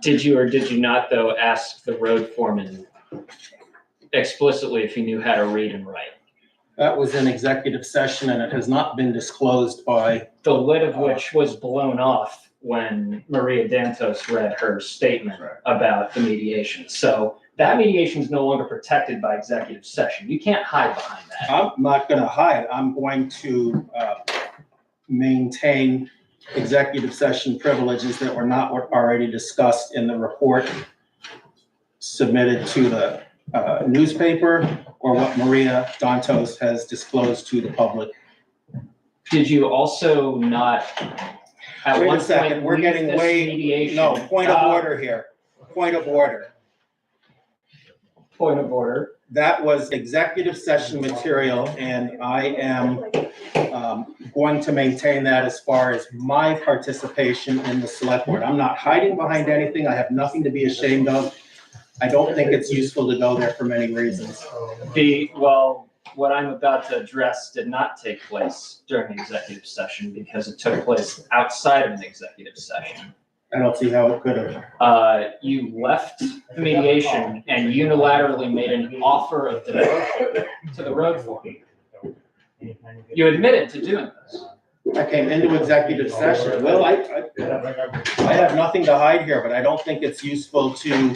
Did you or did you not, though, ask the road foreman explicitly if he knew how to read and write? That was an executive session and it has not been disclosed by, The lid of which was blown off when Maria Dantos read her statement about the mediation. So that mediation is no longer protected by executive session. You can't hide behind that. I'm not gonna hide, I'm going to maintain executive session privileges that were not already discussed in the report submitted to the newspaper or what Maria Dantos has disclosed to the public. Did you also not, at Wait one a second, point, we're leave getting this way, mediation? no, point of order here, point of order. Point of order. That was executive session material and I am going to maintain that as far as my participation in the select board. I'm not hiding behind anything. I have nothing to be ashamed of. I don't think it's useful to go there for many reasons. Well, what I'm about to address did not take place during executive session because it took place outside of an executive session. I don't see how it could have. You left the mediation and unilaterally made an offer of demotion to the road foreman. You admitted to doing this. I came into executive session. Well, I have nothing to hide here, but I don't think it's useful to.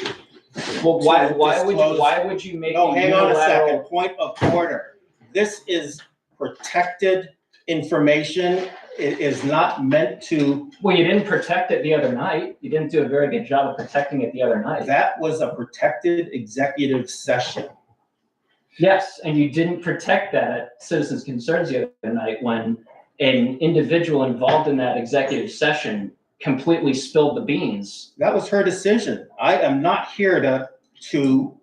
Well, why would you make No, a hang on a second. unilateral? Point of order. This is protected information. It is not meant to. Well, you didn't protect it the other night. You didn't do a very good job of protecting it the other night. That was a protected executive session. Yes, and you didn't protect that at Citizens Concerns the other night when an individual involved in that executive session completely spilled the beans. That was her decision. I am not here to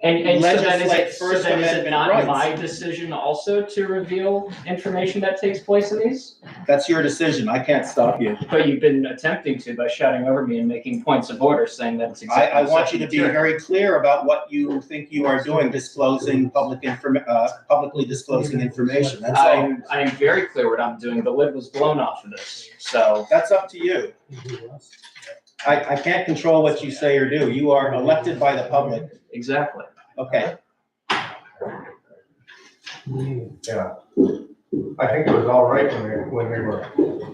And so then legislate is First it Amendment not rights. my decision also to reveal information that takes place in these? That's your decision. I can't stop you. But you've been attempting to by shouting over me and making points of order saying that it's I executive want you to session be material. very clear about what you think you are doing, disclosing publicly disclosing information. That's all. I am very clear what I'm doing. The lid was blown off of this, so. That's up to you. I can't control what you say or do. You are elected by the public. Exactly. Okay. Yeah. I think it was all right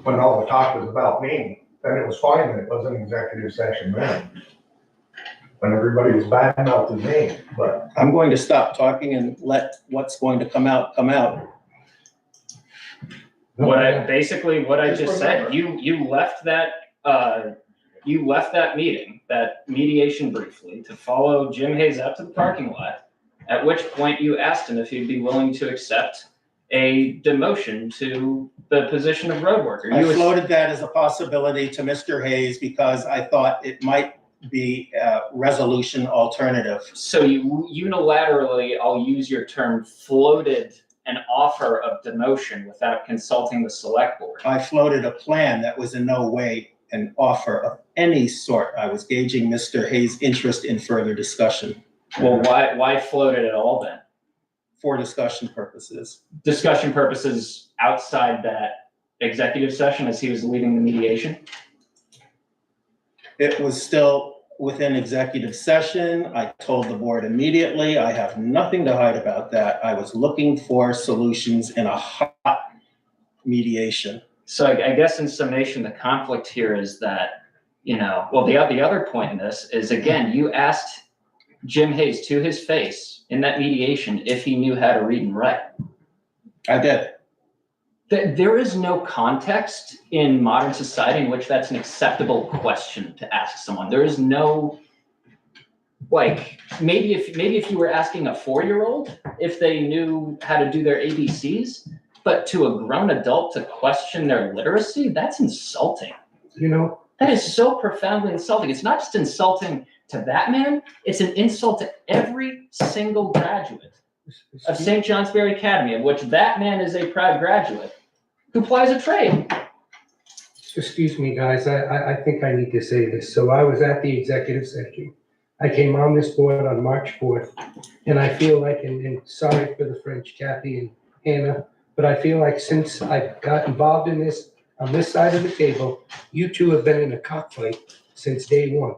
when all the talk was about me, then it was fine, that it was an executive session then. When everybody was badmouthing me, but. I'm going to stop talking and let what's going to come out, come out. What I just said, you left that meeting, that mediation briefly, to follow Jim Hayes out to the parking lot, at which point you asked him if he'd be willing to accept a demotion to the position of road worker. I floated that as a possibility to Mr. Hayes because I thought it might be a resolution alternative. So you unilaterally, I'll use your term, floated an offer of demotion without consulting the select board. I floated a plan that was in no way an offer of any sort. I was gauging Mr. Hayes' interest in further discussion. Well, why float it at all then? For discussion purposes. Discussion purposes outside that executive session as he was leading the mediation? It was still within executive session. I told the board immediately, I have nothing to hide about that. I was looking for solutions in a hot mediation. So I guess in summation, the conflict here is that, the other point in this is, again, you asked Jim Hayes to his face in that mediation if he knew how to read and write. I did. There is no context in modern society in which that's an acceptable question to ask someone. There is no, maybe if you were asking a 4-year-old if they knew how to do their ABCs, but to a grown adult to question their literacy, that's insulting. That is so profoundly insulting. It's not just insulting to that man, it's an insult to every single graduate of St. Johnsbury Academy, of which that man is a proud graduate. who plies a trade. Excuse me, guys, I think I need to say this. So I was at the executive session. I came on this board on March 4th, and I feel like, and sorry for the French, Kathy and Hannah, but I feel like since I got involved in this, on this side of the table, you two have been in a cockfight since day one.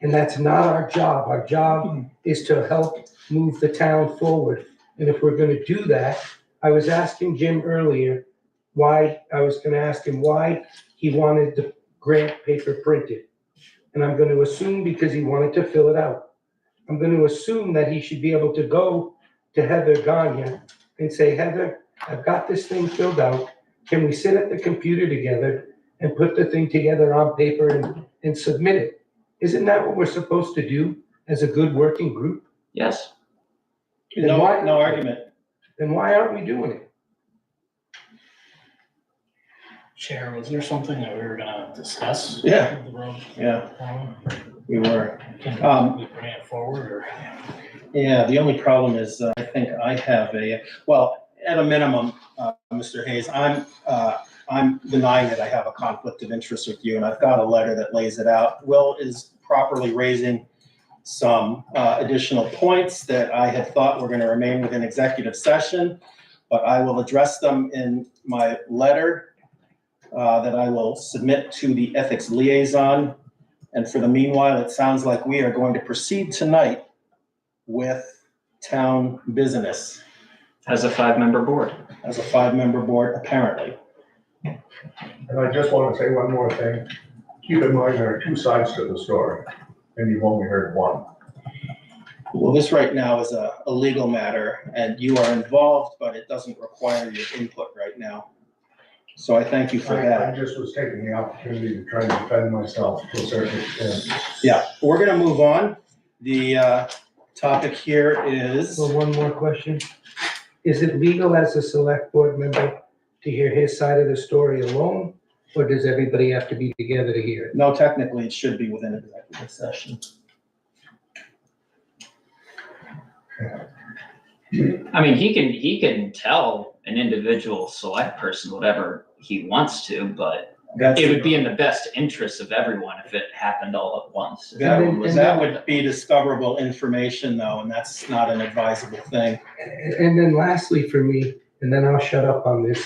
And that's not our job. Our job is to help move the town forward. And if we're gonna do that, I was asking Jim earlier why he wanted the grant paper printed. And I'm gonna assume because he wanted to fill it out. I'm gonna assume that he should be able to go to Heather Gagne and say, Heather, I've got this thing filled out. Can we sit at the computer together and put the thing together on paper and submit it? Isn't that what we're supposed to do as a good working group? Yes. Then No, why- no argument. Then why aren't we doing it? Chair, was there something that we were gonna discuss? Yeah. with the road Yeah, forum? we were. Can we bring it forward or? Yeah, the only problem is, I think I have well, at a minimum, Mr. Hayes, I'm denying that I have a conflict of interest with you, and I've got a letter that lays it out. Will is properly raising some additional points that I had thought were gonna remain within executive session, but I will address them in my letter that I will submit to the ethics liaison. And for the meanwhile, it sounds like we are going to proceed tonight with town business As a 5-member board. as a 5-member board, apparently. And I just want to say one more thing. Keep in mind, there are two sides to the story, and you've only heard one. Well, this right now is a legal matter, and you are involved, but it doesn't require your input right now. So I thank you for I that. just was taking the opportunity to try and defend myself to a certain extent. Yeah, we're gonna move on. The topic here is, So one more question. Is it legal as a select board member to hear his side of the story alone? Or does everybody have to be together to hear it? no, technically, it should be within executive session. I mean, he can tell an individual select person whatever he wants to, but it would be in the best interest of everyone if it happened all at once. If everyone was- That would be discoverable information though, and that's not an advisable thing. And then lastly for me, and then I'll shut up on this,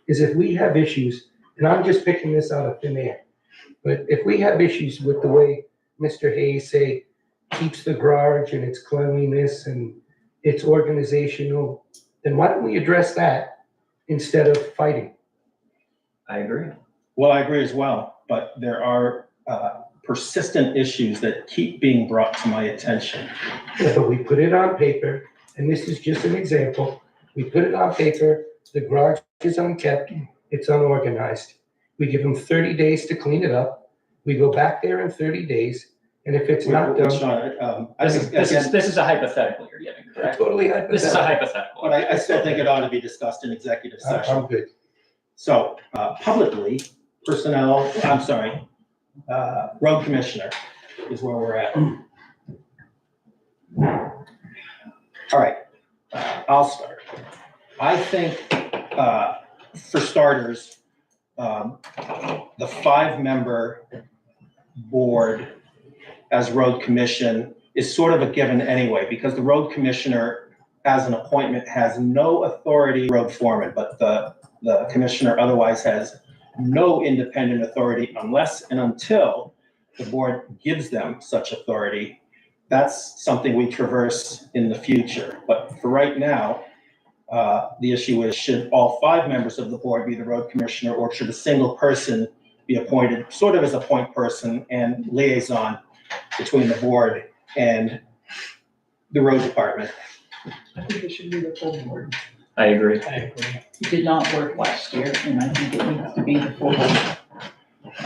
is if we have issues, and I'm just picking this out of thin air, but if we have issues with the way Mr. Hayes say keeps the garage and its cleanliness and its organizational, then why don't we address that instead of fighting? I agree. Well, I agree as well, but there are persistent issues that keep being brought to my attention. Yeah, but we put it on paper, and this is just an example. We put it on paper, the garage is unkept, it's unorganized. We give them 30 days to clean it up. We go back there in 30 days, and if it's not done, Sean, I This think, is, again, this is a hypothetical you're giving, correct? totally This is a hypothetical. hypothetical. but I still think it ought to be discussed in executive session. I'm good. So, publicly, road commissioner is where we're at. All right, I'll start. I think, for starters, the 5-member board as road commission is sort of a given anyway, because the road commissioner as an appointment has no authority, road foreman, but the commissioner otherwise has no independent authority unless and until the board gives them such authority. That's something we traverse in the future. But for right now, the issue is, should all 5 members of the board be the road commissioner, or should a single person be appointed sort of as a point person and liaison between the board and the road department? I think it should be the full board. I agree. It did not work last year, and I think it needs to be the full board.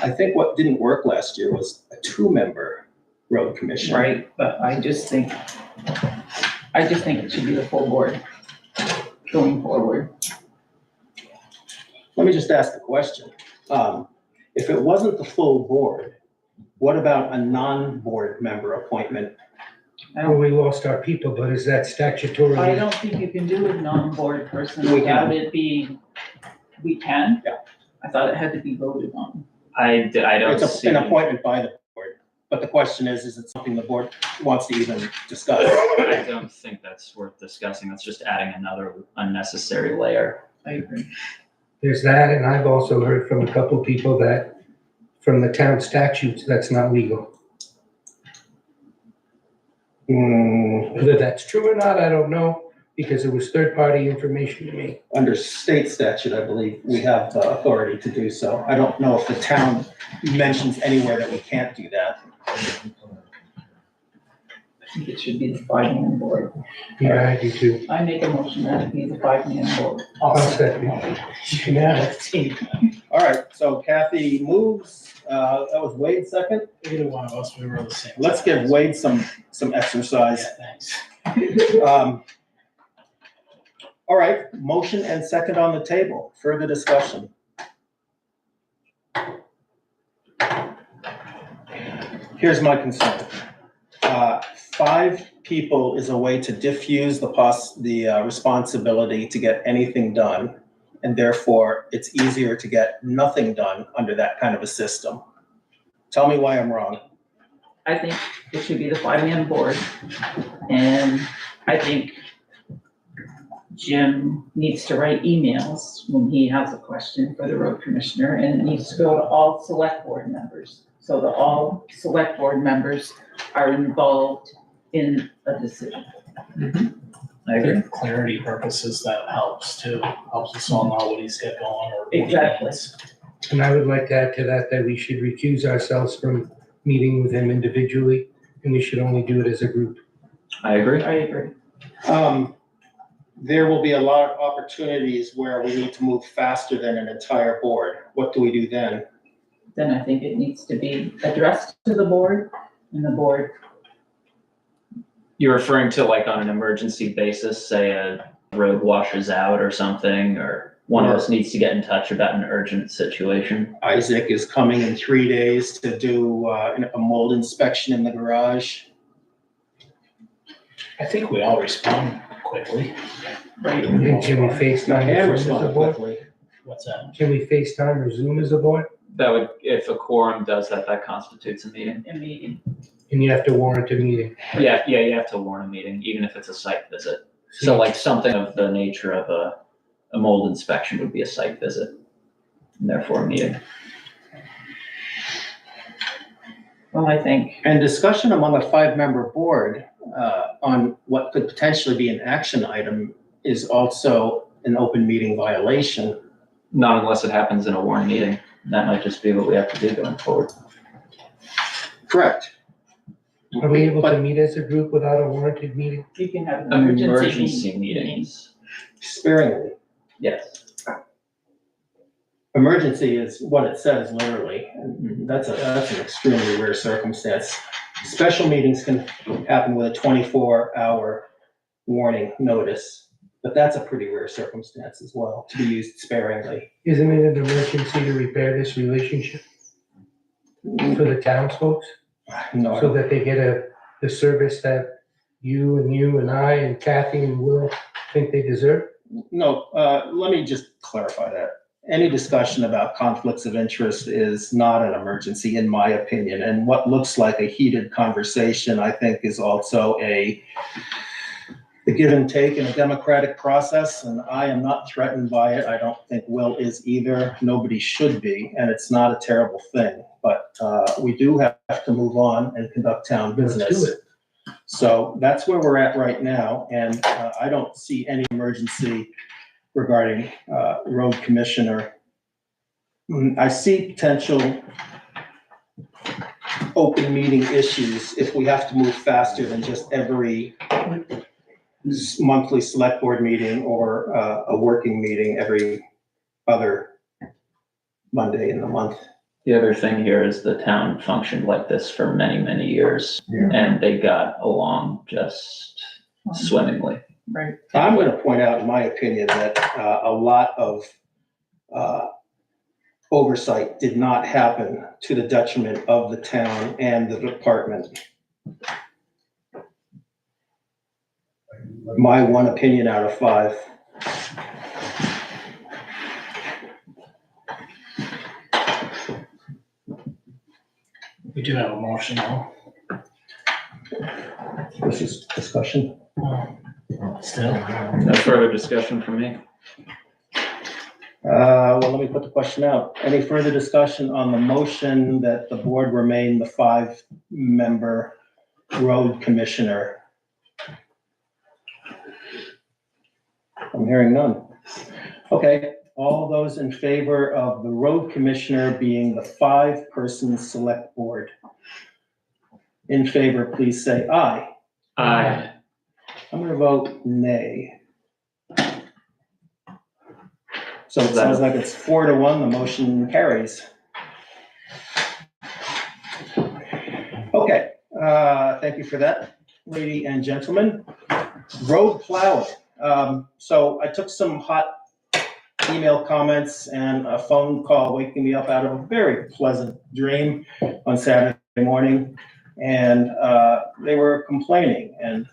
I think what didn't work last year was a 2-member road commission. Right, but I just think it should be the full board going forward. Let me just ask a question. If it wasn't the full board, what about a non-board member appointment? Well, we lost our people, but is that statutory? I don't think you can do a non-board person We without can. it being We can? Yeah. I thought it had to be voted on. I don't It's see. an appointment by the board, but the question is it something the board wants to even discuss? I don't think that's worth discussing. That's just adding another unnecessary layer. I agree. There's that, and I've also heard from a couple people that from the town statutes, that's not legal. Whether that's true or not, I don't know, because it was third-party information to me. Under state statute, I believe, we have the authority to do so. I don't know if the town mentions anywhere that we can't do that. I think it should be the 5-man board. Yeah, I do too. I make a motion that it be the 5-man board. I'll second. All right, so Kathy moves, that was Wade second. Either one of us, we were the same. Let's give Wade some exercise. Yeah, thanks. All right, motion and second on the table. Further discussion. Here's my concern. 5 people is a way to diffuse the responsibility to get anything done. And therefore, it's easier to get nothing done under that kind of a system. Tell me why I'm wrong. I think it should be the 5-man board. And I think Jim needs to write emails when he has a question for the road commissioner, and it needs to go to all select board members. So that all select board members are involved in a decision. I agree. For clarity purposes, that helps too, helps us all know what he's got going or. what he Exactly. needs. And I would like to add to that, that we should recuse ourselves from meeting with him individually, and we should only do it as a group. I agree. I agree. There will be a lot of opportunities where we need to move faster than an entire board. What do we do then? Then I think it needs to be addressed to the board, and the board, You're referring to like on an emergency basis, say a road washes out or something, or one of us needs to get in touch about an urgent situation. Isaac is coming in 3 days to do a mold inspection in the garage. I think we all respond quickly. right? And can we FaceTime And or Zoom as a respond board? quickly. What's that? Can we FaceTime or Zoom as a board? That would, if a quorum does that, that constitutes a meeting. A meeting. And you have to warrant a meeting. Yeah, you have to warn a meeting, even if it's a site visit. So like something of the nature of a mold inspection would be a site visit, and therefore a meeting. Well, I think, And discussion among a 5-member board on what could potentially be an action item is also an open meeting violation. Not unless it happens in a warned meeting. That might just be what we have to do going forward. Correct. Are we able to meet as a group without a warranted meeting? you can have an Emergency meetings, Sparingly. yes. Emergency is what it says literally. And that's an extremely rare circumstance. Special meetings can happen with a 24-hour warning notice, but that's a pretty rare circumstance as well, to be used sparingly. Isn't it an emergency to repair this relationship for the townsfolk? No, So that they get the service that you and I and Kathy and Will think they deserve? no, let me just clarify that. Any discussion about conflicts of interest is not an emergency, in my opinion. And what looks like a heated conversation, I think, is also a give and take in a democratic process. And I am not threatened by it. I don't think Will is either. Nobody should be, and it's not a terrible thing. But we do have to move on and conduct town business. Let's do it. So that's where we're at right now, and I don't see any emergency regarding road commissioner. I see potential open meeting issues if we have to move faster than just every monthly select board meeting or a working meeting every other Monday in the month. The other thing here is the town functioned like this for many, many years, Yeah. and they got along just swimmingly. right? I'm going to point out, in my opinion, that a lot of oversight did not happen to the detriment of the town and the department. My one opinion out of 5. do have a motion though. This is discussion. Still, No further discussion from me. Well, let me put the question out. Any further discussion on the motion that the board remain the 5-member road commissioner? I'm hearing none. Okay, all those in favor of the road commissioner being the 5-person select board? In favor, please say aye. Aye. I'm gonna vote nay. So it sounds like it's 4-1, the motion carries. Okay, thank you for that, lady and gentlemen. Road plowing. So I took some hot email comments and a phone call waking me up out of a very pleasant dream on Saturday morning. And they were complaining, and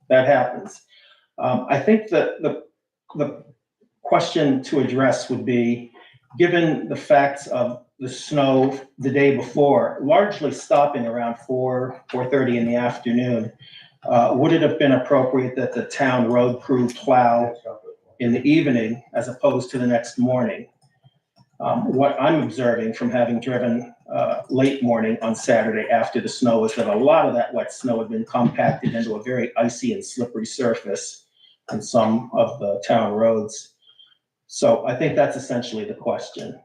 that happens. I think that the question to address would be, given the facts of the snow the day before, largely stopping around 4:30 in the afternoon, would it have been appropriate that the town road crew plow in the evening as opposed to the next morning? What I'm observing from having driven late morning on Saturday after the snow is that a lot of that wet snow had been compacted into a very icy and slippery surface on some of the town roads. So I think that's essentially the question.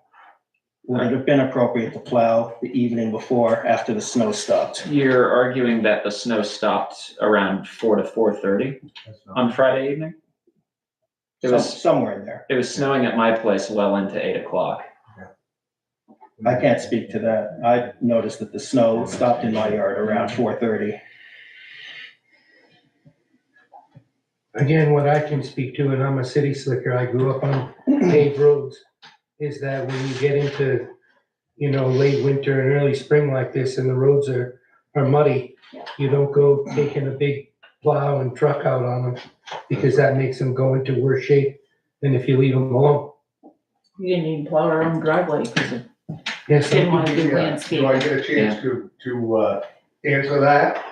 Would it have been appropriate to plow the evening before, after the snow stopped? You're arguing that the snow stopped around 4 to 4:30 on Friday evening? It was Somewhere in there. It was snowing at my place well into 8 o'clock. I can't speak to that. I noticed that the snow stopped in my yard around 4:30. Again, what I can speak to, and I'm a city slicker, I grew up on paved roads, is that when you get into, late winter and early spring like this and the roads are muddy, you don't go taking a big plow and truck out on them, because that makes them go into worse shape than if you leave them alone. You didn't even plow our own driveway because of, Yes, didn't want to do Do landscape. I get a chance to answer that?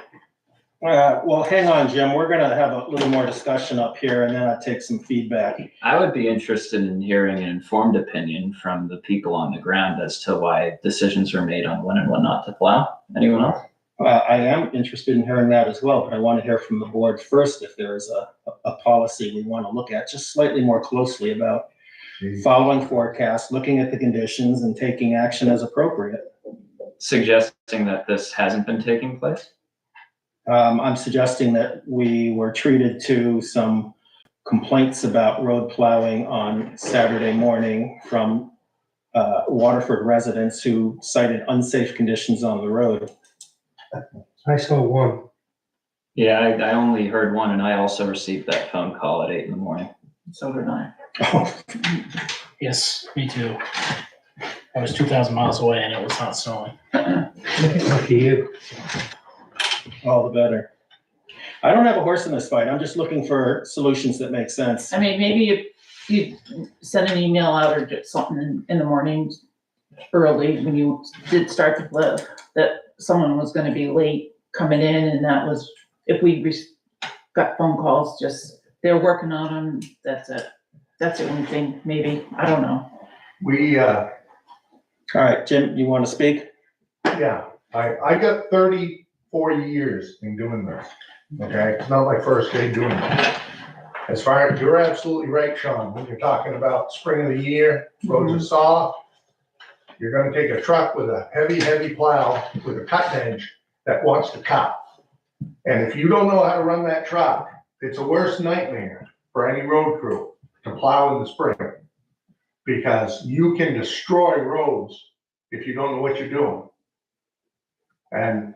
Well, hang on, Jim. We're gonna have a little more discussion up here and then I'll take some feedback. I would be interested in hearing an informed opinion from the people on the ground as to why decisions were made on when and when not to plow. Anyone else? I am interested in hearing that as well, but I want to hear from the board first if there is a policy we want to look at just slightly more closely about following forecasts, looking at the conditions and taking action as appropriate. Suggesting that this hasn't been taking place? I'm suggesting that we were treated to some complaints about road plowing on Saturday morning from Waterford residents who cited unsafe conditions on the road. I saw one. Yeah, I only heard one, and I also received that phone call at 8 in the morning. So did I. yes, me too. I was 2,000 miles away and it was not snowing. Lucky you. All the better. I don't have a horse in this fight. I'm just looking for solutions that make sense. I mean, maybe if you send an email out or do something in the morning early when you did start the live, that someone was gonna be late coming in, and that was, if we got phone calls, just, they're working on them, that's it. That's the only thing, maybe, I don't know. All right, Jim, you want to speak? Yeah, I got 34 years in doing this, okay? It's not my first day doing it. As far as, you're absolutely right, Sean, when you're talking about spring of the year, roads are soft. You're gonna take a truck with a heavy plow with a cut edge that wants to cut. And if you don't know how to run that truck, it's a worse nightmare for any road crew to plow in the spring. Because you can destroy roads if you don't know what you're doing. And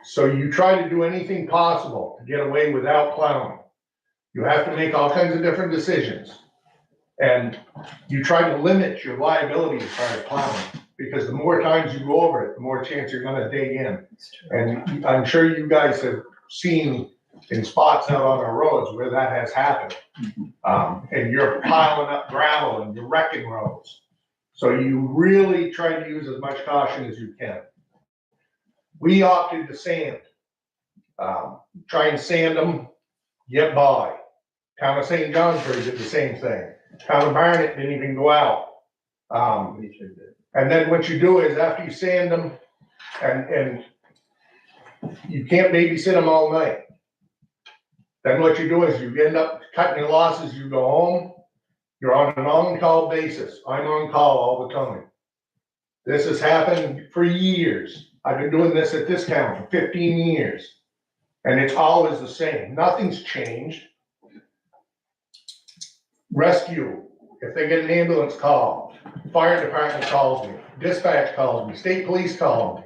so you try to do anything possible to get away without plowing. You have to make all kinds of different decisions. And you try to limit your liability as far as plowing, because the more times you go over it, the more chance you're gonna dig in. And I'm sure you guys have seen in spots out on our roads where that has happened. And you're piling up gravel and you're wrecking roads. So you really try to use as much caution as you can. We opted to sand. Try and sand them, get by. Town of St. Johnsbury did the same thing. Town of Barnet didn't even go out. And then what you do is after you sand them, and you can't babysit them all night. Then what you do is you end up cutting your losses, you go home, you're on an on-call basis. I'm on call all the time. This has happened for years. I've been doing this at this town for 15 years. And it's always the same. Nothing's changed. Rescue, if they get an ambulance call, fire department calls me, dispatch calls me, state police call me.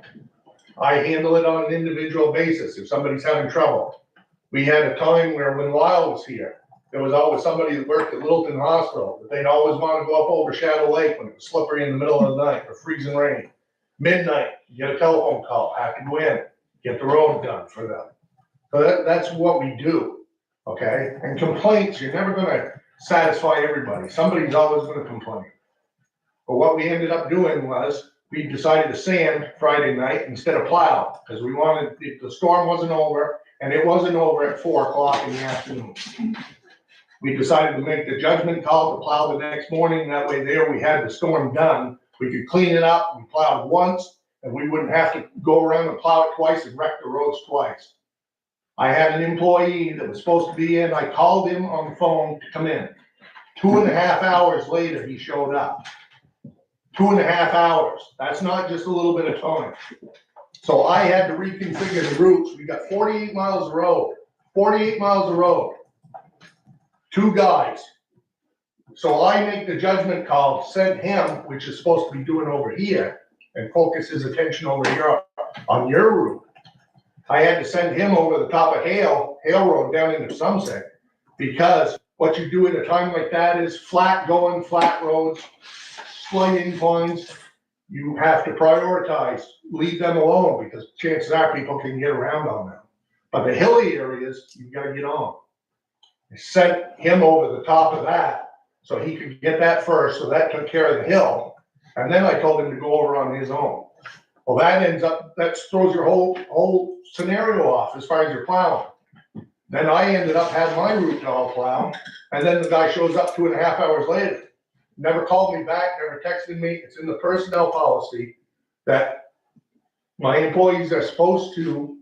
I handle it on an individual basis if somebody's having trouble. We had a time where when Lyle was here, there was always somebody that worked at Littleton Hospital, that they'd always want to go up over Shadow Lake when it was slippery in the middle of the night or freezing rain. Midnight, you get a telephone call, have to go in, get the road done for them. So that's what we do, okay? And complaints, you're never gonna satisfy everybody. Somebody's always gonna complain. But what we ended up doing was, we decided to sand Friday night instead of plow, because we wanted, if the storm wasn't over, and it wasn't over at 4 o'clock in the afternoon. We decided to make the judgment call to plow the next morning. That way there we had the storm done. We could clean it up. We plowed once and we wouldn't have to go around and plow it twice and wreck the roads twice. I had an employee that was supposed to be in. I called him on the phone to come in. 2.5 hours later, he showed up. 2.5 hours. That's not just a little bit of time. So I had to reconfigure the routes. We got 48 miles of road, 48 miles of road. 2 guys. So I make the judgment call, send him, which is supposed to be doing over here, and focus his attention over here on your route. I had to send him over the top of Hale Road down into Somerset, because what you do at a time like that is flat going, flat roads, slight inclines. You have to prioritize, leave them alone, because chances are people can get around on them. But the hilly areas, you've got to get on. I sent him over the top of that so he could get that first, so that took care of the hill. And then I told him to go over on his own. Well, that throws your whole scenario off as far as your plowing. Then I ended up having my route to all plow, and then the guy shows up 2.5 hours later. Never called me back, never texted me. It's in the personnel policy that my employees are supposed to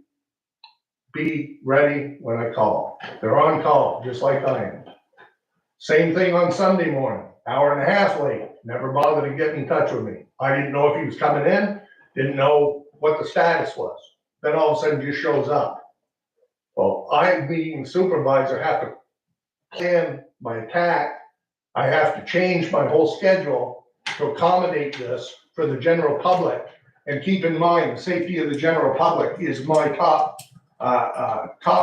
be ready when I call. They're on call, just like I am. Same thing on Sunday morning, 1.5 hours late, never bothered to get in touch with me. I didn't know if he was coming in, didn't know what the status was. Then all of a sudden just shows up. Well, I, being supervisor, have to plan my attack. I have to change my whole schedule to accommodate this for the general public. And keep in mind, the safety of the general public is my top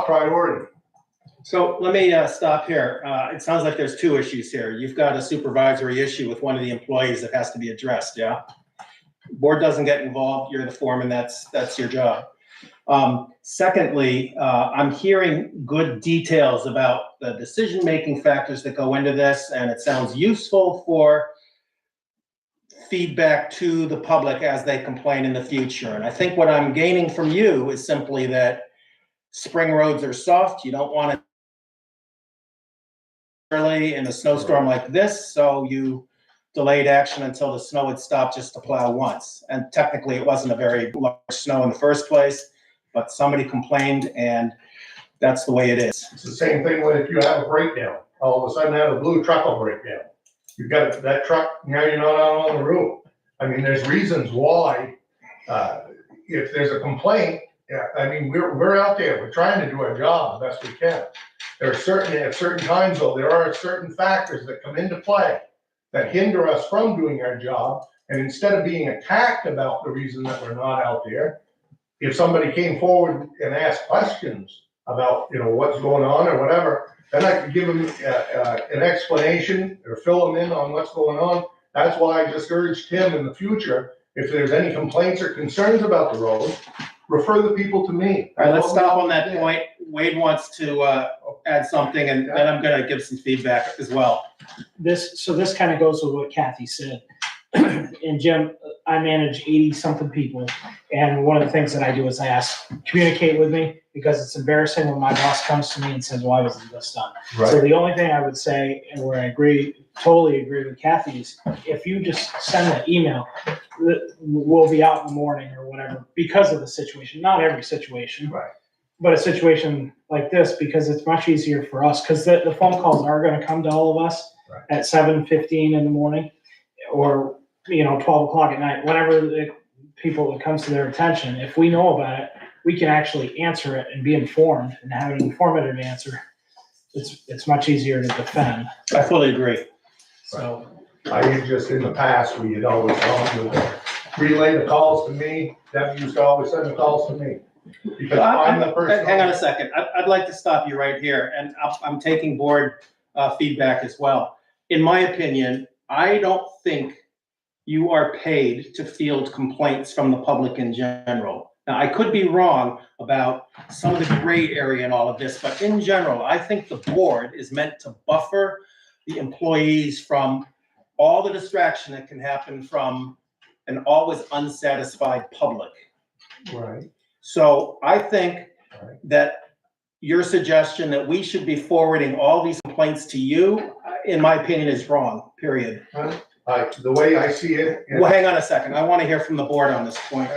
priority. So let me stop here. It sounds like there's 2 issues here. You've got a supervisory issue with one of the employees that has to be addressed, yeah? Board doesn't get involved, you're the foreman, that's your job. Secondly, I'm hearing good details about the decision-making factors that go into this, and it sounds useful for feedback to the public as they complain in the future. And I think what I'm gaining from you is simply that spring roads are soft. You don't want it early in a snowstorm like this, so you delayed action until the snow had stopped just to plow once. And technically, it wasn't a very large snow in the first place, but somebody complained, and that's the way it is. It's the same thing when if you have a breakdown, all of a sudden have a blue truck will break down. You've got that truck, now you're not out on the road. I mean, there's reasons why, if there's a complaint, yeah, I mean, we're out there, we're trying to do our job the best we can. There are at certain times though, there are certain factors that come into play that hinder us from doing our job. And instead of being attacked about the reason that we're not out there, if somebody came forward and asked questions about, what's going on or whatever, then I could give them an explanation or fill them in on what's going on. That's why I just urged him in the future, if there's any complaints or concerns about the road, refer the people to me. All right, let's stop on that point. Wade wants to add something, and then I'm gonna give some feedback as well. This kind of goes with what Kathy said. And Jim, I manage 80-something people, and one of the things that I do is I ask, communicate with me, because it's embarrassing when my boss comes to me and says, why wasn't this done? So the only thing I would say, and where I totally agree with Kathy, is if you just send an email, we'll be out in the morning or whatever, because of the situation, not every situation. Right. But a situation like this, because it's much easier for us, because the phone calls are gonna come to all of us at 7:15 in the morning, or, 12 o'clock at night, whenever it comes to their attention. If we know about it, we can actually answer it and be informed and have an informative answer. It's much easier to defend, I fully agree. so. I had just in the past, we had always gone with relay the calls to me, Deb used to always send the calls to me. Because I'm the person. Hang on a second. I'd like to stop you right here, and I'm taking board feedback as well. In my opinion, I don't think you are paid to field complaints from the public in general. Now, I could be wrong about some of the gray area in all of this, but in general, I think the board is meant to buffer the employees from all the distraction that can happen from an always unsatisfied public. Right. So I think that your suggestion that we should be forwarding all these complaints to you, in my opinion, is wrong, period. The way I see it. Well, hang on a second. I want to hear from the board on this point.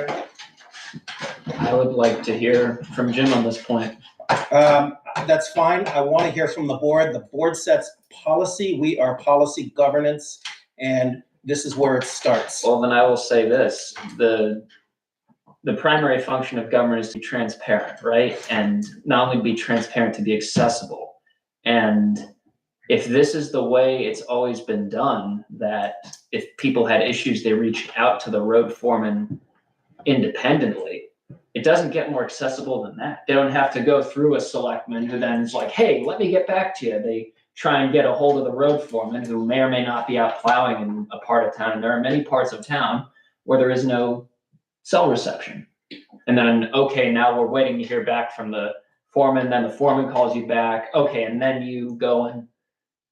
I would like to hear from Jim on this point. That's fine. I want to hear from the board. The board sets policy. We are policy governance, and this is where it starts. Well, then I will say this, the primary function of government is to be transparent, right? And not only be transparent, to be accessible. And if this is the way it's always been done, that if people had issues, they reach out to the road foreman independently, it doesn't get more accessible than that. They don't have to go through a selectman who then is like, hey, let me get back to you. They try and get a hold of the road foreman who may or may not be out plowing in a part of town. And there are many parts of town where there is no cell reception. And then, okay, now we're waiting to hear back from the foreman, then the foreman calls you back. Okay, and then you go and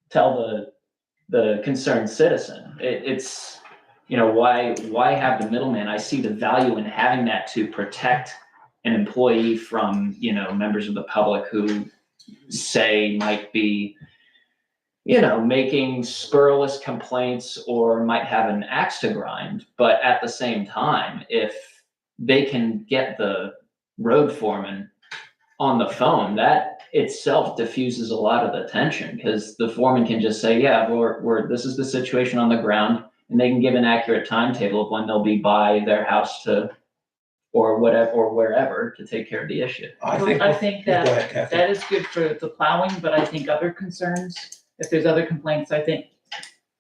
tell the concerned citizen. It's, why have the middleman? I see the value in having that to protect an employee from, members of the public who say might be, making scurrilous complaints or might have an axe to grind. But at the same time, if they can get the road foreman on the phone, that itself diffuses a lot of the tension, because the foreman can just say, yeah, this is the situation on the ground, and they can give an accurate timetable of when they'll be by their house or whatever, or wherever, to take care of the issue. I think Go ahead, Kathy. that is good for the plowing, but I think other concerns, if there's other complaints, I think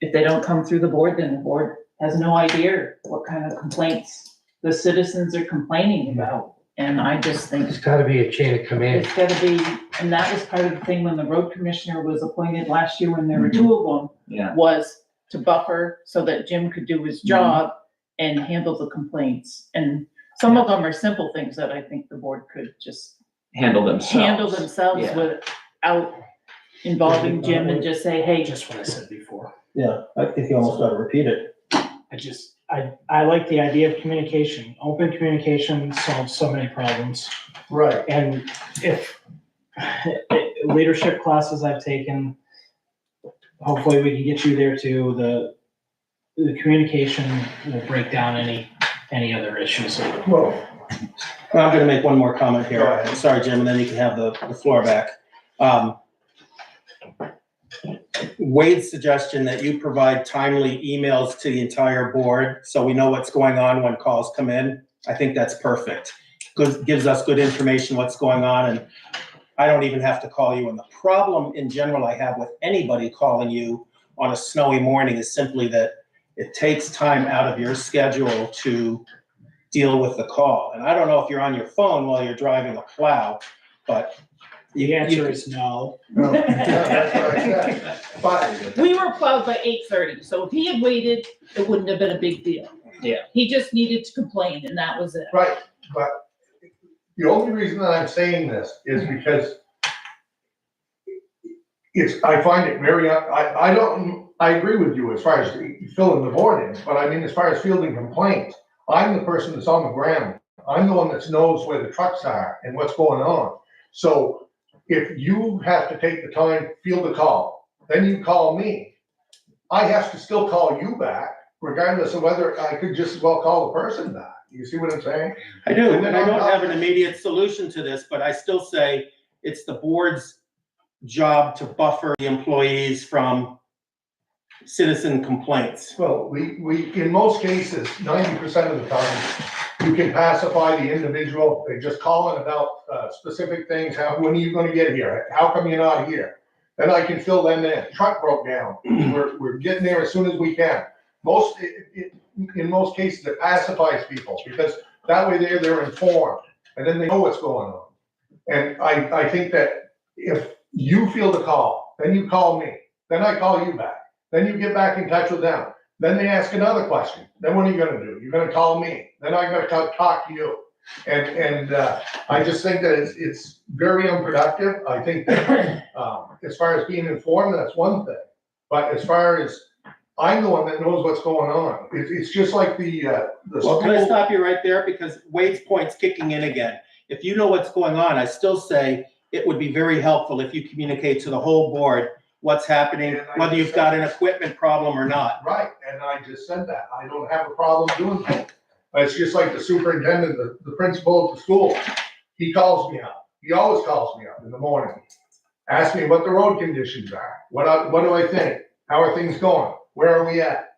if they don't come through the board, then the board has no idea what kind of complaints the citizens are complaining about. And I just think It's gotta be a chain of command. it's gotta be, and that was part of the thing when the road commissioner was appointed last year, when there were two of them, Yeah. was to buffer so that Jim could do his job and handle the complaints. And some of them are simple things that I think the board could just Handle themselves. Yeah. without involving Jim, and just say, hey, Just what I said before. Yeah, I think you almost got to repeat it. I like the idea of communication. Open communication solves so many problems. Right. And if leadership classes I've taken, hopefully we can get you there too. The communication will break down any other issues. Well, I'm going to make one more comment here. Go ahead. Sorry, Jim, and then you can have the floor back. Wade's suggestion that you provide timely emails to the entire board so we know what's going on when calls come in, I think that's perfect. Gives us good information what's going on, and I don't even have to call you. And the problem in general I have with anybody calling you on a snowy morning is simply that it takes time out of your schedule to deal with the call. And I don't know if you're on your phone while you're driving a plow, but The answer is no. no, that's what I said. But we were plowed by 8:30, so if he had waited, it wouldn't have been a big deal. Yeah. He just needed to complain, and that was it. Right, but the only reason that I'm saying this is because I find it very, I don't I agree with you as far as filling the board in, but I mean, as far as fielding complaints, I'm the person that's on the ground. I'm the one that knows where the trucks are and what's going on. So if you have to take the time, field a call, then you call me. I have to still call you back, regardless of whether I could just as well call the person back. You see what I'm saying? I do, and I don't have an immediate solution to this, but I still say it's the board's job to buffer the employees from citizen complaints. Well, we, in most cases, 90% of the time, you can pacify the individual. They're just calling about specific things. When are you gonna get here? How come you're not here? Then I can fill them in. Truck broke down. We're getting there as soon as we can. In most cases, it pacifies people because that way they're informed and then they know what's going on. And I think that if you field a call, then you call me, then I call you back, then you get back in touch with them. Then they ask another question. Then what are you gonna do? You're gonna call me. Then I'm gonna talk to you. And I just think that it's very unproductive. I think that as far as being informed, that's one thing. But as far as I'm the one that knows what's going on, it's just like the Well, can I school. stop you right there? Because Wade's point's kicking in again. If you know what's going on, I still say it would be very helpful if you communicate to the whole board what's happening, whether you've got an equipment problem or not. Right, and I just said that. I don't have a problem doing that. But it's just like the superintendent, the principal at the school. He calls me up. He always calls me up in the morning. Asks me what the road conditions are. What do I think? How are things going? Where are we at?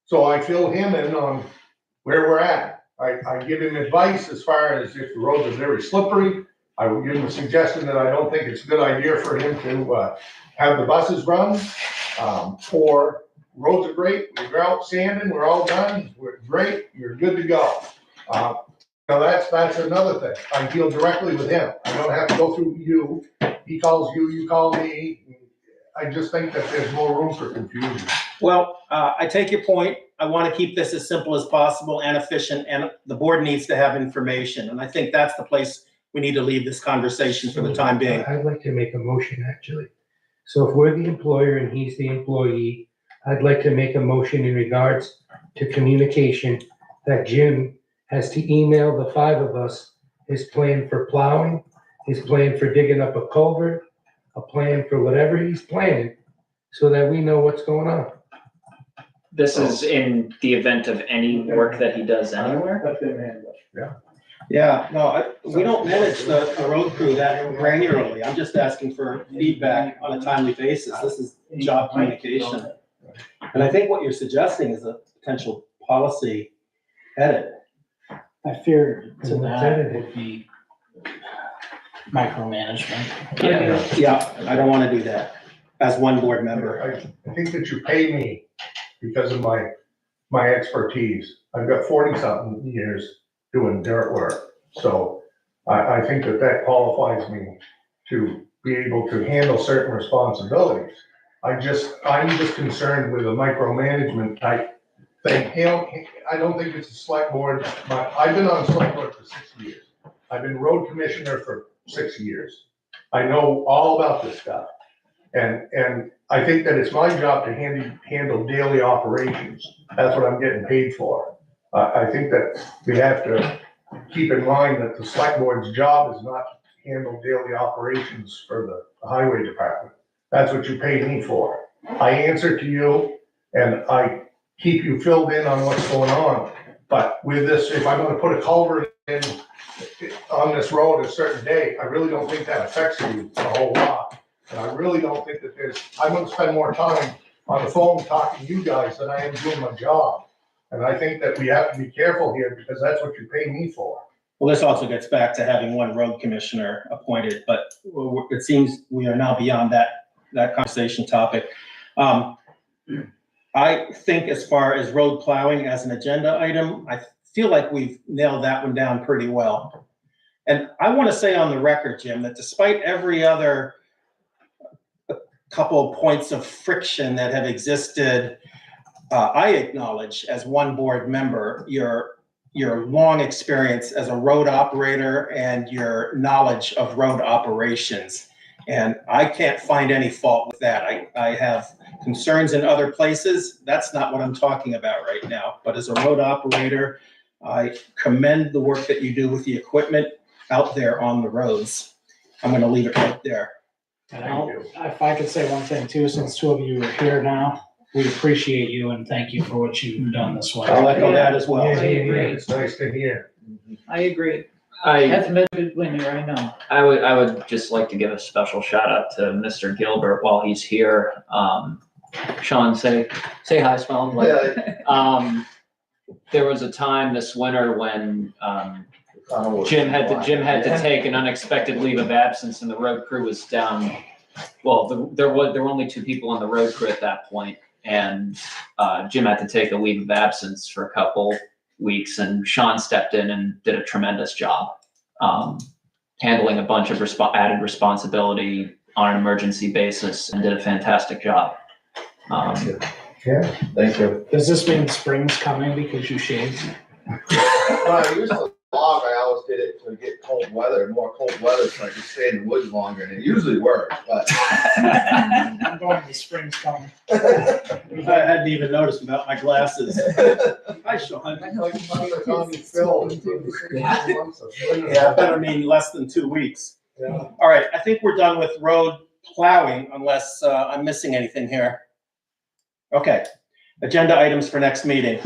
So I fill him in on where we're at. I give him advice as far as if the roads are very slippery. I will give him a suggestion that I don't think it's a good idea for him to have the buses run. Or roads are great, we're out sanding, we're all done, we're great, you're good to go. Now that's another thing. I deal directly with him. I don't have to go through you. He calls you, you call me. I just think that there's more room for confusion. Well, I take your point. I want to keep this as simple as possible and efficient, and the board needs to have information. And I think that's the place we need to leave this conversation for the time being. I'd like to make a motion, actually. So if we're the employer and he's the employee, I'd like to make a motion in regards to communication that Jim has to email the 5 of us his plan for plowing, his plan for digging up a culvert, a plan for whatever he's planning, so that we know what's going on. This is in the event of any work that he does anywhere? That's been handled. Yeah, no, we don't manage the road crew that granularly. I'm just asking for feedback on a timely basis. This is job communication. And I think what you're suggesting is a potential policy edit. I fear to And what's that edited? would be micromanagement. Yeah, I don't want to do that as one board member. I think that you pay me because of my expertise. I've got 40-something years doing dirt work. So I think that qualifies me to be able to handle certain responsibilities. I'm just concerned with the micromanagement type thing. I don't think it's a select board, but I've been on select board for 6 years. I've been road commissioner for 6 years. I know all about this stuff. And I think that it's my job to handle daily operations. That's what I'm getting paid for. I think that we have to keep in mind that the select board's job is not to handle daily operations for the highway department. That's what you pay me for. I answer to you and I keep you filled in on what's going on. But with this, if I'm gonna put a culvert in on this road a certain day, I really don't think that affects you a whole lot. And I really don't think that I'm gonna spend more time on the phone talking to you guys than I am doing my job. And I think that we have to be careful here because that's what you pay me for. Well, this also gets back to having one road commissioner appointed, but it seems we are now beyond that conversation topic. I think as far as road plowing as an agenda item, I feel like we've nailed that one down pretty well. And I want to say on the record, Jim, that despite every other couple of points of friction that have existed, I acknowledge as one board member, your long experience as a road operator and your knowledge of road operations. And I can't find any fault with that. I have concerns in other places. That's not what I'm talking about right now. But as a road operator, I commend the work that you do with the equipment out there on the roads. I'm gonna leave it right there. And if I could say one thing too, since two of you are here now, we appreciate you and thank you for what you've done this way. I'll echo that as well. I agree. It's nice to hear. I agree. I, As a Midwood winner, I know. I would just like to give a special shout out to Mr. Gilbert while he's here. Sean, say hi, smile. There was a time this winter when, Jim had to take an unexpected leave of absence and the road crew was down. Well, there were only 2 people on the road crew at that point, and Jim had to take a leave of absence for a couple weeks, and Sean stepped in and did a tremendous job, handling a bunch of added responsibility on an emergency basis, and did a fantastic job. Yeah, thank you. Does this mean spring's coming because you shaved? When I used to log, I always did it to get cold weather, more cold weather, so I could stay in the woods longer, and it usually worked, but. I'm going to spring's coming. I hadn't even noticed without my glasses. Hi, Sean. Yeah, better mean less than 2 weeks. Yeah. All right, I think we're done with road plowing unless I'm missing anything here. Okay, agenda items for next meeting.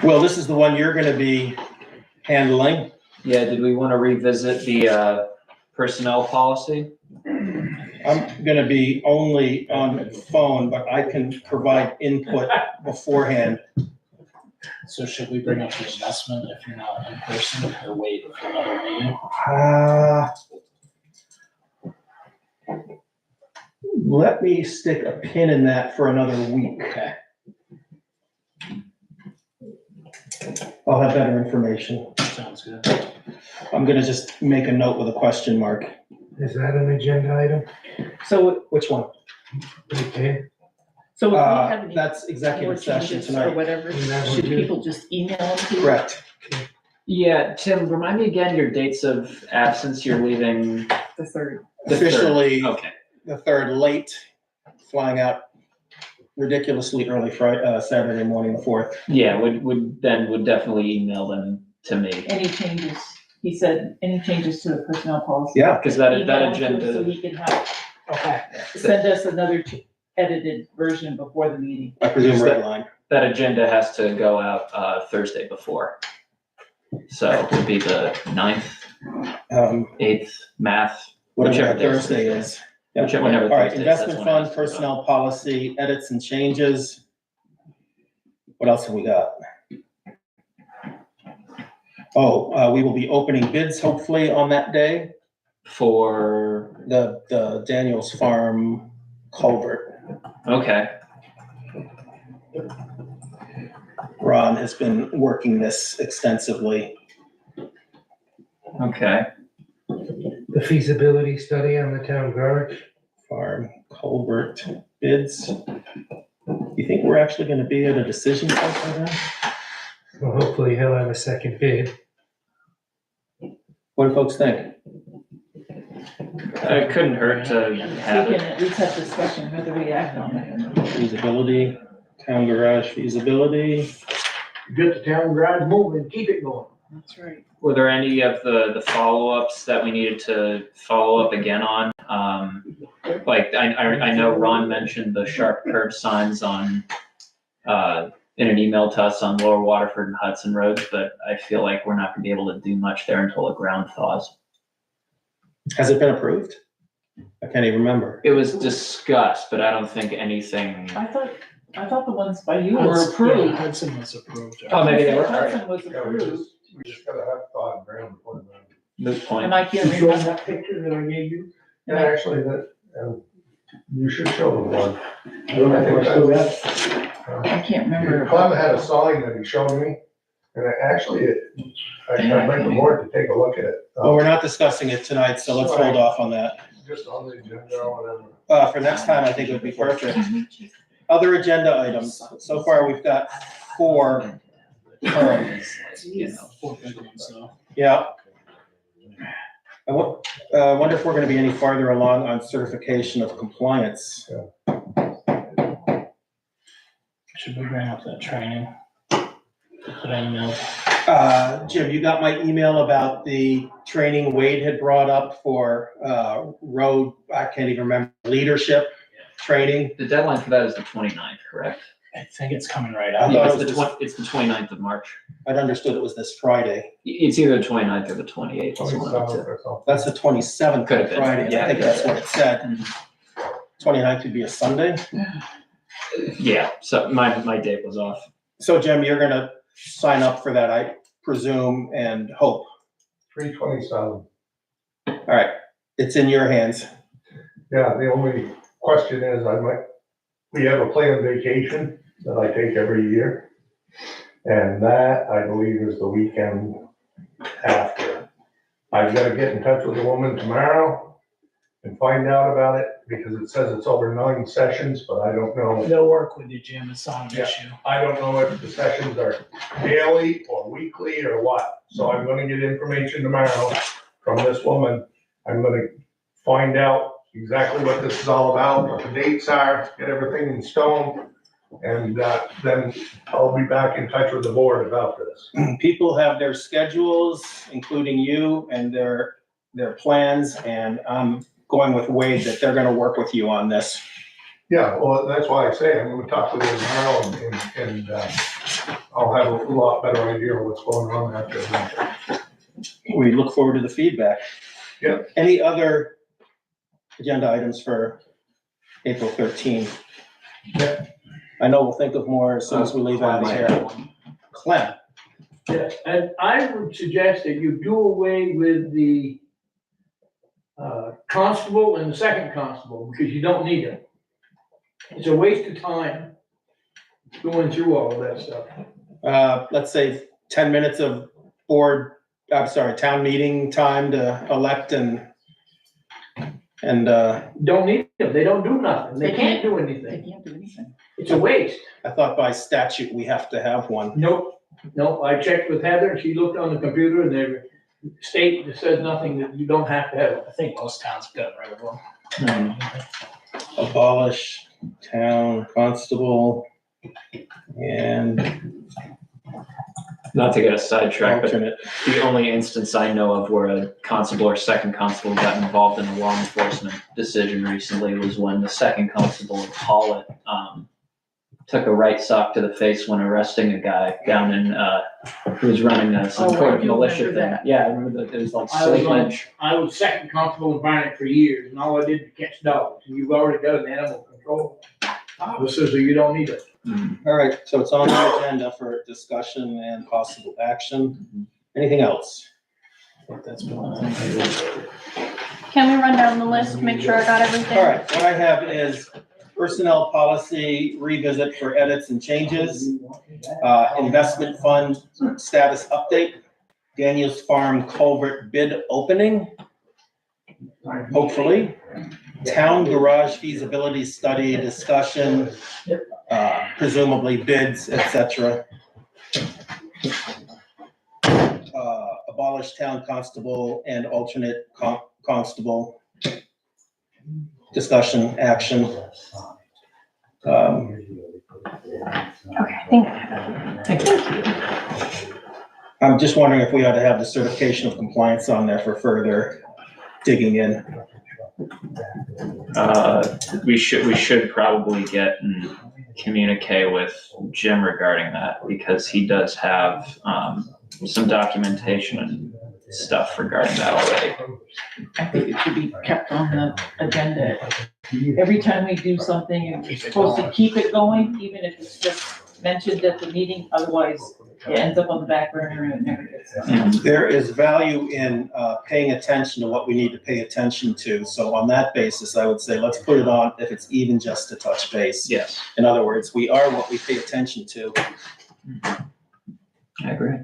Well, this is the one you're gonna be handling. Yeah, did we want to revisit the personnel policy? I'm gonna be only on phone, but I can provide input beforehand. So should we bring up the adjustment if you're not in person or wait for another meeting? Let me stick a pin in that for another week. Okay. I'll have better information. Sounds good. I'm gonna just make a note with a question mark. Is that an agenda item? So, Which one? Okay. so if we have any That's more executive session changes or tonight. whatever, And that should would be- people just email them to you? Correct. Yeah, Tim, remind me again your dates of absence. You're leaving The 3rd. the 3rd. Officially, Okay. the 3rd late, flying out ridiculously early Friday, Saturday morning, the 4th. Yeah, would definitely email them to me. Any changes? He said, any changes to the personnel policy? Yeah. Because that Email them to him agenda. So he can have, Okay. send us another edited version before the meeting. I presume red line. That agenda has to go out Thursday before. So it would be the 9th, 8th, math, Whatever whichever that day Thursday is. Yeah. Whichever All right, Thursday is, that's investment when it has fund, to go. personnel policy, edits and changes. What else have we got? Oh, we will be opening bids hopefully on that day, for, the Daniels Farm culvert. okay, Ron has been working this extensively. okay. The feasibility study on the town garage. Farm culvert bids. You think we're actually gonna be at a decision point by then? Well, hopefully he'll have a second bid. What do folks think? It couldn't hurt to We have can it. at least have discussion whether we act on it. Feasibility, town garage feasibility. Get the town garage moving, keep it going. That's right. Were there any of the follow-ups that we needed to follow up again on? Like, I know Ron mentioned the sharp curb signs on, in an email to us on Lower Waterford and Hudson roads, but I feel like we're not gonna be able to do much there until the ground thaws. Has it been approved? I can't even remember. It was discussed, but I don't think anything, I thought the ones by you were Hudson- approved. yeah, Hudson was approved. Oh, maybe they were. Hudson was Yeah, we approved, just gotta have thought ground before the. moot point. and I can't You showing remember. that picture that I gave you? Yeah, actually, that, you should show the one. I don't know if I still got it. I can't remember. Clem had a sign that he showed me, and I'd like the board to take a look at it. Well, we're not discussing it tonight, so let's hold off on that. Just on the agenda or whatever. For next time, I think it would be perfect. Other agenda items. So far, we've got 4. You know, 4 big ones, so. Yeah. wonder if we're gonna be any farther along on certification of compliance. Should we bring up that training? That I emailed? Jim, you got my email about the training Wade had brought up for, road, I can't even remember, leadership training? The deadline for that is the 29th, correct? I think it's coming right I up. thought Yeah, it was it's the 29th of March. I'd understood it was this Friday. It's either the 29th or the 28th. It's one of the two. That's the 27th, Could have been, Friday, I yeah. think that's what it said. 29th would be a Sunday. Yeah, so my date was off. So Jim, you're gonna sign up for that, I presume, and hope. 327. All right, it's in your hands. Yeah, the only question is, we have a planned vacation that I take every year. And that, I believe, is the weekend after. I've got to get in touch with the woman tomorrow and find out about it, because it says it's over 9 sessions, but I don't know. They'll work with you, Jim. It's not an Yeah. issue. I don't know if the sessions are daily or weekly or what. So I'm gonna get information tomorrow from this woman. I'm gonna find out exactly what this is all about, what the dates are, get everything in stone. And then I'll be back in touch with the board about this. People have their schedules, including you, and their plans, and I'm going with Wade that they're gonna work with you on this. Yeah, well, that's why I say I'm gonna talk with her tomorrow and I'll have a lot better idea of what's going on after that. We look forward to the feedback. Yeah. Any other agenda items for April 13th? Yeah. I know we'll think of more as soon as we leave out of here. Clem, Yeah, and I would suggest that you do away with the constable and the second constable, because you don't need them. It's a waste of time going through all of that stuff. let's say 10 minutes of town meeting time to elect and Don't need them, they don't do nothing, they can't do They anything, can't do anything. it's a waste. I thought by statute we have to have one. Nope, I checked with Heather, and she looked on the computer, and the state says nothing, that you don't have to have it. I think most towns have got it right well. Abolish town constable and Not to get us sidetracked, but alternate. the only instance I know of where a constable or second constable got involved in a law enforcement decision recently was when the second constable in Pollitt, took a right sock to the face when arresting a guy down in, who was running some Oh, sort I of do militia remember thing. that. Yeah, I remember that, it was like I was Slate on- Lynch. I was second constable in Barnet for years, and all I did was catch dogs, and you've already got an animal control officer, so you don't need it. All right, so it's on the agenda for discussion and possible action. Anything else? That's been, Can we run down the list, make sure I got everything? All right, what I have is personnel policy revisit for edits and changes, investment fund status update, Daniels Farm culvert bid opening, hopefully, town garage feasibility study discussion, presumably bids, etc. Abolish town constable and alternate constable discussion, action. Okay, I think I have it. I'm just wondering if we ought to have the certification of compliance on there for further digging in. We should probably get and communicate with Jim regarding that, because he does have, some documentation and stuff regarding that already. I think it should be kept on the agenda. Every time we do something, you're supposed to keep it going, even if it's just mentioned at the meeting, otherwise it ends up on the back burner and it never gets done. There is value in paying attention to what we need to pay attention to. So on that basis, I would say, let's put it on if it's even just to touch base. Yes, In other words, we are what we pay attention to. I agree.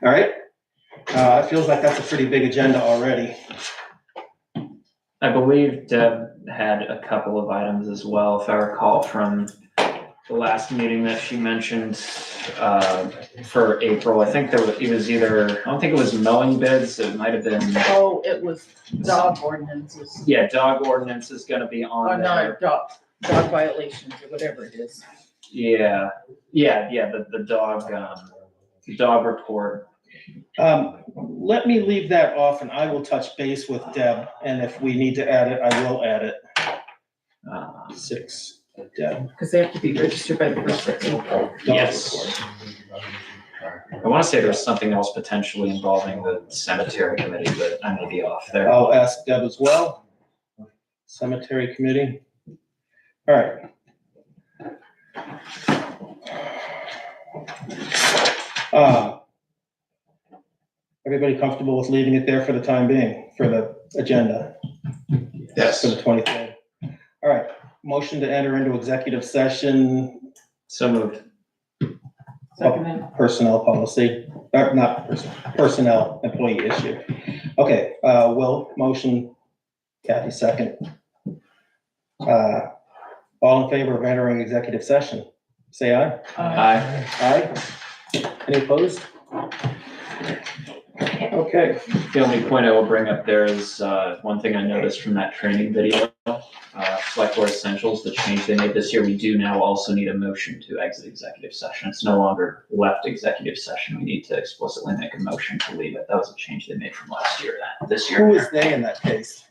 All right? It feels like that's a pretty big agenda already. I believe Deb had a couple of items as well, if I recall, from the last meeting that she mentioned, for April, I think it was either, I don't think it was mowing bids, it might have been, Oh, it was dog ordinances, yeah, dog ordinance is gonna be or on there. not dog violations or whatever it is. Yeah, the dog report. Let me leave that off and I will touch base with Deb, and if we need to add it, I will add it. 6, Deb. Because they have to be registered by the first of April. Dog Yes. report. I wanna say there's something else potentially involving the cemetery committee, but I may be off there. I'll ask Deb as well. Cemetery committee. All right. Everybody comfortable with leaving it there for the time being, for the agenda? Yes. For the 23rd. All right, motion to enter into executive session, So moved. Second, personnel policy, not personnel, employee issue. Okay, Will, motion, Kathy, second. All in favor of entering executive session, say aye. Aye. Aye. Any opposed? Okay. The only point I will bring up there is, one thing I noticed from that training video, Selectboard Essentials, the change they made this year, we do now also need a motion to exit executive session. It's no longer left executive session. We need to explicitly make a motion to leave it. That was a change they made from last year, this year. Who is they in that case?